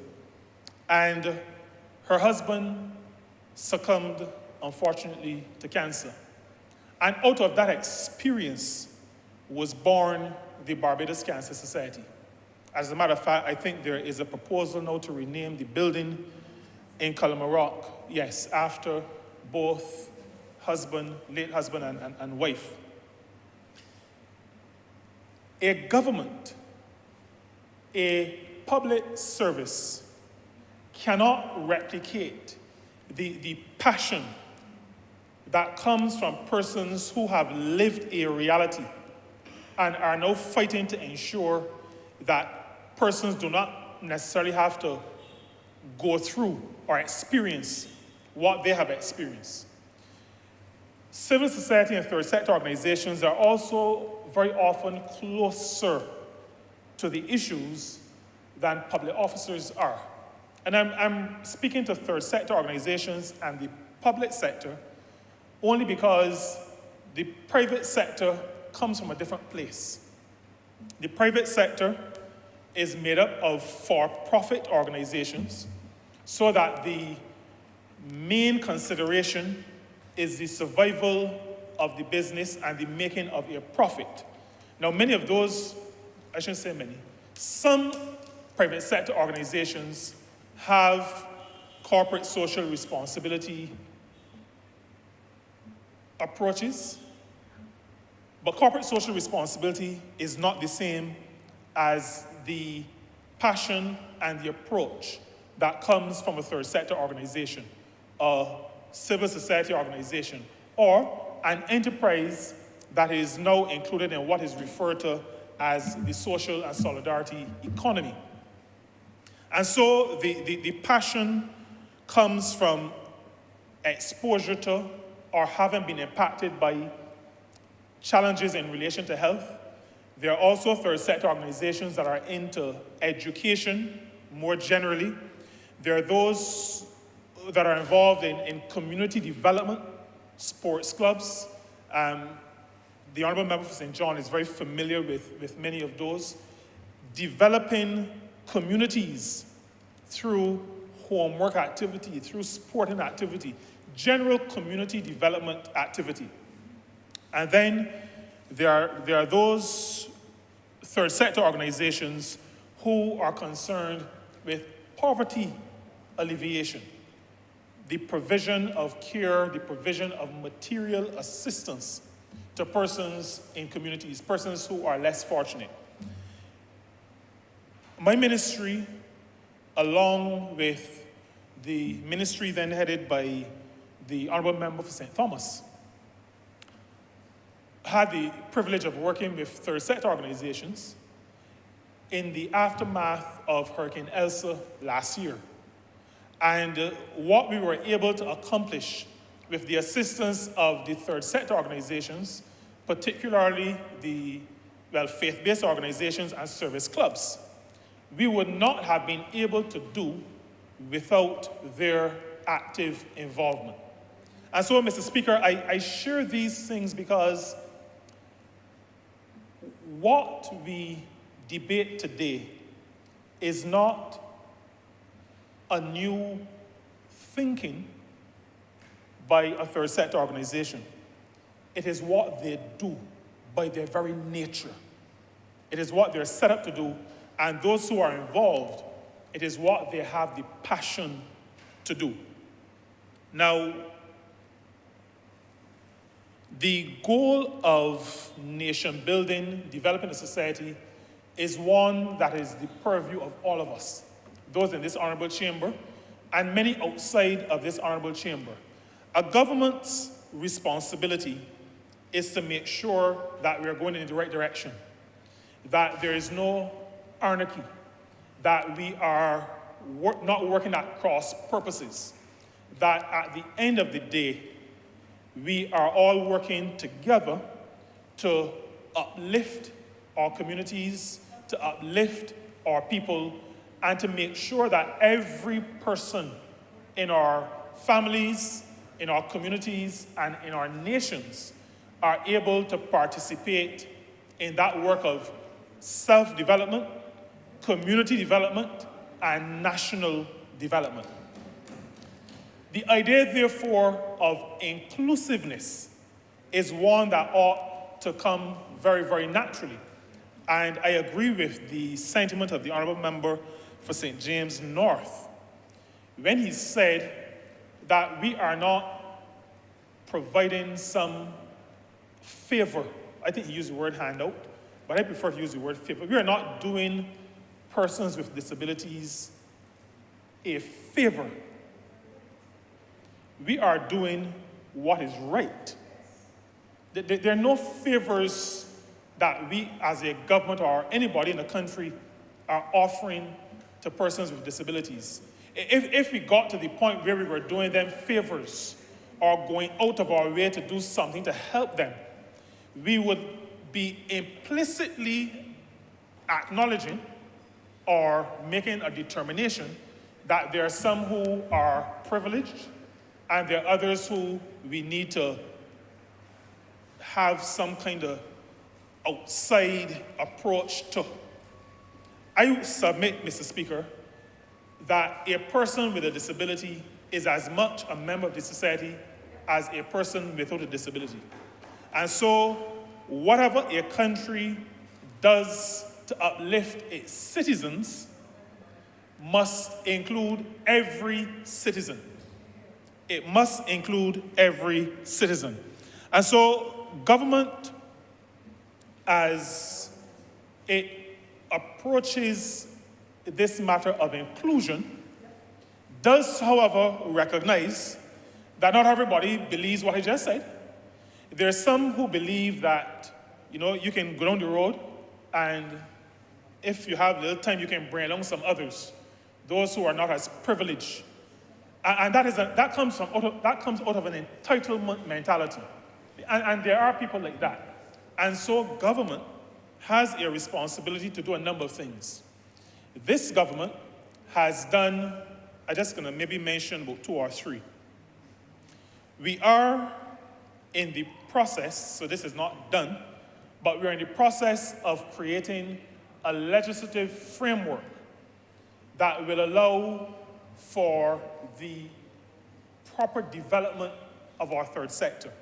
And her husband succumbed, unfortunately, to cancer. And out of that experience was born the Barbados Cancer Society. As a matter of fact, I think there is a proposal now to rename the building in Cullimarock, yes, after both late husband and wife. A government, a public service cannot replicate the passion that comes from persons who have lived a reality and are now fighting to ensure that persons do not necessarily have to go through or experience what they have experienced. Civil society and third sector organizations are also very often closer to the issues than public officers are. And I'm speaking to third sector organizations and the public sector only because the private sector comes from a different place. The private sector is made up of for-profit organizations, so that the main consideration is the survival of the business and the making of a profit. Now, many of those, I shouldn't say many, some private sector organizations have corporate social responsibility approaches, but corporate social responsibility is not the same as the passion and the approach that comes from a third sector organization, a civil society organization, or an enterprise that is now included in what is referred to as the social and solidarity economy. And so the passion comes from exposure to or having been impacted by challenges in relation to health. There are also third sector organizations that are into education more generally. There are those that are involved in community development, sports clubs. The Honourable Member for St. John is very familiar with many of those. Developing communities through homework activity, through sporting activity, general community development activity. And then there are those third sector organizations who are concerned with poverty alleviation, the provision of care, the provision of material assistance to persons in communities, persons who are less fortunate. My ministry, along with the ministry then headed by the Honourable Member for St. Thomas, had the privilege of working with third sector organizations in the aftermath of Hurricane Elsa last year. And what we were able to accomplish with the assistance of the third sector organizations, particularly the faith-based organizations and service clubs, we would not have been able to do without their active involvement. And so, Mr. Speaker, I share these things because what we debate today is not a new thinking by a third sector organization. It is what they do by their very nature. It is what they're set up to do, and those who are involved, it is what they have the passion to do. Now, the goal of nation building, developing a society, is one that is the purview of all of us, those in this honorable chamber and many outside of this honorable chamber. A government's responsibility is to make sure that we are going in the right direction, that there is no anarchy, that we are not working at cross purposes, that at the end of the day, we are all working together to uplift our communities, to uplift our people, and to make sure that every person in our families, in our communities, and in our nations are able to participate in that work of self-development, community development, and national development. The idea, therefore, of inclusiveness is one that ought to come very, very naturally. And I agree with the sentiment of the Honourable Member for St. James North when he said that we are not providing some favor. I think he used the word handout, but I prefer to use the word favor. We are not doing persons with disabilities a favor. We are doing what is right. There are no favors that we as a government or anybody in the country are offering to persons with disabilities. If we got to the point where we were doing them favors or going out of our way to do something to help them, we would be implicitly acknowledging or making a determination that there are some who are privileged and there are others who we need to have some kind of outside approach to. I submit, Mr. Speaker, that a person with a disability is as much a member of the society as a person without a disability. And so, whatever a country does to uplift its citizens must include every citizen. It must include every citizen. And so, government, as it approaches this matter of inclusion, does, however, recognize that not everybody believes what I just said. There are some who believe that, you can go down the road and if you have a little time, you can bring along some others, those who are not as privileged. And that comes out of an entitlement mentality. And there are people like that. And so government has a responsibility to do a number of things. This government has done, I'm just going to maybe mention about 2 or 3. We are in the process, so this is not done, but we're in the process of creating a legislative framework that will allow for the proper development of our third sector.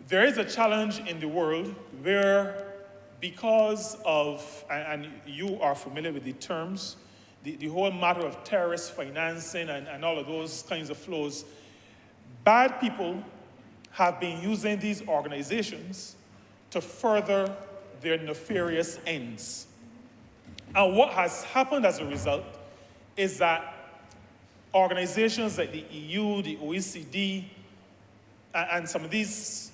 There is a challenge in the world where, because of, and you are familiar with the terms, the whole matter of terrorist financing and all of those kinds of flows, bad people have been using these organizations to further their nefarious ends. And what has happened as a result is that organizations like the EU, the OECD, and some of these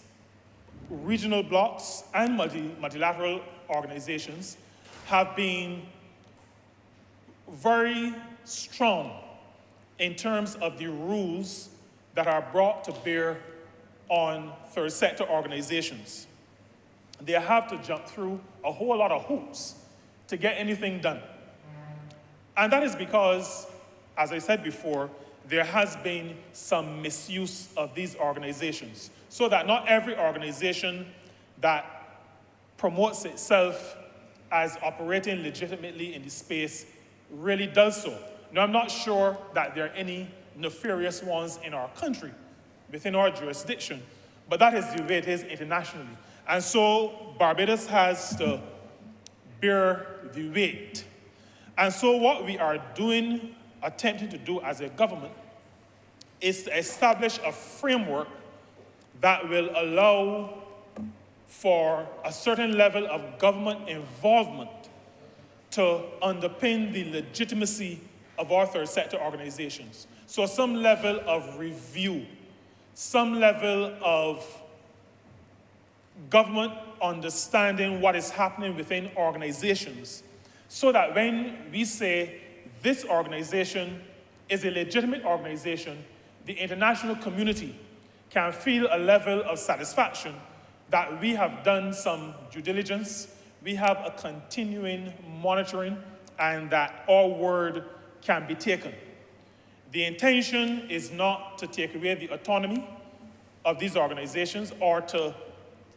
regional blocs and multilateral organizations have been very strong in terms of the rules that are brought to bear on third sector organizations. They have to jump through a whole lot of hoops to get anything done. And that is because, as I said before, there has been some misuse of these organizations, so that not every organization that promotes itself as operating legitimately in the space really does so. Now, I'm not sure that there are any nefarious ones in our country, within our jurisdiction, but that is the way it is internationally. And so Barbados has to bear the weight. And so what we are doing, attempting to do as a government, is to establish a framework that will allow for a certain level of government involvement to underpin the legitimacy of our third sector organizations. So some level of review, some level of government understanding what is happening within organizations, so that when we say this organization is a legitimate organization, the international community can feel a level of satisfaction that we have done some due diligence, we have a continuing monitoring, and that our word can be taken. The intention is not to take away the autonomy of these organizations or to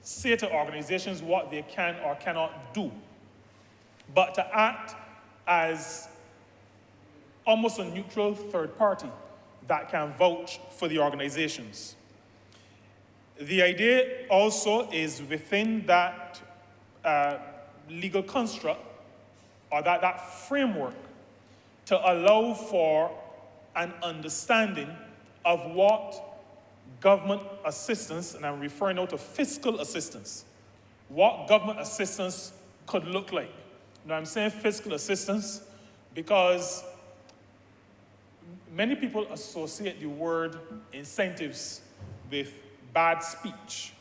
say to organizations what they can or cannot do, but to act as almost a neutral third party that can vouch for the organizations. The idea also is within that legal construct, or that framework, to allow for an understanding of what government assistance, and I'm referring now to fiscal assistance, what government assistance could look like. Now, I'm saying fiscal assistance because many people associate the word incentives with bad speech.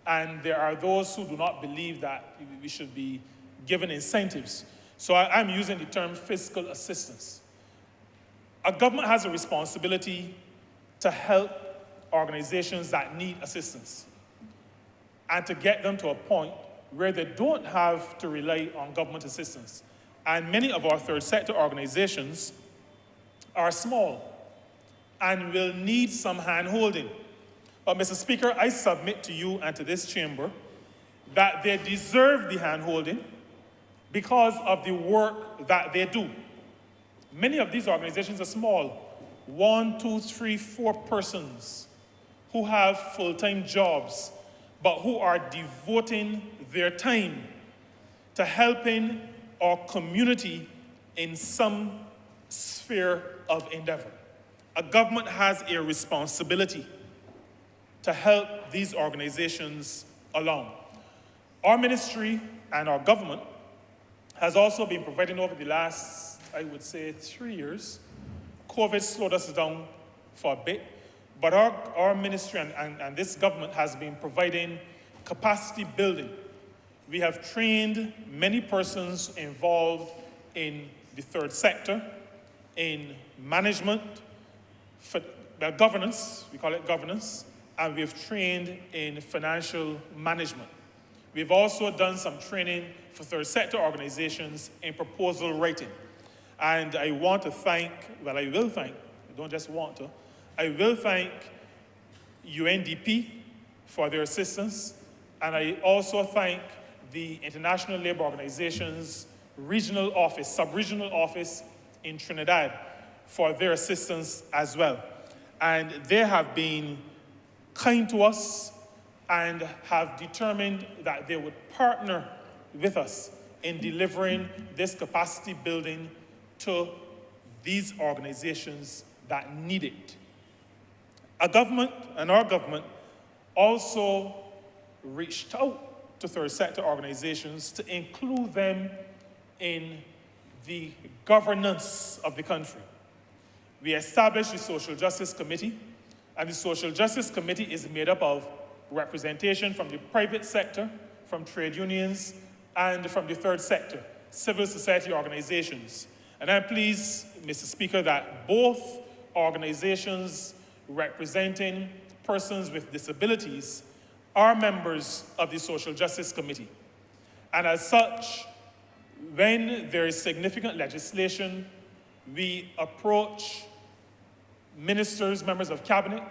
And there are those who do not believe that we should be given incentives. So I'm using the term fiscal assistance. A government has a responsibility to help organizations that need assistance and to get them to a point where they don't have to rely on government assistance. And many of our third sector organizations are small and will need some hand-holding. But Mr. Speaker, I submit to you and to this chamber that they deserve the hand-holding because of the work that they do. Many of these organizations are small, 1, 2, 3, 4 persons who have full-time jobs, but who are devoting their time to helping our community in some sphere of endeavor. A government has a responsibility to help these organizations along. Our ministry and our government has also been providing over the last, I would say, 3 years. COVID slowed us down for a bit, but our ministry and this government has been providing capacity building. We have trained many persons involved in the third sector, in management, governance, we call it governance, and we've trained in financial management. We've also done some training for third sector organizations in proposal writing. And I want to thank, well, I will thank, I don't just want to, I will thank UNDP for their assistance, and I also thank the International Labour Organization's regional office, sub-regional office in Trinidad, for their assistance as well. And they have been kind to us and have determined that they would partner with us in delivering this capacity building to these organizations that need it. Our government also reached out to third sector organizations to include them in the governance of the country. We established the Social Justice Committee, and the Social Justice Committee is made up of representation from the private sector, from trade unions, and from the third sector, civil society organizations. And I'm pleased, Mr. Speaker, that both organizations representing persons with disabilities are members of the Social Justice Committee. And as such, when there is significant legislation, we approach ministers, members of cabinet,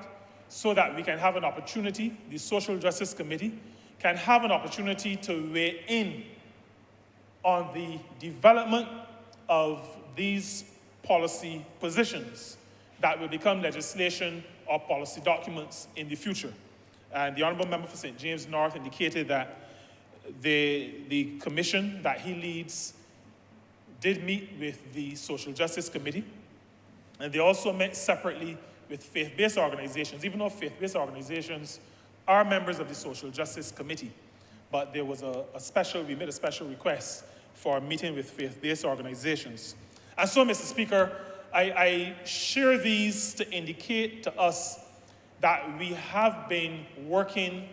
so that we can have an opportunity, the Social Justice Committee can have an opportunity to weigh in on the development of these policy positions that will become legislation or policy documents in the future. And the Honourable Member for St. James North indicated that the commission that he leads did meet with the Social Justice Committee, and they also met separately with faith-based organizations, even though faith-based organizations are members of the Social Justice Committee. But there was we made a special request for a meeting with faith-based organizations. And so, Mr. Speaker, I share these to indicate to us that we have been working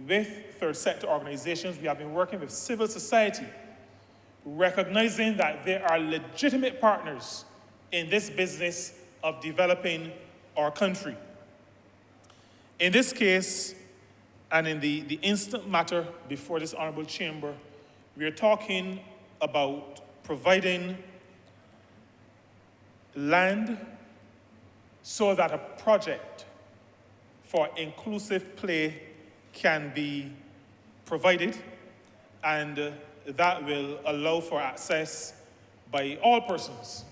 with third sector organizations, we have been working with civil society, recognizing that they are legitimate partners in this business of developing our country. In this case, and in the instant matter before this honorable chamber, we are talking about providing land so that a project for inclusive play can be provided, and that will allow for access by all persons,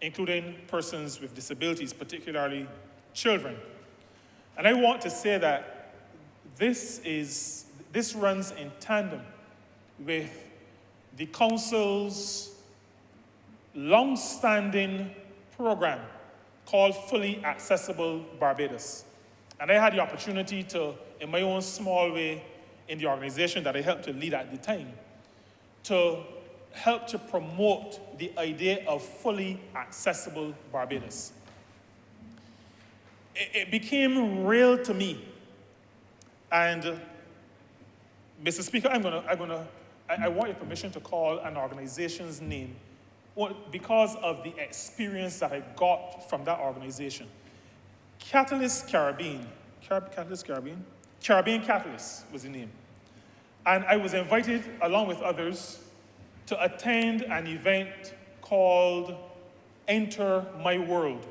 including persons with disabilities, particularly children. And I want to say that this runs in tandem with the Council's long-standing program called Fully Accessible Barbados. And I had the opportunity to, in my own small way, in the organization that I helped to lead at the time, to help to promote the idea of fully accessible Barbados. It became real to me. And Mr. Speaker, I want your permission to call an organization's name because of the experience that I got from that organization. Catalyst Caribbean Catalyst was the name. And I was invited, along with others, to attend an event called Enter My World.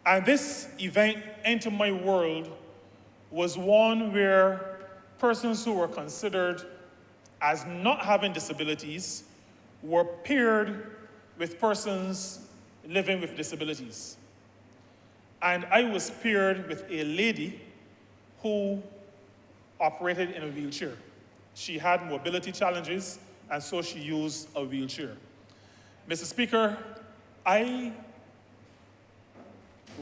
And this event, Enter My World, was one where persons who were considered as not having disabilities were paired with persons living with disabilities. And I was paired with a lady who operated in a wheelchair. She had mobility challenges, and so she used a wheelchair. Mr. Speaker, I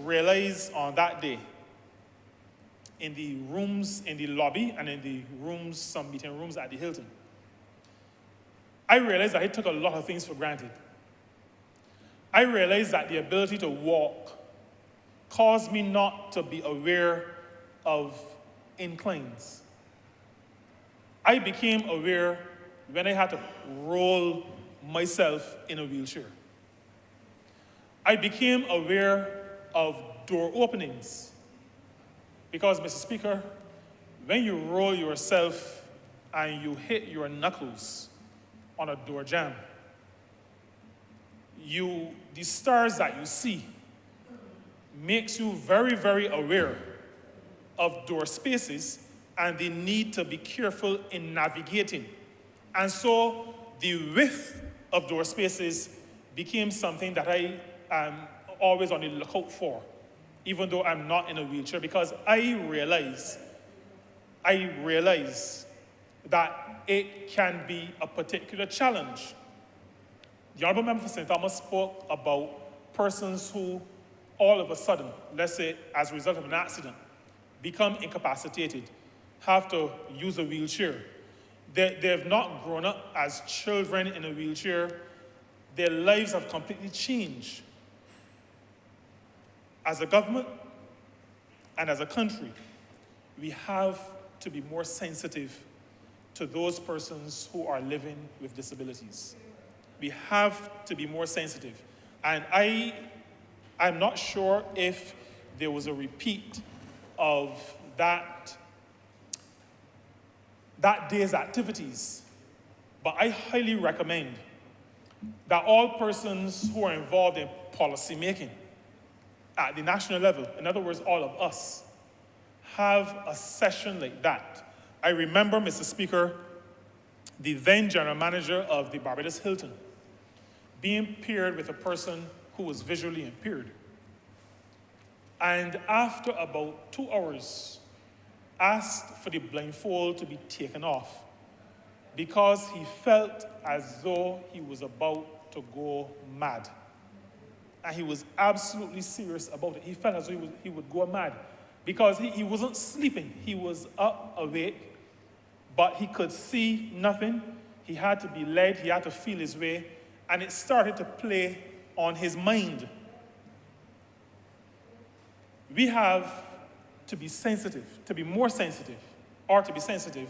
realized on that day, in the rooms, in the lobby, and in the rooms, some meeting rooms at the Hilton, I realized that I took a lot of things for granted. I realized that the ability to walk caused me not to be aware of inclines. I became aware when I had to roll myself in a wheelchair. I became aware of door openings because, Mr. Speaker, when you roll yourself and you hit your knuckles on a door jamb, the stars that you see makes you very, very aware of door spaces and the need to be careful in navigating. And so the width of door spaces became something that I am always on the lookout for, even though I'm not in a wheelchair, because I realize that it can be a particular challenge. The Honourable Member for St. Thomas spoke about persons who all of a sudden, let's say as a result of an accident, become incapacitated, have to use a wheelchair. They've not grown up as children in a wheelchair. Their lives have completely changed. As a government and as a country, we have to be more sensitive to those persons who are living with disabilities. We have to be more sensitive. And I'm not sure if there was a repeat of that day's activities, but I highly recommend that all persons who are involved in policy making at the national level, in other words, all of us, have a session like that. I remember, Mr. Speaker, the then general manager of the Barbados Hilton being paired with a person who was visually impaired. And after about 2 hours, asked for the blindfold to be taken off because he felt as though he was about to go mad. And he was absolutely serious about it. He felt as though he would go mad because he wasn't sleeping. He was up, awake, but he could see nothing. He had to be led. He had to feel his way. And it started to play on his mind. We have to be sensitive, to be more sensitive, or to be sensitive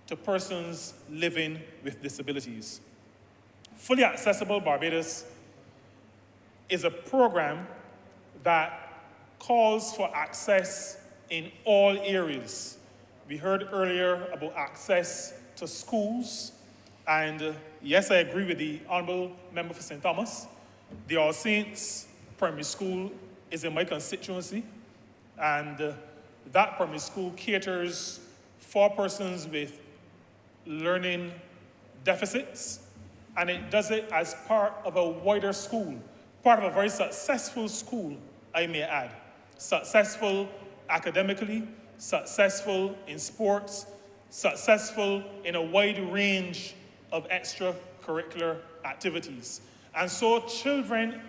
to persons living with disabilities. Fully Accessible Barbados is a program that calls for access in all areas. We heard earlier about access to schools, and yes, I agree with the Honourable Member for St. Thomas. The All Saints Primary School is in my constituency, and that primary school caters for persons with learning deficits, and it does it as part of a wider school, part of a very successful school, I may add. Successful academically, successful in sports, successful in a wide range of extracurricular activities. And so children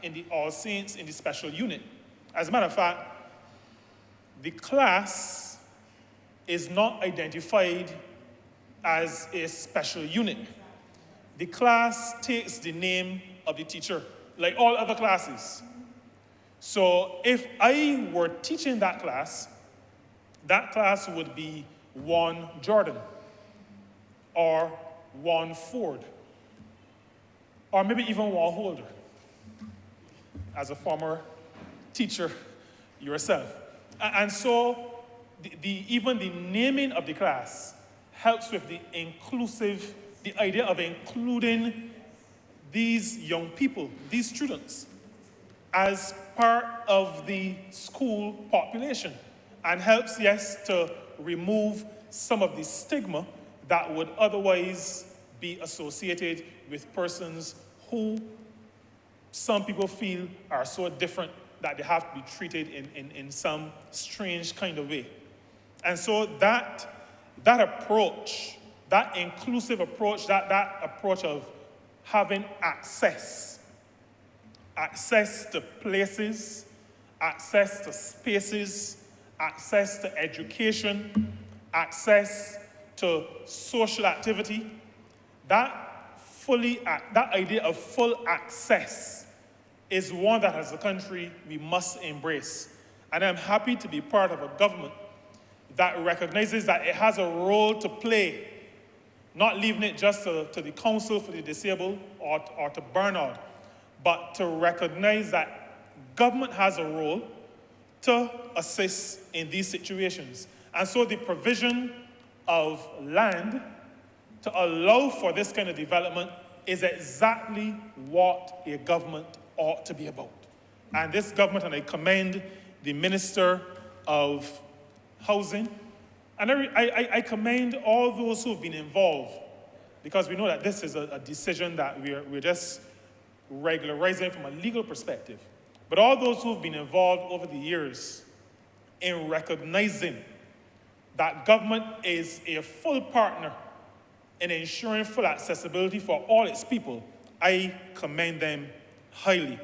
in the All Saints, in the special unit, as a matter of fact, the class is not identified as a special unit. The class takes the name of the teacher, like all other classes. So if I were teaching that class would be 1 Jordan, or 1 Ford, or maybe even 1 Holder, as a former teacher yourself. And so even the naming of the class helps with the idea of including these young people, these students, as part of the school population, and helps, yes, to remove some of the stigma that would otherwise be associated with persons who some people feel are so different that they have to be treated in some strange kind of way. And so that approach, that inclusive approach, that approach of having access to places, access to spaces, access to education, access to social activity, that idea of full access is one that as a country we must embrace. And I'm happy to be part of a government that recognizes that it has a role to play, not leaving it just to the Council for the Disabled or to Bernard, but to recognize that government has a role to assist in these situations. And so the provision of land to allow for this kind of development is exactly what a government ought to be about. And this government, and I commend the Minister of Housing, and I commend all those who have been involved, because we know that this is a decision that we're just regularizing from a legal perspective, but all those who've been involved over the years in recognizing that government is a full partner in ensuring full accessibility for all its people, I commend them highly.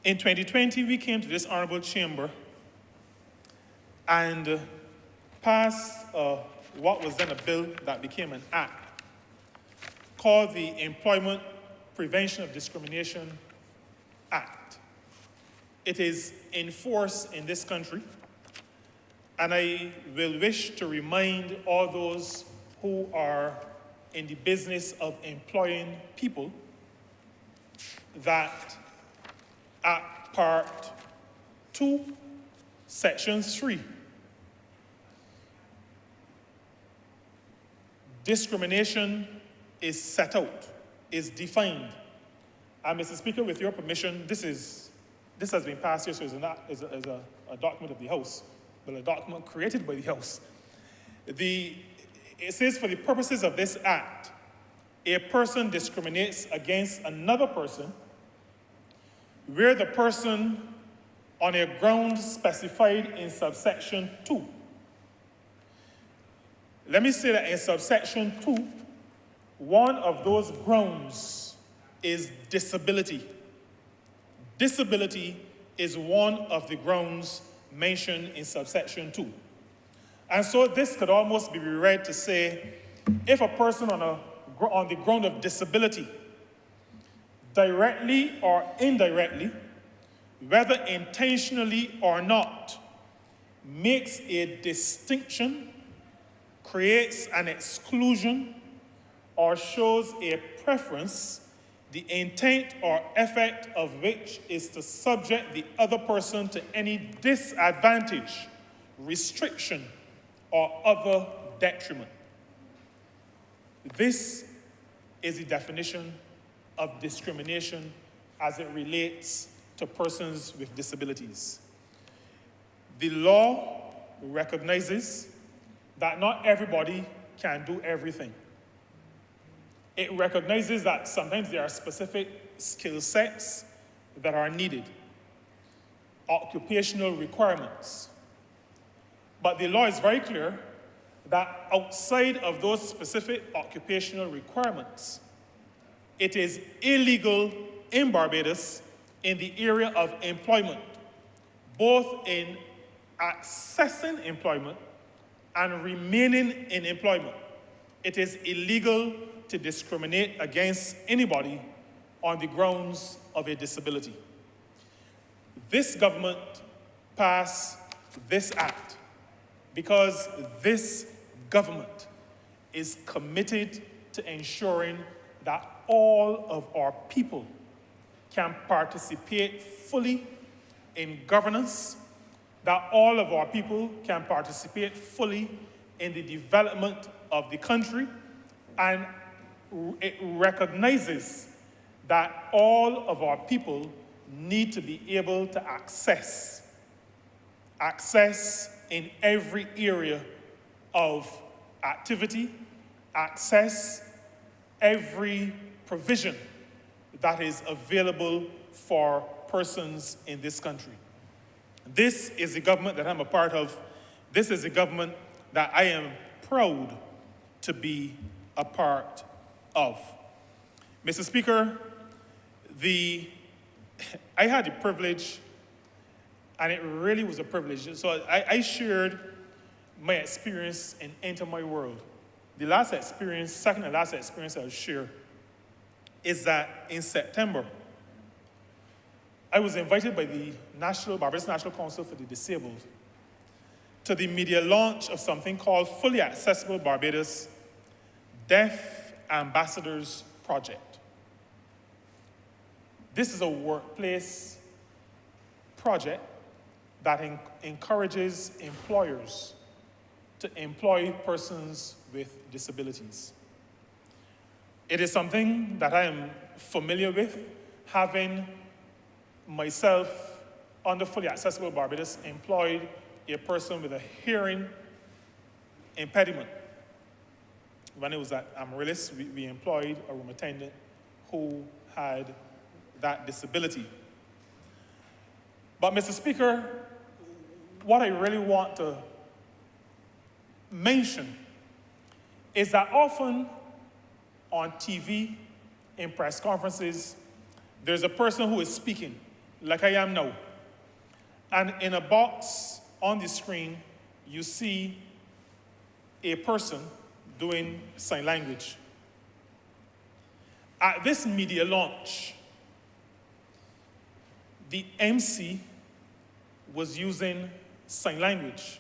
In 2020, we came to this honorable chamber and passed what was then a bill that became an act called the Employment Prevention of Discrimination Act. It is in force in this country, and I will wish to remind all those who are in the business of employing people that at Part 2, Section 3, discrimination is set out, is defined. And Mr. Speaker, with your permission, this has been passed here, so it's a document of the House, but a document created by the House. It says, for the purposes of this act, a person discriminates against another person where the person on a ground specified in subsection 2. Let me say that in subsection 2, one of those grounds is disability. Disability is one of the grounds mentioned in subsection 2. And so this could almost be reread to say, if a person on the ground of disability, directly or indirectly, whether intentionally or not, makes a distinction, creates an exclusion, or shows a preference, the intent or effect of which is to subject the other person to any disadvantage, restriction, or other detriment. This is the definition of discrimination as it relates to persons with disabilities. The law recognizes that not everybody can do everything. It recognizes that sometimes there are specific skill sets that are needed, occupational requirements. But the law is very clear that outside of those specific occupational requirements, it is illegal in Barbados in the area of employment, both in accessing employment and remaining in employment. It is illegal to discriminate against anybody on the grounds of a disability. This government passed this act because this government is committed to ensuring that all of our people can participate fully in governance, that all of our people can participate fully in the development of the country, and it recognizes that all of our people need to be able to access in every area of activity, access every provision that is available for persons in this country. This is the government that I'm a part of. This is the government that I am proud to be a part of. Mr. Speaker, I had the privilege, and it really was a privilege. So I shared my experience in Enter My World. The second and last experience I'll share is that in September, I was invited by the Barbados National Council for the Disabled to the media launch of something called Fully Accessible Barbados Deaf Ambassadors Project. This is a workplace project that encourages employers to employ persons with disabilities. It is something that I am familiar with, having myself, under Fully Accessible Barbados, employed a person with a hearing impediment. when it was at Amaryllis, we employed a room attendant who had that disability. But Mr. Speaker, what I really want to mention is that often on TV, in press conferences, there's a person who is speaking, like I am now. And in a box on the screen, you see a person doing sign language. At this media launch, the MC was using sign language.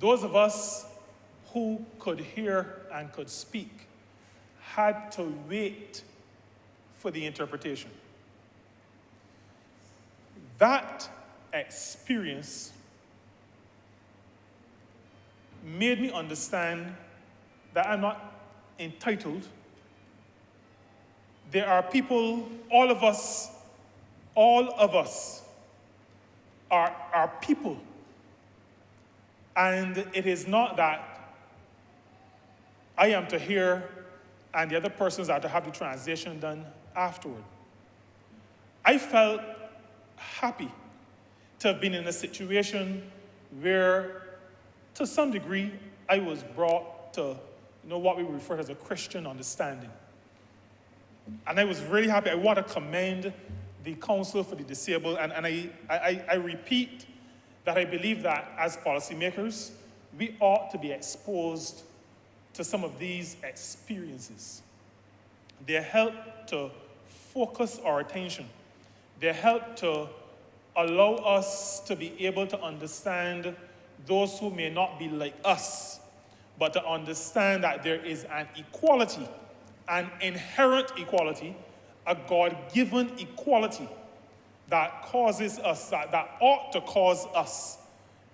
Those of us who could hear and could speak had to wait for the interpretation. That experience made me understand that I'm not entitled. There are people, all of us are people. And it is not that I am to hear and the other persons are to have the translation done afterward. I felt happy to have been in a situation where, to some degree, I was brought to what we refer to as a Christian understanding. And I was really happy. I want to commend the Council for the Disabled, and I repeat that I believe that as policymakers, we ought to be exposed to some of these experiences. They help to focus our attention. They help to allow us to be able to understand those who may not be like us, but to understand that there is an equality, an inherent equality, a God-given equality that causes us, that ought to cause us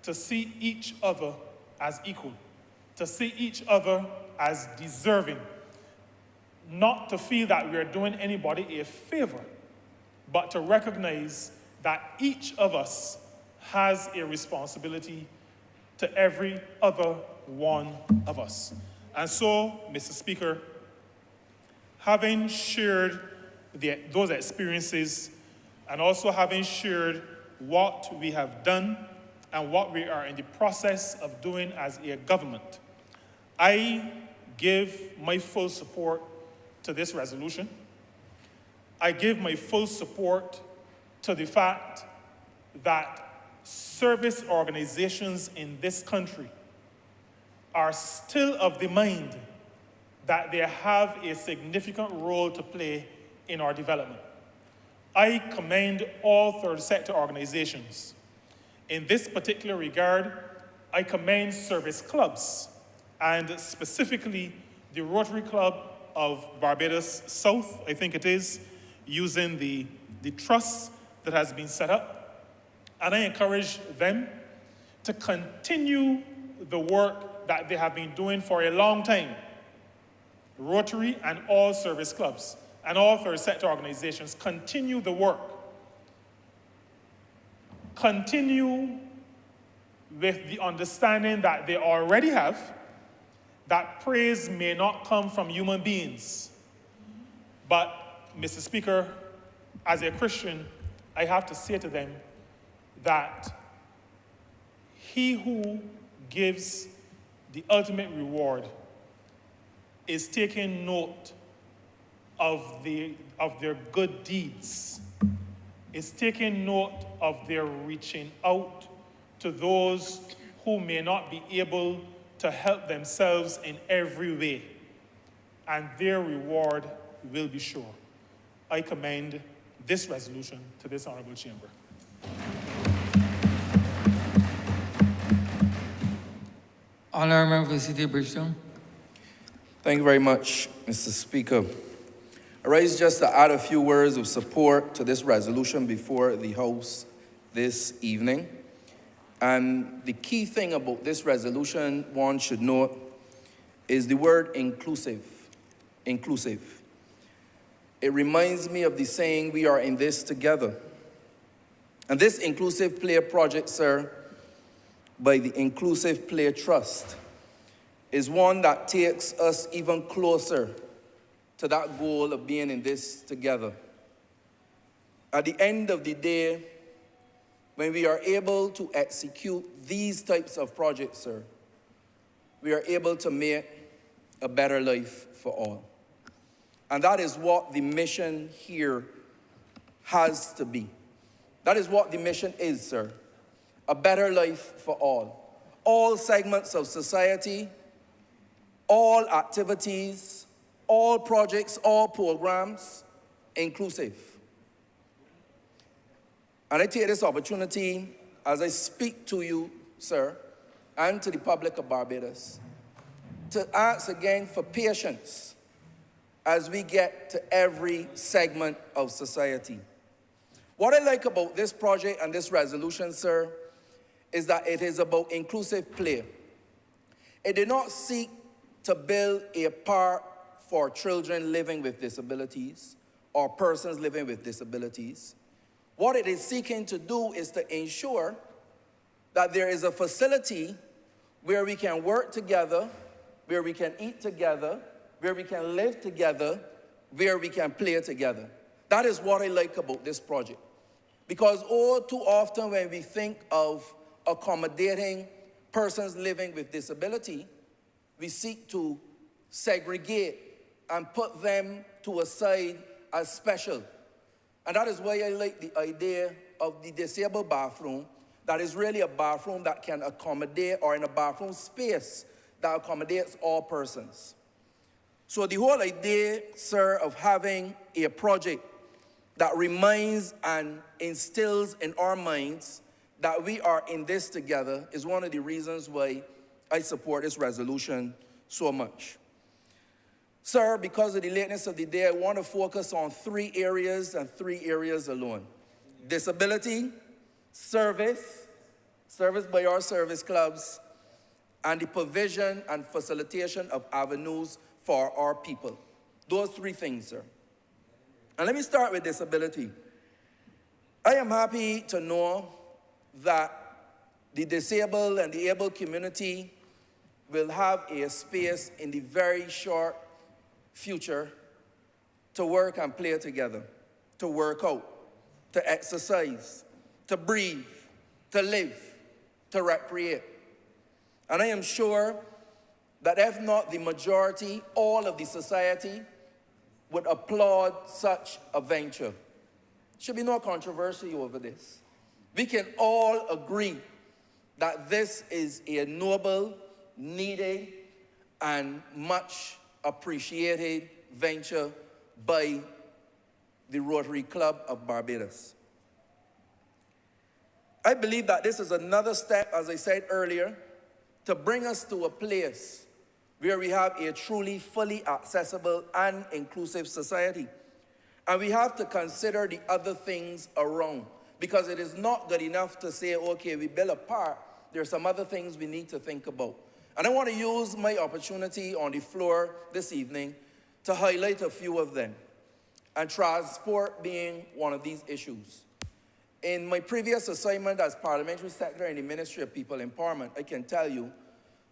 to see each other as equal, to see each other as deserving, not to feel that we are doing anybody a favor, but to recognize that each of us has a responsibility to every other one of us. And so, Mr. Speaker, having shared those experiences and also having shared what we have done and what we are in the process of doing as a government, I give my full support to this resolution. I give my full support to the fact that service organizations in this country are still of the mind that they have a significant role to play in our development. I commend all third sector organizations. In this particular regard, I commend service clubs, and specifically the Rotary Club of Barbados South, I think it is, using the trust that has been set up. And I encourage them to continue the work that they have been doing for a long time. Rotary and all service clubs and all third sector organizations, continue the work. Continue with the understanding that they already have, that praise may not come from human beings. But, Mr. Speaker, as a Christian, I have to say to them that he who gives the ultimate reward is taking note of their good deeds, is taking note of their reaching out to those who may not be able to help themselves in every way, and their reward will be sure. I commend this resolution to this honorable chamber. Honourable Member for the City of Bridgetown. Thank you very much, Mr. Speaker. I rise just to add a few words of support to this resolution before the House this evening. And the key thing about this resolution, one should note, is the word inclusive. Inclusive. It reminds me of the saying, we are in this together. And this Inclusive Play project, sir, by the Inclusive Play Trust, is one that takes us even closer to that goal of being in this together. At the end of the day, when we are able to execute these types of projects, sir, we are able to make a better life for all. And that is what the mission here has to be. That is what the mission is, sir. A better life for all. All segments of society, all activities, all projects, all programs, inclusive. And I take this opportunity as I speak to you, sir, and to the public of Barbados, to ask again for patience as we get to every segment of society. What I like about this project and this resolution, sir, is that it is about inclusive play. It did not seek to build a park for children living with disabilities or persons living with disabilities. What it is seeking to do is to ensure that there is a facility where we can work together, where we can eat together, where we can live together, where we can play together. That is what I like about this project. Because all too often when we think of accommodating persons living with disability, we seek to segregate and put them to a side as special. And that is why I like the idea of the disabled bathroom, that is really a bathroom that can accommodate, or in a bathroom space that accommodates all persons. So the whole idea, sir, of having a project that reminds and instills in our minds that we are in this together is one of the reasons why I support this resolution so much. Sir, because of the lateness of the day, I want to focus on 3 areas and 3 areas alone. Disability, service by our service clubs, and the provision and facilitation of avenues for our people. Those 3 things, sir. And let me start with disability. I am happy to know that the disabled and the able community will have a space in the very short future to work and play together, to work out, to exercise, to breathe, to live, to recreate. And I am sure that if not the majority, all of the society would applaud such a venture. Should be no controversy over this. We can all agree that this is a noble, needed, and much appreciated venture by the Rotary Club of Barbados. I believe that this is another step, as I said earlier, to bring us to a place where we have a truly fully accessible and inclusive society. And we have to consider the other things around, because it is not good enough to say, okay, we build a park. There are some other things we need to think about. And I want to use my opportunity on the floor this evening to highlight a few of them, and transport being one of these issues. In my previous assignment as Parliamentary Secretary in the Ministry of People Empowerment, I can tell you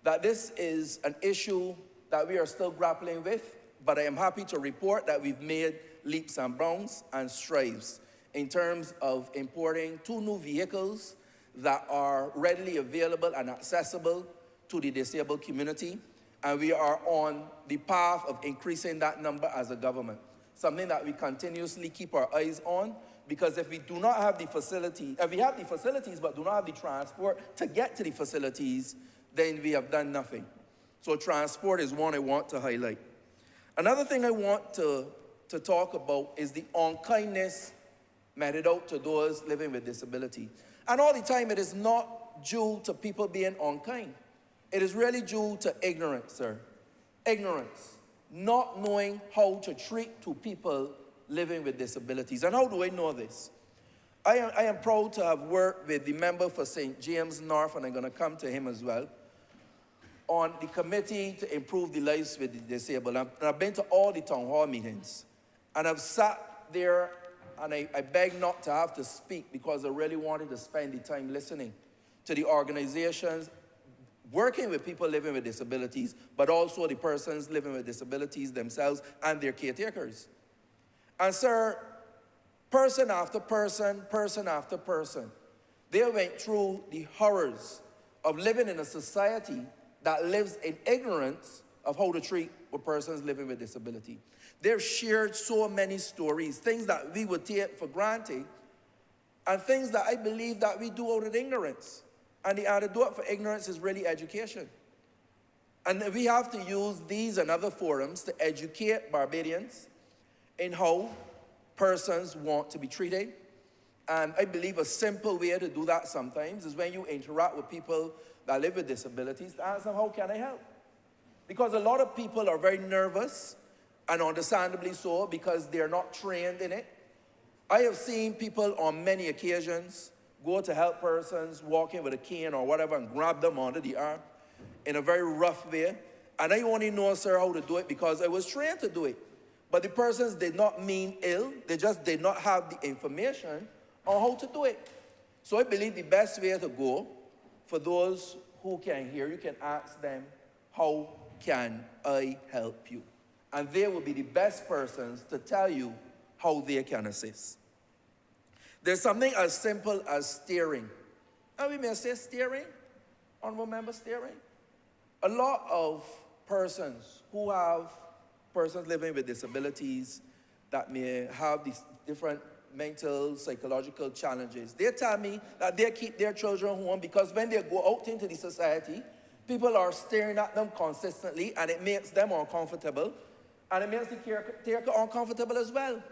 that this is an issue that we are still grappling with, but I am happy to report that we've made leaps and bounds and strides in terms of importing 2 new vehicles that are readily available and accessible to the disabled community, and we are on the path of increasing that number as a government, something that we continuously keep our eyes on, because if we do not have the facility, if we have the facilities but do not have the transport to get to the facilities, then we have done nothing. So transport is one I want to highlight. Another thing I want to talk about is the unkindness meted out to those living with disability. And all the time, it is not due to people being unkind. It is really due to ignorance, sir. Ignorance. Not knowing how to treat 2 people living with disabilities. And how do I know this? I am proud to have worked with the member for St. James North, and I'm going to come to him as well, on the committee to improve the lives with the disabled. And I've been to all the town hall meetings. And I've sat there, and I beg not to have to speak, because I really wanted to spend the time listening to the organizations working with people living with disabilities, but also the persons living with disabilities themselves and their caretakers. And sir, person after person, they went through the horrors of living in a society that lives in ignorance of how to treat with persons living with disability. They've shared so many stories, things that we would take for granted, and things that I believe that we do out of ignorance. And the antidote for ignorance is really education. And we have to use these and other forums to educate Barbadians in how persons want to be treated. And I believe a simple way to do that sometimes is when you interact with people that live with disabilities, to ask them, how can I help? Because a lot of people are very nervous, and understandably so, because they're not trained in it. I have seen people on many occasions go to help persons walking with a cane or whatever and grab them under the arm in a very rough way. And I only know, sir, how to do it because I was trained to do it. But the persons did not mean ill. They just did not have the information on how to do it. So I believe the best way to go, for those who can hear, you can ask them, how can I help you? And they will be the best persons to tell you how they can assist. There's something as simple as steering. And we may say steering, honorable member, steering. A lot of persons who have persons living with disabilities that may have these different mental, psychological challenges, they tell me that they keep their children home because when they go out into the society, people are staring at them consistently and it makes them uncomfortable and it makes the caretaker uncomfortable as well.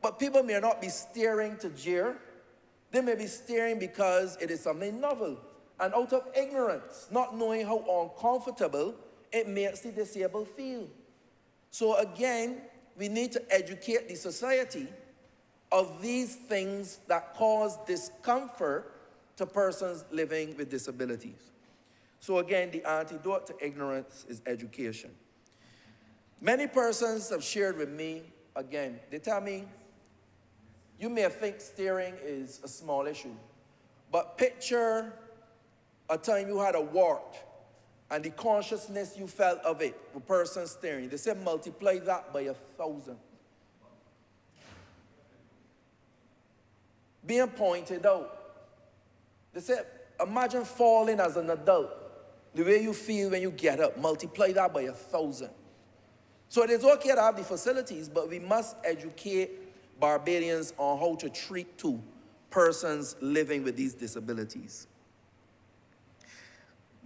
But people may not be staring to jeer. They may be staring because it is something novel and out of ignorance, not knowing how uncomfortable it makes the disabled feel. So again, we need to educate the society of these things that cause discomfort to persons living with disabilities. So again, the antidote to ignorance is education. Many persons have shared with me, again, they tell me, you may think steering is a small issue, but picture a time you had a wart and the consciousness you felt of it, the person steering. They say multiply that by 1,000. Being pointed out. They say, imagine falling as an adult. The way you feel when you get up, multiply that by 1,000. So it is okay to have the facilities, but we must educate Barbadians on how to treat persons living with these disabilities.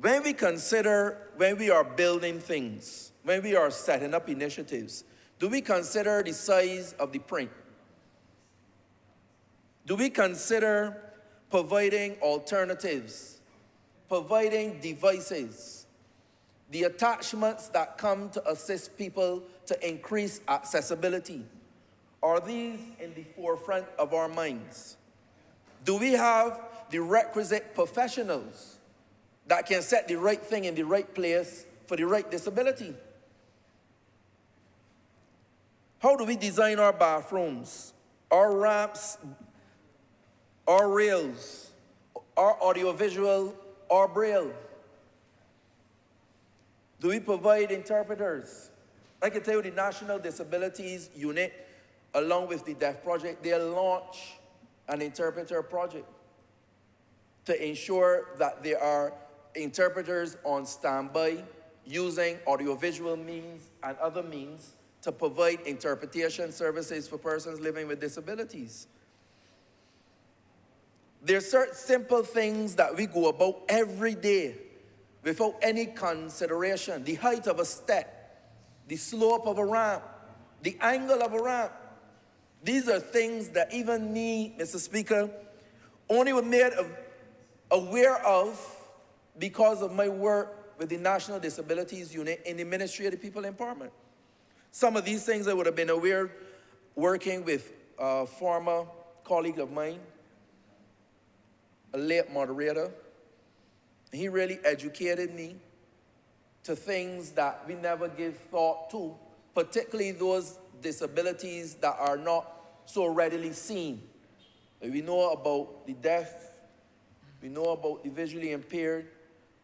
When we are building things, when we are setting up initiatives, do we consider the size of the print? Do we consider providing alternatives, providing devices, the attachments that come to assist people to increase accessibility? Are these in the forefront of our minds? Do we have the requisite professionals that can set the right thing in the right place for the right disability? How do we design our bathrooms, our ramps, our rails, our audiovisual, our braille? Do we provide interpreters? I can tell you the National Disabilities Unit, along with the Deaf Project, they launch an interpreter project to ensure that there are interpreters on standby using audiovisual means and other means to provide interpretation services for persons living with disabilities. There are certain simple things that we go about every day without any consideration. The height of a step, the slope of a ramp, the angle of a ramp. These are things that even me, Mr. Speaker, only was made aware of because of my work with the National Disabilities Unit in the Ministry of the People Empowerment. Some of these things I would have been aware working with a former colleague of mine, a late moderator. He really educated me to things that we never give thought to, particularly those disabilities that are not so readily seen. We know about the deaf, we know about the visually impaired,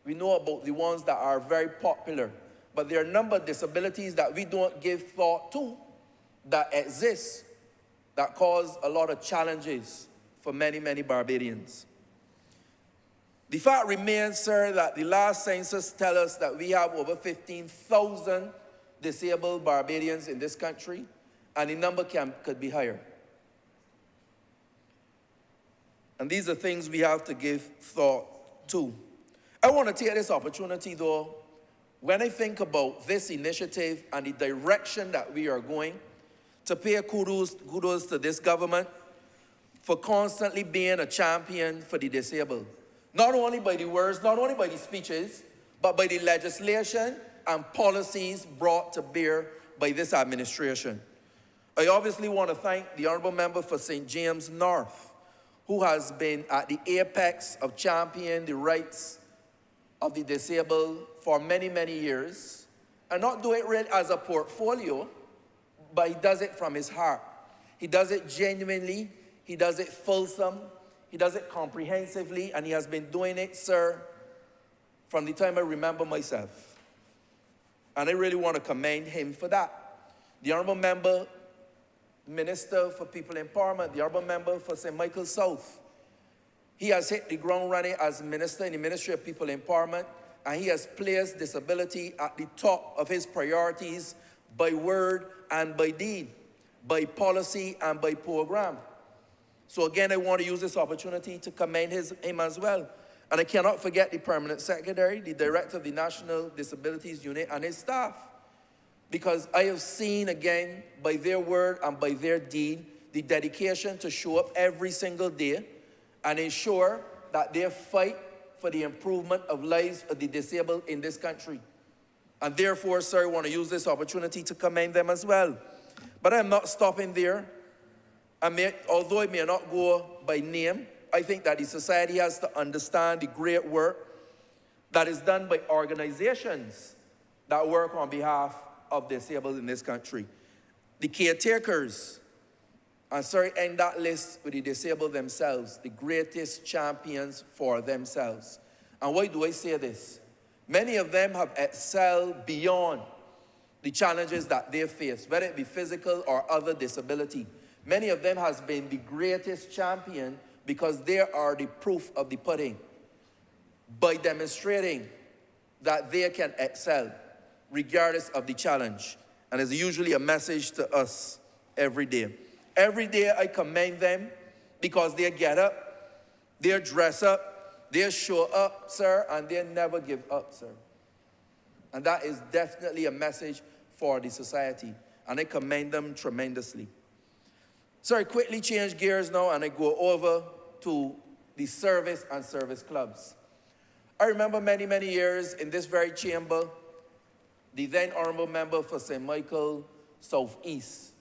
We know about the ones that are very popular. But there are a number of disabilities that we don't give thought to that exist that cause a lot of challenges for many, many Barbadians. The fact remains, sir, that the last census tells us that we have over 15,000 disabled Barbadians in this country, and the number could be higher. And these are things we have to give thought to. I want to take this opportunity, though, when I think about this initiative and the direction that we are going, to pay kudos to this government for constantly being a champion for the disabled. Not only by the words, not only by the speeches, but by the legislation and policies brought to bear by this administration. I obviously want to thank the Honourable Member for St. James North, who has been at the apex of championing the rights of the disabled for many, many years, and not do it really as a portfolio, but he does it from his heart. He does it genuinely, he does it fulsome, he does it comprehensively, and he has been doing it, sir, from the time I remember myself. And I really want to commend him for that. The Honourable Member, Minister for People Empowerment, the Honourable Member for St. Michael South, he has hit the ground running as Minister in the Ministry of People Empowerment, and he has placed disability at the top of his priorities by word and by deed, by policy and by program. So again, I want to use this opportunity to commend him as well. And I cannot forget the Permanent Secretary, the Director of the National Disabilities Unit, and his staff. Because I have seen, again, by their word and by their deed, the dedication to show up every single day and ensure that they fight for the improvement of lives of the disabled in this country. And therefore, sir, I want to use this opportunity to commend them as well. But I'm not stopping there. Although it may not go by name, I think that the society has to understand the great work that is done by organizations that work on behalf of disabled in this country. The caretakers, and sorry, end that list with the disabled themselves, the greatest champions for themselves. And why do I say this? Many of them have excelled beyond the challenges that they face, whether it be physical or other disability. Many of them has been the greatest champion because they are the proof of the pudding by demonstrating that they can excel regardless of the challenge. And it's usually a message to us every day. Every day I commend them because they get up, they dress up, they show up, sir, and they never give up, sir. And that is definitely a message for the society. And I commend them tremendously. So I quickly change gears now and I go over to the service and service clubs. I remember many, many years in this very chamber, the then Honourable Member for St. Michael Southeast,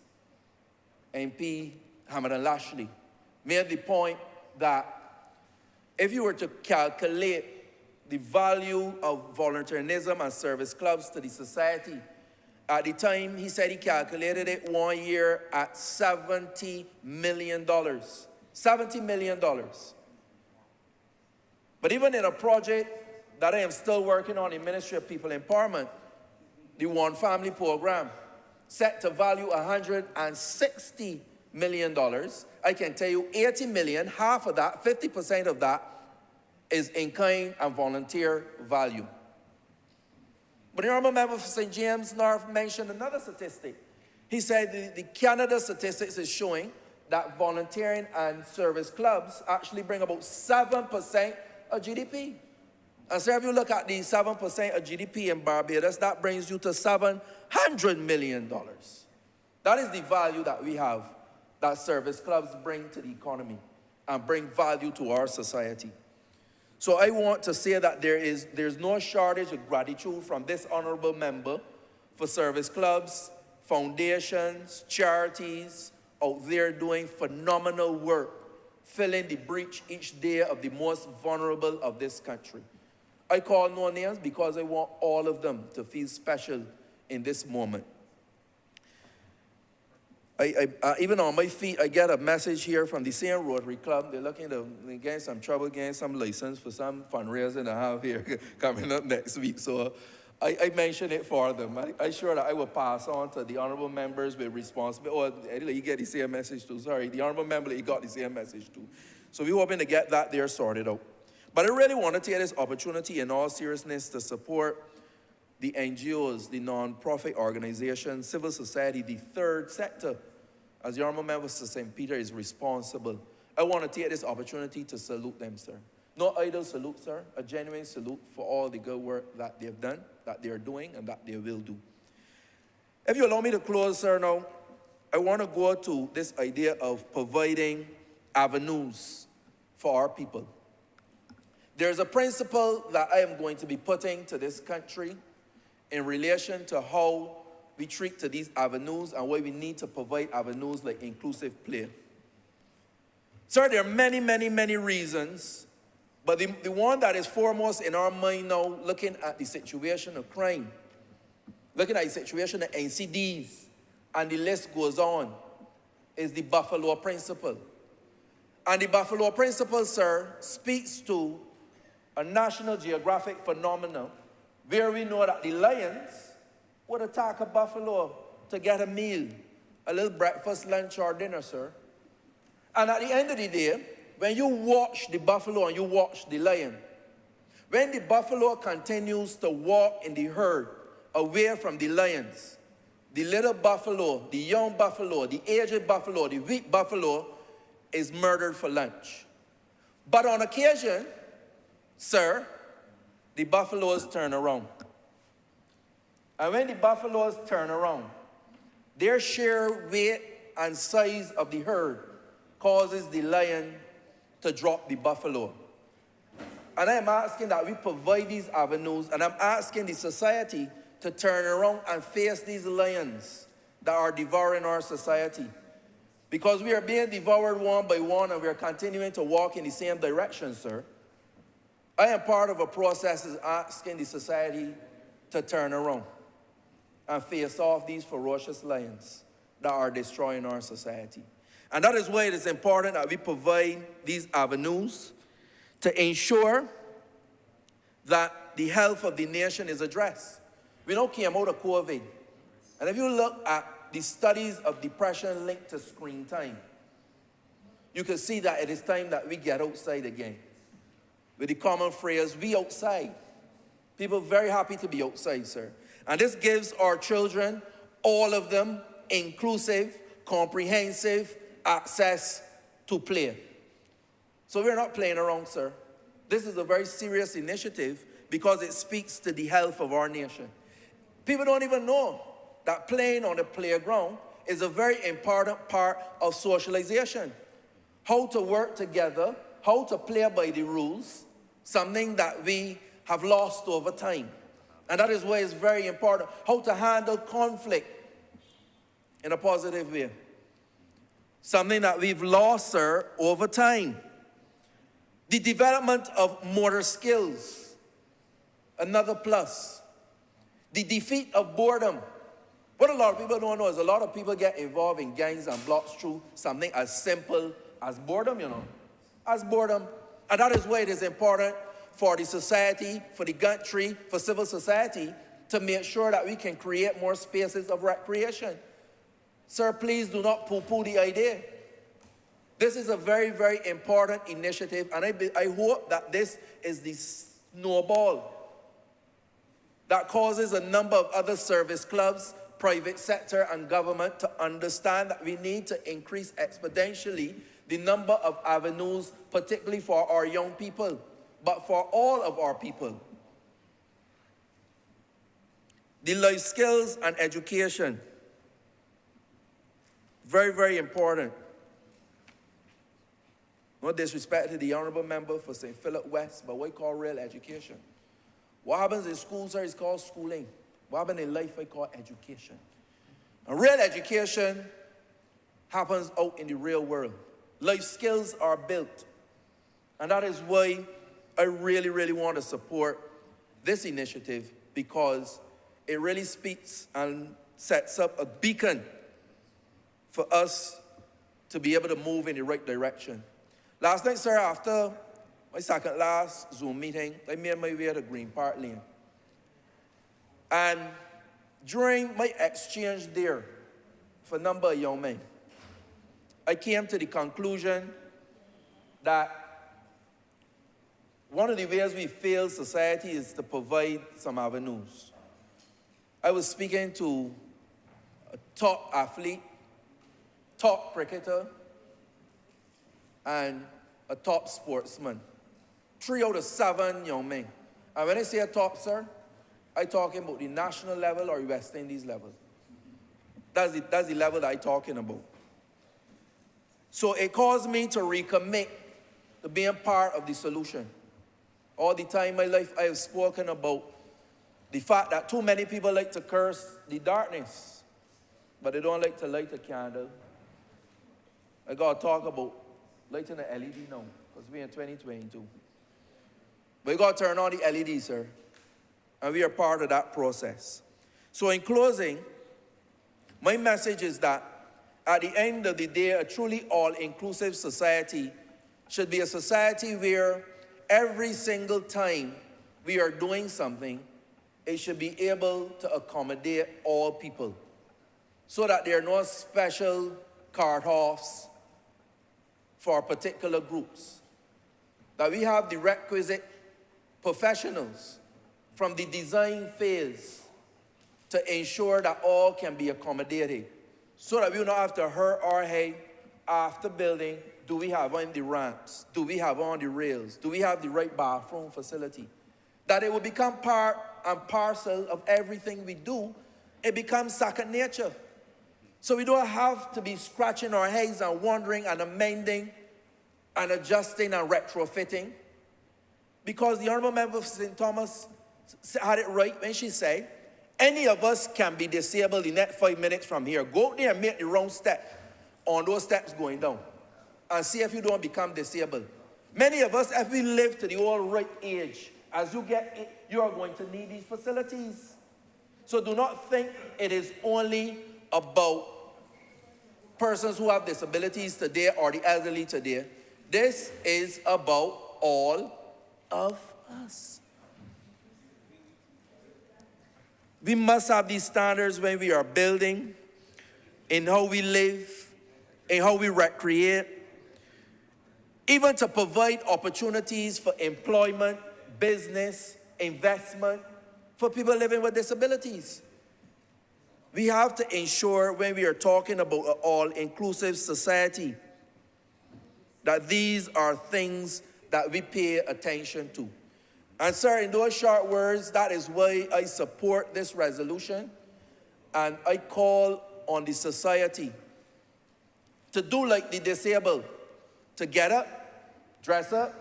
MP Hamilton Lashley, made the point that if you were to calculate the value of volunteerism and service clubs to the society, at the time, he said he calculated it 1 year at $70 million. $70 million. But even in a project that I am still working on in Ministry of People Empowerment, the One Family Program, set to value $160 million, I can tell you 80 million, half of that, 50% of that, is in kind and volunteer value. But the Honourable Member for St. James North mentioned another statistic. He said the Canada statistics is showing that volunteering and service clubs actually bring about 7% of GDP. And so if you look at the 7% of GDP in Barbados, that brings you to $700 million. That is the value that we have, that service clubs bring to the economy and bring value to our society. So I want to say that there's no shortage of gratitude from this honourable member for service clubs, foundations, charities out there doing phenomenal work, filling the breach each day of the most vulnerable of this country. I call no names because I want all of them to feel special in this moment. Even on my feet, I get a message here from the same Rotary Club. They're looking to get some trouble, getting some license for some fundraising I have here coming up next week. So I mentioned it for them. I'm sure that I will pass on to the honorable members with responsibility. Or you get the same message too. Sorry, the honorable member, he got the same message too. So we're hoping to get that there sorted out. But I really want to take this opportunity in all seriousness to support the NGOs, the non-profit organizations, civil society, the third sector. As the honorable member for St. Peter is responsible, I want to take this opportunity to salute them, sir. No idle salute, sir, a genuine salute for all the good work that they've done, that they're doing, and that they will do. If you allow me to close, sir, now, I want to go to this idea of providing avenues for our people. There's a principle that I am going to be putting to this country in relation to how we treat to these avenues and why we need to provide avenues like inclusive play. Sir, there are many, many, many reasons, but the one that is foremost in our mind now, looking at the situation of crime, looking at the situation of NCDs, and the list goes on, is the Buffalo Principle. And the Buffalo Principle, sir, speaks to a National Geographic phenomenon where we know that the lions would attack a buffalo to get a meal, a little breakfast, lunch, or dinner, sir. And at the end of the day, when you watch the buffalo and you watch the lion, when the buffalo continues to walk in the herd away from the lions, the little buffalo, the young buffalo, the aged buffalo, the weak buffalo is murdered for lunch. But on occasion, sir, the buffaloes turn around. And when the buffaloes turn around, their sheer weight and size of the herd causes the lion to drop the buffalo. And I am asking that we provide these avenues, and I'm asking the society to turn around and face these lions that are devouring our society. Because we are being devoured one by one, and we are continuing to walk in the same direction, sir. I am part of a process is asking the society to turn around and face off these ferocious lions that are destroying our society. And that is why it is important that we provide these avenues to ensure that the health of the nation is addressed. We now came out of COVID. And if you look at the studies of depression linked to screen time, you can see that it is time that we get outside again. With the common phrase, we outside. People are very happy to be outside, sir. And this gives our children, all of them, inclusive, comprehensive access to play. So we're not playing around, sir. This is a very serious initiative because it speaks to the health of our nation. People don't even know that playing on the playground is a very important part of socialization. How to work together, how to play by the rules, something that we have lost over time. And that is why it's very important. How to handle conflict in a positive way. Something that we've lost, sir, over time. The development of motor skills, another plus. The defeat of boredom. What a lot of people don't know is a lot of people get involved in gangs and blocks through something as simple as boredom, you know. As boredom. And that is why it is important for the society, for the country, for civil society to make sure that we can create more spaces of recreation. Sir, please do not poo-poo the idea. This is a very, very important initiative, and I hope that this is the snowball that causes a number of other service clubs, private sector, and government to understand that we need to increase exponentially the number of avenues, particularly for our young people, but for all of our people. The life skills and education. Very, very important. No disrespect to the honorable member for St. Philip West, but what we call real education. What happens in school, sir, is called schooling. What happens in life, we call education. And real education happens out in the real world. Life skills are built. And that is why I really, really want to support this initiative, because it really speaks and sets up a beacon for us to be able to move in the right direction. Last night, sir, after my second last Zoom meeting, I made my way to Green Park Lane. And during my exchange there for a number of young men, I came to the conclusion that one of the ways we fail society is to provide some avenues. I was speaking to a top athlete, top cricketer, and a top sportsman. 3 out of 7 young men. And when I say a top, sir, I'm talking about the national level or West Indies level. That's the level that I'm talking about. So it caused me to recommit to being part of the solution. All the time in my life, I have spoken about the fact that too many people like to curse the darkness, but they don't like to light a candle. I got to talk about lighting the LED now, because we're in 2022. But you got to turn on the LED, sir, and we are part of that process. So in closing, my message is that at the end of the day, a truly all-inclusive society should be a society where every single time we are doing something, it should be able to accommodate all people so that there are no special cut-offs for particular groups. That we have the requisite professionals from the design phase to ensure that all can be accommodated so that we will not have to hurt our head after building. Do we have on the ramps? Do we have on the rails? Do we have the right bathroom facility? That it will become part and parcel of everything we do. It becomes second nature. So we don't have to be scratching our heads and wondering and amending and adjusting and retrofitting. Because the Honourable Member of St. Thomas had it right when she said, any of us can be disabled in that 5 minutes from here. Go out there and make the wrong step on those steps going down and see if you don't become disabled. Many of us, if we live to the old right age, as you get it, you are going to need these facilities. So do not think it is only about persons who have disabilities today or the elderly today. This is about all of us. We must have these standards when we are building, in how we live, in how we recreate, even to provide opportunities for employment, business, investment for people living with disabilities. We have to ensure when we are talking about an all-inclusive society that these are things that we pay attention to. And sir, in those short words, that is why I support this resolution, and I call on the society to do like the disabled, to get up, dress up,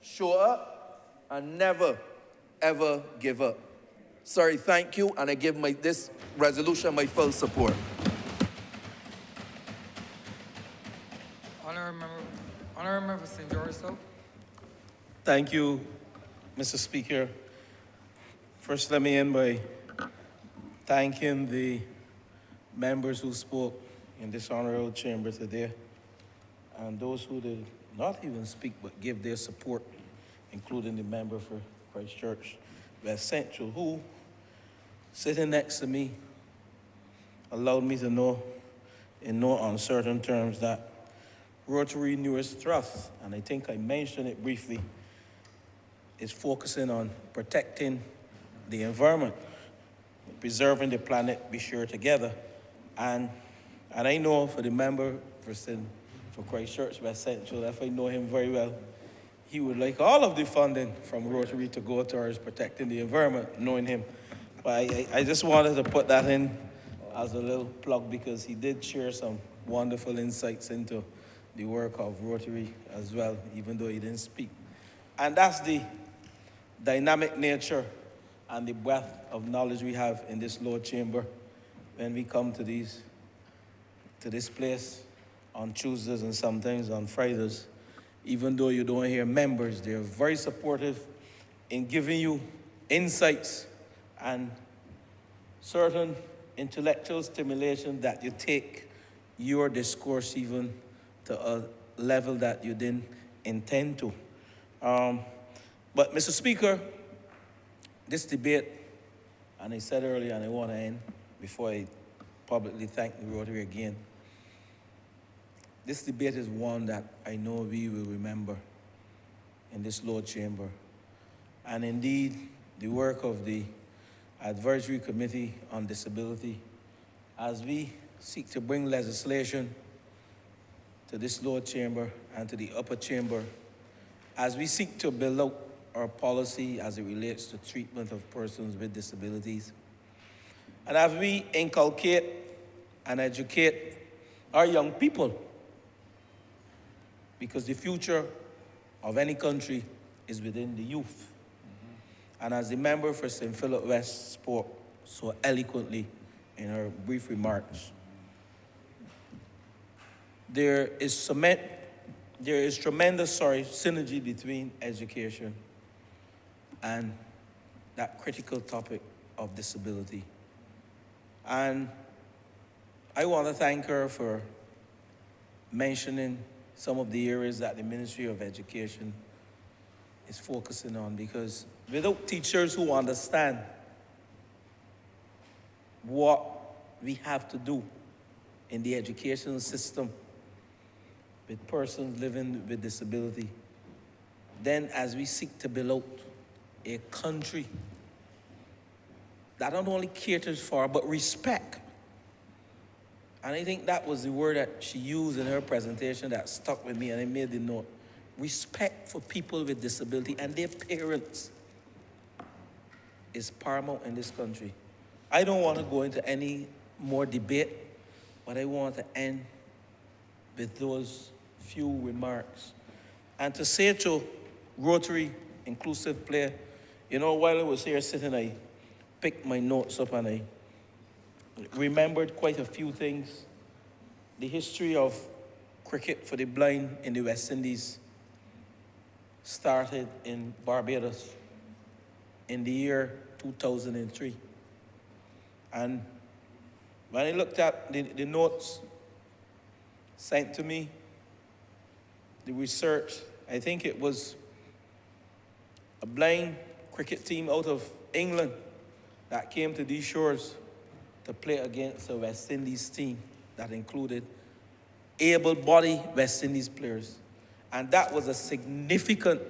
show up, and never, ever give up. Sorry, thank you, and I give this resolution my full support. Honourable Member St. George South. Thank you, Mr. Speaker. First, let me end by thanking the members who spoke in this honorable chamber today, and those who did not even speak but give their support, including the member for Christchurch West Central, who, sitting next to me, allowed me to know in no uncertain terms that Rotary newest thrust, and I think I mentioned it briefly, is focusing on protecting the environment, preserving the planet, be sure together. And I know for the member for Christchurch West Central, if I know him very well, he would like all of the funding from Rotary to go towards protecting the environment, knowing him. But I just wanted to put that in as a little plug because he did share some wonderful insights into the work of Rotary as well, even though he didn't speak. And that's the dynamic nature and the breadth of knowledge we have in this Lord Chamber when we come to this place on Tuesdays and sometimes on Fridays. Even though you don't hear members, they're very supportive in giving you insights and certain intellectual stimulation that you take your discourse even to a level that you didn't intend to. But Mr. Speaker, this debate, and I said earlier, and I want to end before I publicly thank the Rotary again. This debate is one that I know we will remember in this Lord Chamber. And indeed, the work of the Advisory Committee on Disability, as we seek to bring legislation to this Lord Chamber and to the upper chamber, as we seek to build out our policy as it relates to treatment of persons with disabilities, and as we inculcate and educate our young people, because the future of any country is within the youth. And as the member for St. Philip West spoke so eloquently in her brief remarks, there is tremendous synergy between education and that critical topic of disability. And I want to thank her for mentioning some of the areas that the Ministry of Education is focusing on, because without teachers who understand what we have to do in the education system with persons living with disability, then as we seek to build out a country that not only caters for, but respect. And I think that was the word that she used in her presentation that stuck with me, and I made the note. Respect for people with disability and their parents is paramount in this country. I don't want to go into any more debate, but I want to end with those few remarks. And to say to Rotary Inclusive Player, you know, while I was here sitting, I picked my notes up and I remembered quite a few things. The history of cricket for the blind in the West Indies started in Barbados in the year 2003. And when I looked at the notes sent to me, the research, I think it was a blind cricket team out of England that came to these shores to play against a West Indies team that included able-bodied West Indies players. And that was a significant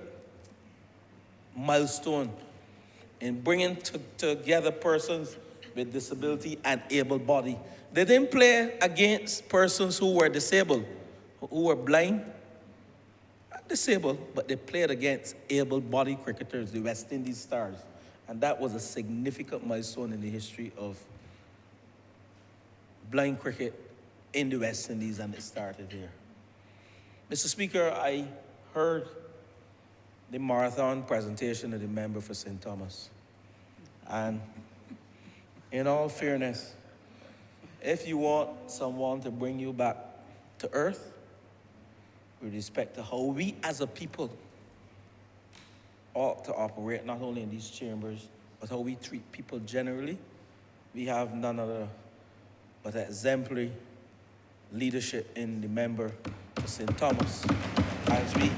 milestone in bringing together persons with disability and able-bodied. They didn't play against persons who were disabled, who were blind, not disabled, but they played against able-bodied cricketers, the West Indies Stars. And that was a significant milestone in the history of blind cricket in the West Indies, and it started here. Mr. Speaker, I heard the marathon presentation of the member for St. Thomas. And in all fairness, if you want someone to bring you back to earth, with respect to how we as a people ought to operate, not only in these chambers, but how we treat people generally, we have none other but exemplary leadership in the member for St. Thomas. As we,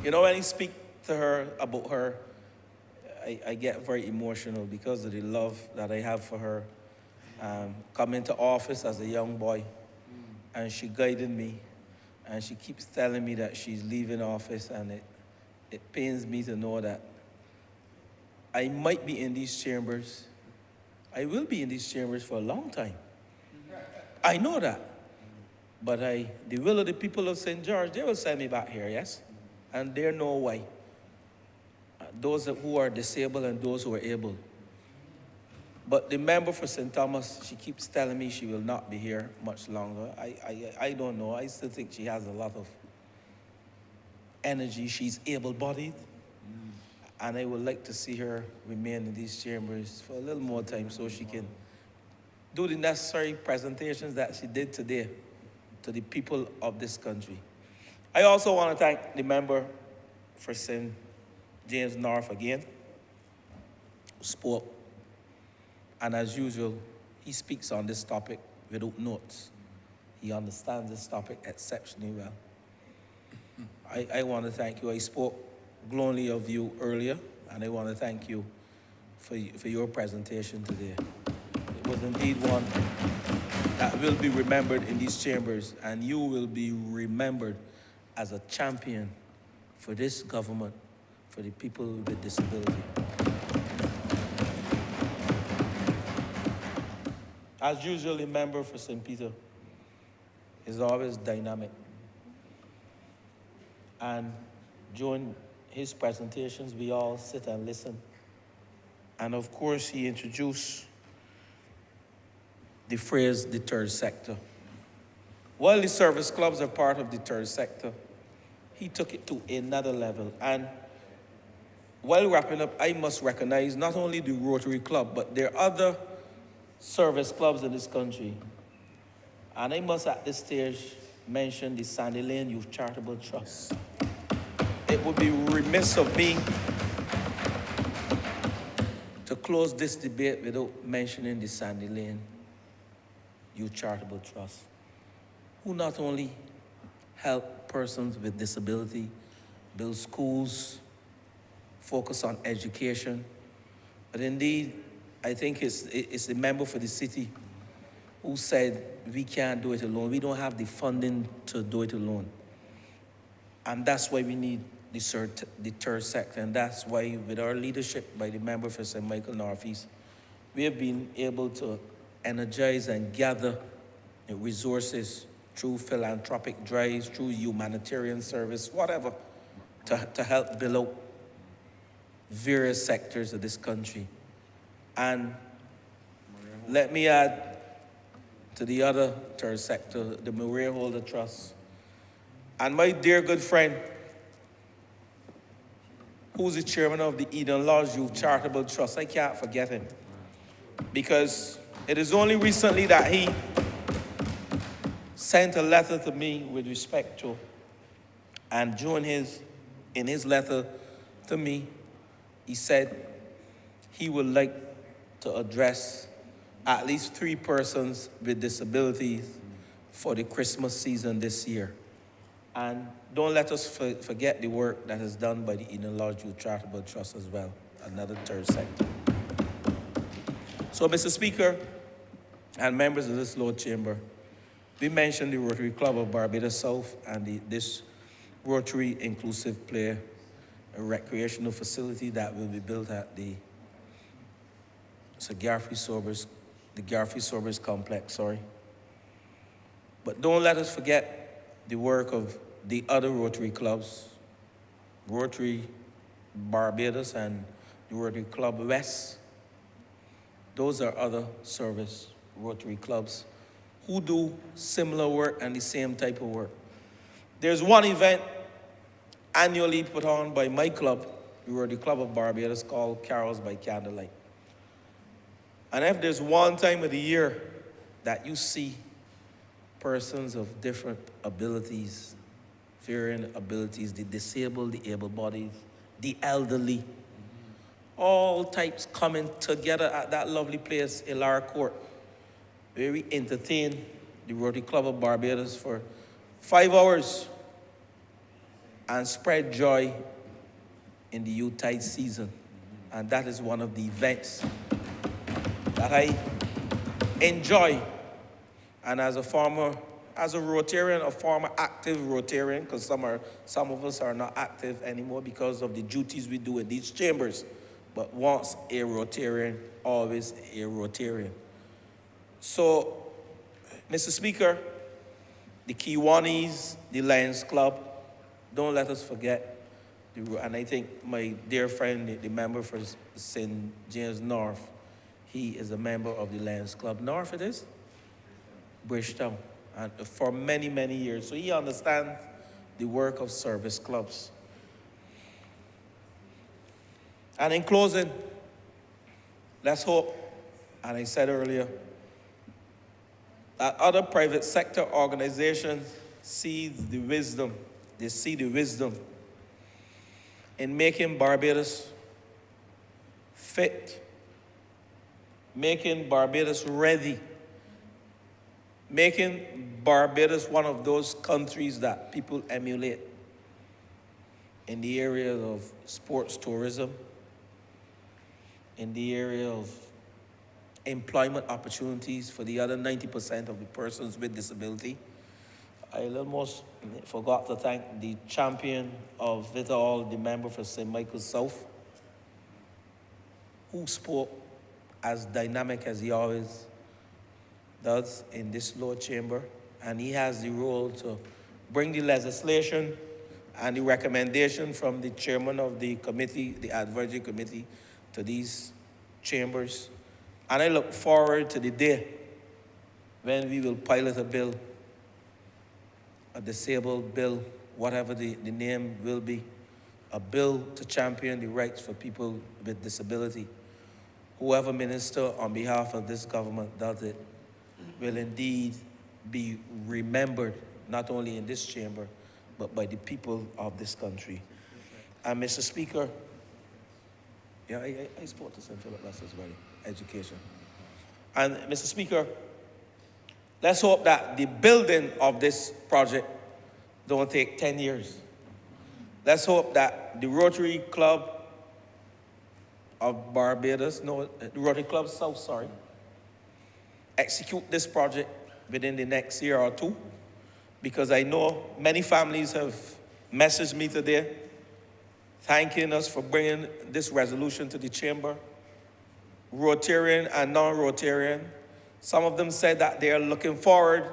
you know, when I speak to her about her, I get very emotional because of the love that I have for her. Coming to office as a young boy, and she guided me, and she keeps telling me that she's leaving office, and it pains me to know that I might be in these chambers. I will be in these chambers for a long time. I know that. But the will of the people of St. George, they will send me back here, yes? And they know why. Those who are disabled and those who are able. But the member for St. Thomas, she keeps telling me she will not be here much longer. I don't know. I still think she has a lot of energy. She's able-bodied. And I would like to see her remain in these chambers for a little more time so she can do the necessary presentations that she did today to the people of this country. I also want to thank the member for St. James North again, who spoke. And as usual, he speaks on this topic without notes. He understands this topic exceptionally well. I want to thank you. I spoke glowingly of you earlier, and I want to thank you for your presentation today. It was indeed one that will be remembered in these chambers, and you will be remembered as a champion for this government, for the people with disability. As usual, the member for St. Peter is always dynamic. And during his presentations, we all sit and listen. And of course, he introduced the phrase, the third sector. While the service clubs are part of the third sector, he took it to another level. And while wrapping up, I must recognize not only the Rotary Club, but there are other service clubs in this country. And I must at this stage mention the Sandy Lane Youth Charitable Trust. It would be remiss of me to close this debate without mentioning the Sandy Lane Youth Charitable Trust, who not only help persons with disability, build schools, focus on education, but indeed, I think it's a member for the city who said, we can't do it alone. We don't have the funding to do it alone. And that's why we need the third sector. And that's why, with our leadership by the member for St. Michael Northeast, we have been able to energize and gather resources through philanthropic drives, through humanitarian service, whatever, to help build out various sectors of this country. And let me add to the other third sector, the Maria Holder Trust. And my dear good friend, who's the chairman of the Eden Lodge Youth Charitable Trust, I can't forget him, because it is only recently that he sent a letter to me with respect to, and in his letter to me, he said he would like to address at least 3 persons with disabilities for the Christmas season this year. And don't let us forget the work that is done by the Eden Lodge Youth Charitable Trust as well, another third sector. So, Mr. Speaker, and members of this Lord Chamber, we mentioned the Rotary Club of Barbados South and this Rotary Inclusive Play, a recreational facility that will be built at the Garfield Sobers Complex, But don't let us forget the work of the other Rotary clubs, Rotary Barbados and the Rotary Club West. Those are other service Rotary clubs who do similar work and the same type of work. There's one event annually put on by my club, the Rotary Club of Barbados, called Carols by Candlelight. And if there's one time of the year that you see persons of different abilities, varying abilities, the disabled, the able-bodied, the elderly, all types coming together at that lovely place, Ilara Court, where we entertain the Rotary Club of Barbados for 5 hours and spread joy in the Yuletide season. And that is one of the events that I enjoy. And as a Rotarian, a former active Rotarian, because some of us are not active anymore because of the duties we do in these chambers. But once a Rotarian, always a Rotarian. So, Mr. Speaker, the Kiwanis, the Lions Club, don't let us forget, and I think my dear friend, the member for St. James North, he is a member of the Lions Club. North it is? Bridgetown, and for many, many years. So he understands the work of service clubs. And in closing, let's hope, and I said earlier, that other private sector organizations see the wisdom in making Barbados fit making Barbados ready, making Barbados one of those countries that people emulate in the area of sports tourism, in the area of employment opportunities for the other 90% of the persons with disability. I almost forgot to thank the champion of it all, the member for St. Michael South, who spoke as dynamic as he always does in this lower chamber. And he has the role to bring the legislation and the recommendation from the chairman of the committee, the advisory committee, to these chambers. And I look forward to the day when we will pilot a bill, a disabled bill, whatever the name will be, a bill to champion the rights for people with disability. Whoever minister on behalf of this government does it will indeed be remembered, not only in this chamber, but by the people of this country. And Mr. Speaker, yeah, I spoke to St. Philip last already, education. And Mr. Speaker, let's hope that the building of this project don't take 10 years. Let's hope that the Rotary Club of Barbados, no, the Rotary Club South, sorry, execute this project within the next year or two, because I know many families have messaged me today thanking us for bringing this resolution to the chamber, Rotarian and non-Rotarian. Some of them said that they are looking forward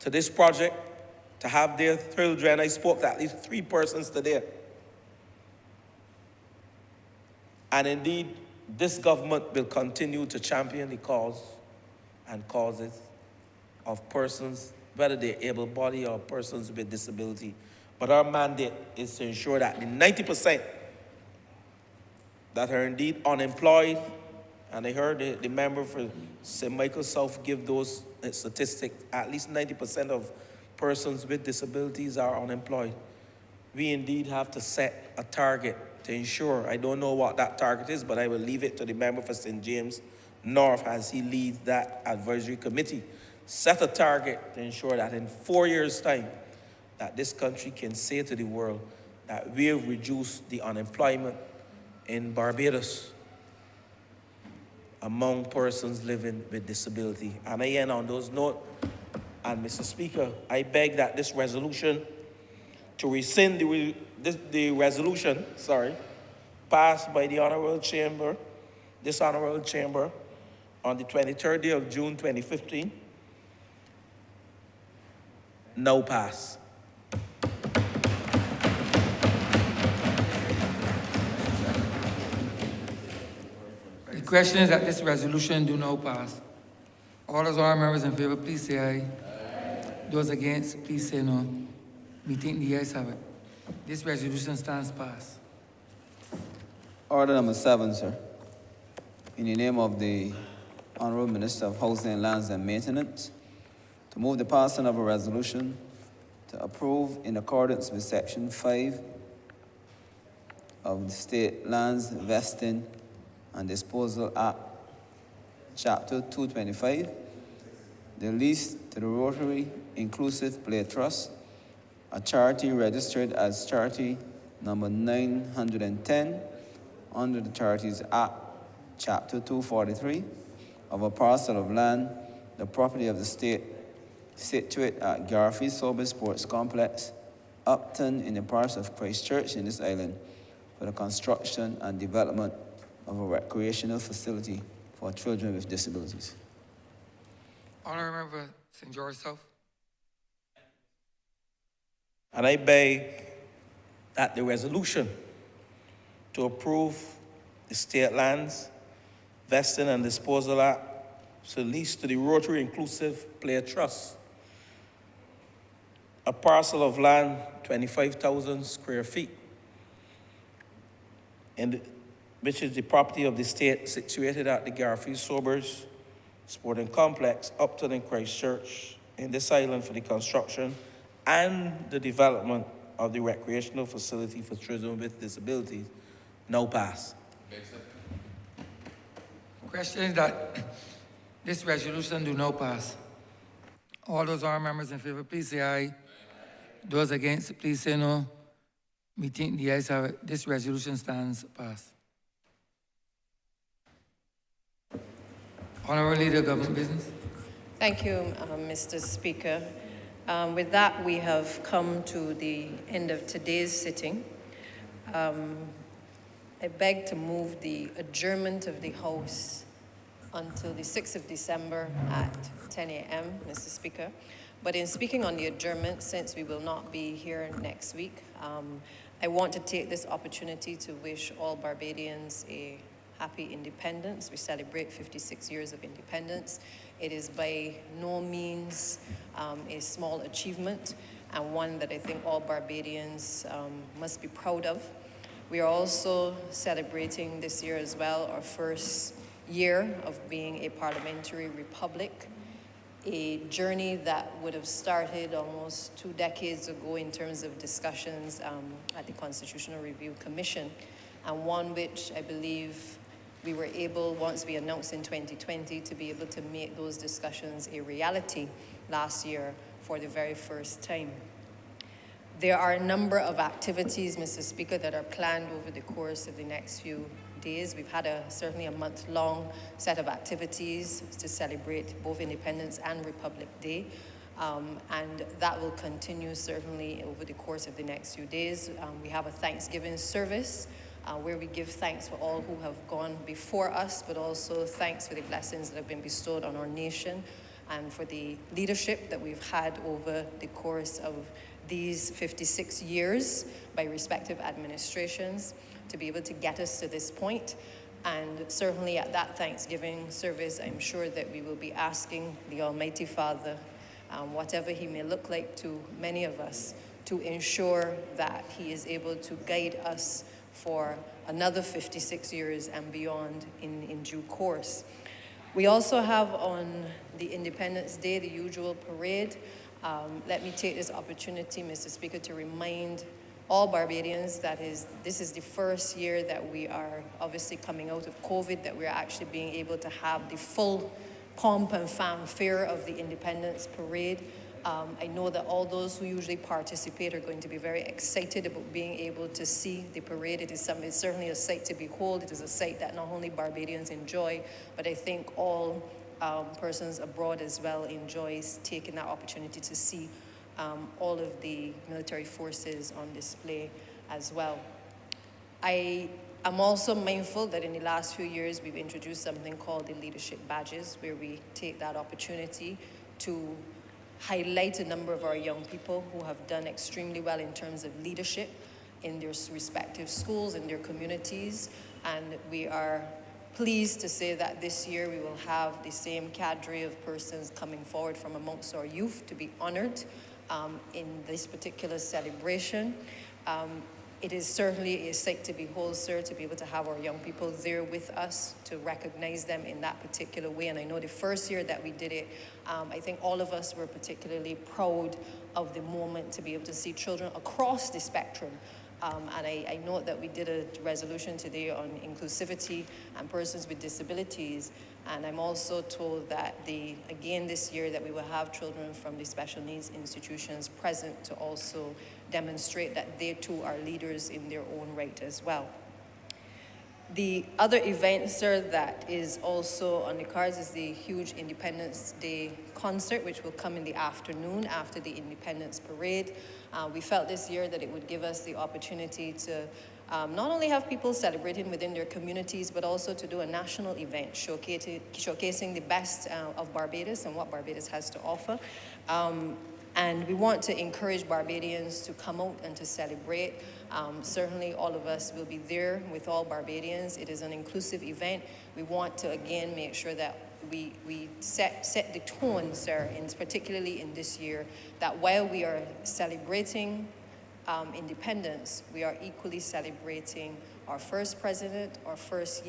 to this project, to have their children. I spoke to at least 3 persons today. And indeed, this government will continue to champion the cause and causes of persons, whether they're able-bodied or persons with disability. But our mandate is to ensure that the 90% that are indeed unemployed, and I heard the member for St. Michael South give those statistics, at least 90% of persons with disabilities are unemployed. We indeed have to set a target to ensure, I don't know what that target is, but I will leave it to the member for St. James North as he leads that advisory committee. Set a target to ensure that in 4 years' time, that this country can say to the world that we have reduced the unemployment in Barbados among persons living with disability. And I end on those notes. And Mr. Speaker, I beg that this resolution to rescind the resolution, passed by the Honourable Chamber, this Honourable Chamber, on the 23rd day of June 2015, now pass. The question is that this resolution do now pass. All those honourable members in favor, please say aye. Those against, please say no. We think the ayes have it. This resolution stands passed. Order number 7, sir. In the name of the Honourable Minister of Housing, Lands and Maintenance, to move the passing of a resolution to approve in accordance with Section 5 of the State Lands Vesting and Disposal Act, Chapter 225, the lease to the Rotary Inclusive Play Trust, a charity registered as charity number 910 under the Charities Act, Chapter 243, of a parcel of land, the property of the state, situate at Garfield Sober Sports Complex, Upton, in the parish of Christchurch in this island, for the construction and development of a recreational facility for children with disabilities. Honourable member St. George South. And I beg that the resolution to approve the State Lands Vesting and Disposal Act to lease to the Rotary Inclusive Play Trust a parcel of land, 25,000 square feet, which is the property of the state, situated at the Garfield Sobers Sporting Complex, Upton in Christchurch, in this island, for the construction and the development of the recreational facility for children with disabilities, now pass. Question is that this resolution do not pass. All those honorable members in favor, please say aye. Those against, please say no. Meeting the ayes have it. This resolution stands passed. Honorable Leader, Government Business. Thank you, Mr. Speaker. With that, we have come to the end of today's sitting. I beg to move the adjournment of the House until the 6th of December at 10 a.m., Mr. Speaker. But in speaking on the adjournment, since we will not be here next week, I want to take this opportunity to wish all Barbadians a happy independence. We celebrate 56 years of independence. It is by no means a small achievement, and one that I think all Barbadians must be proud of. We are also celebrating this year as well our first year of being a parliamentary republic, a journey that would have started almost 2 decades ago in terms of discussions at the Constitutional Review Commission, and one which I believe we were able, once we announced in 2020, to be able to make those discussions a reality last year for the very first time. There are a number of activities, Mr. Speaker, that are planned over the course of the next few days. We've had certainly a month-long set of activities to celebrate both Independence and Republic Day. And that will continue certainly over the course of the next few days. We have a Thanksgiving service where we give thanks for all who have gone before us, but also thanks for the blessings that have been bestowed on our nation and for the leadership that we've had over the course of these 56 years by respective administrations to be able to get us to this point. And certainly at that Thanksgiving service, I'm sure that we will be asking the Almighty Father, whatever he may look like to many of us, to ensure that he is able to guide us for another 56 years and beyond in due course. We also have on the Independence Day the usual parade. Let me take this opportunity, Mr. Speaker, to remind all Barbadians that this is the first year that we are obviously coming out of COVID, that we're actually being able to have the full pomp and fanfare of the Independence Parade. I know that all those who usually participate are going to be very excited about being able to see the parade. It's certainly a sight to behold. It is a sight that not only Barbadians enjoy, but I think all persons abroad as well enjoys taking that opportunity to see all of the military forces on display as well. I am also mindful that in the last few years we've introduced something called the leadership badges, where we take that opportunity to highlight a number of our young people who have done extremely well in terms of leadership in their respective schools, in their communities, and we are pleased to say that this year we will have the same cadre of persons coming forward from amongst our youth to be honored in this particular celebration. It is certainly a sight to behold, sir, to be able to have our young people there with us to recognize them in that particular way. And I know the first year that we did it, I think all of us were particularly proud of the moment to be able to see children across the spectrum. And I note that we did a resolution today on inclusivity and persons with disabilities. And I'm also told that again this year that we will have children from the special needs institutions present to also demonstrate that they too are leaders in their own right as well. The other event, sir, that is also on the cards is the huge Independence Day concert, which will come in the afternoon after the Independence Parade. We felt this year that it would give us the opportunity to not only have people celebrating within their communities, but also to do a national event showcasing the best of Barbados and what Barbados has to offer. And we want to encourage Barbadians to come out and to celebrate. Certainly all of us will be there with all Barbadians. It is an inclusive event. We want to again make sure that we set the tone, sir, and particularly in this year, that while we are celebrating independence, we are equally celebrating our first president, our first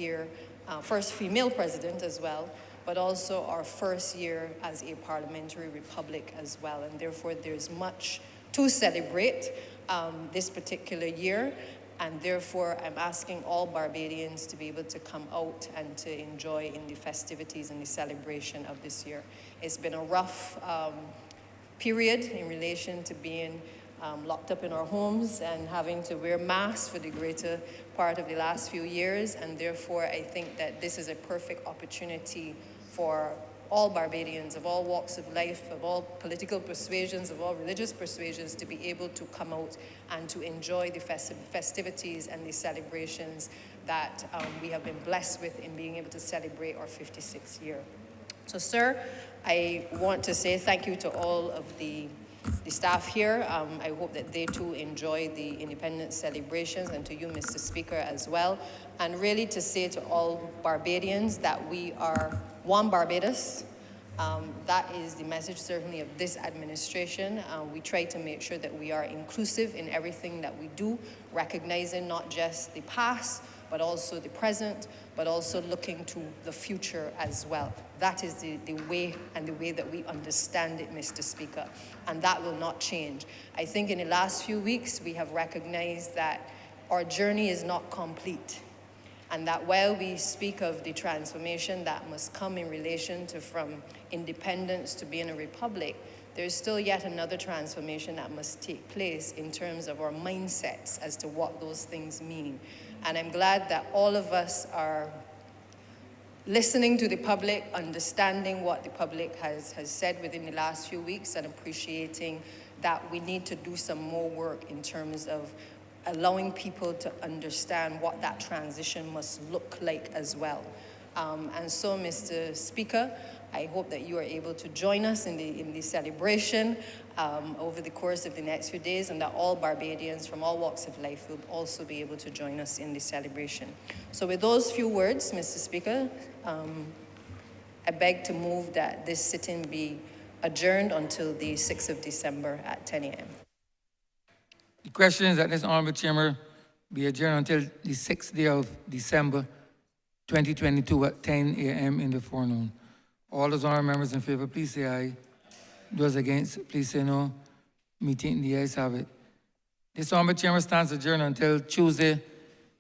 female president as well, but also our first year as a parliamentary republic as well. And therefore, there's much to celebrate this particular year. And therefore, I'm asking all Barbadians to be able to come out and to enjoy in the festivities and the celebration of this year. It's been a rough period in relation to being locked up in our homes and having to wear masks for the greater part of the last few years. And therefore, I think that this is a perfect opportunity for all Barbadians of all walks of life, of all political persuasions, of all religious persuasions, to be able to come out and to enjoy the festivities and the celebrations that we have been blessed with in being able to celebrate our 56th year. So, sir, I want to say thank you to all of the staff here. I hope that they too enjoy the independence celebrations, and to you, Mr. Speaker, as well. And really to say to all Barbadians that we are one Barbados. That is the message certainly of this administration. We try to make sure that we are inclusive in everything that we do, recognizing not just the past, but also the present, but also looking to the future as well. That is the way and the way that we understand it, Mr. Speaker, and that will not change. I think in the last few weeks, we have recognized that our journey is not complete, and that while we speak of the transformation that must come in relation to from independence to being a republic, there's still yet another transformation that must take place in terms of our mindsets as to what those things mean. And I'm glad that all of us are listening to the public, understanding what the public has said within the last few weeks, and appreciating that we need to do some more work in terms of allowing people to understand what that transition must look like as well. And so, Mr. Speaker, I hope that you are able to join us in the celebration over the course of the next few days, and that all Barbadians from all walks of life will also be able to join us in the celebration. So with those few words, Mr. Speaker, I beg to move that this sitting be adjourned until the 6th of December at 10 a.m. The question is that this Honourable Chamber be adjourned until the 6th day of December 2022 at 10 a.m. in the forenoon. All those honourable members in favour, please say aye. Those against, please say no. Meeting the ayes have it. This Honourable Chamber stands adjourned until Tuesday,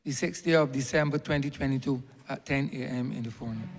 the 6th day of December 2022 at 10 a.m. in the forenoon.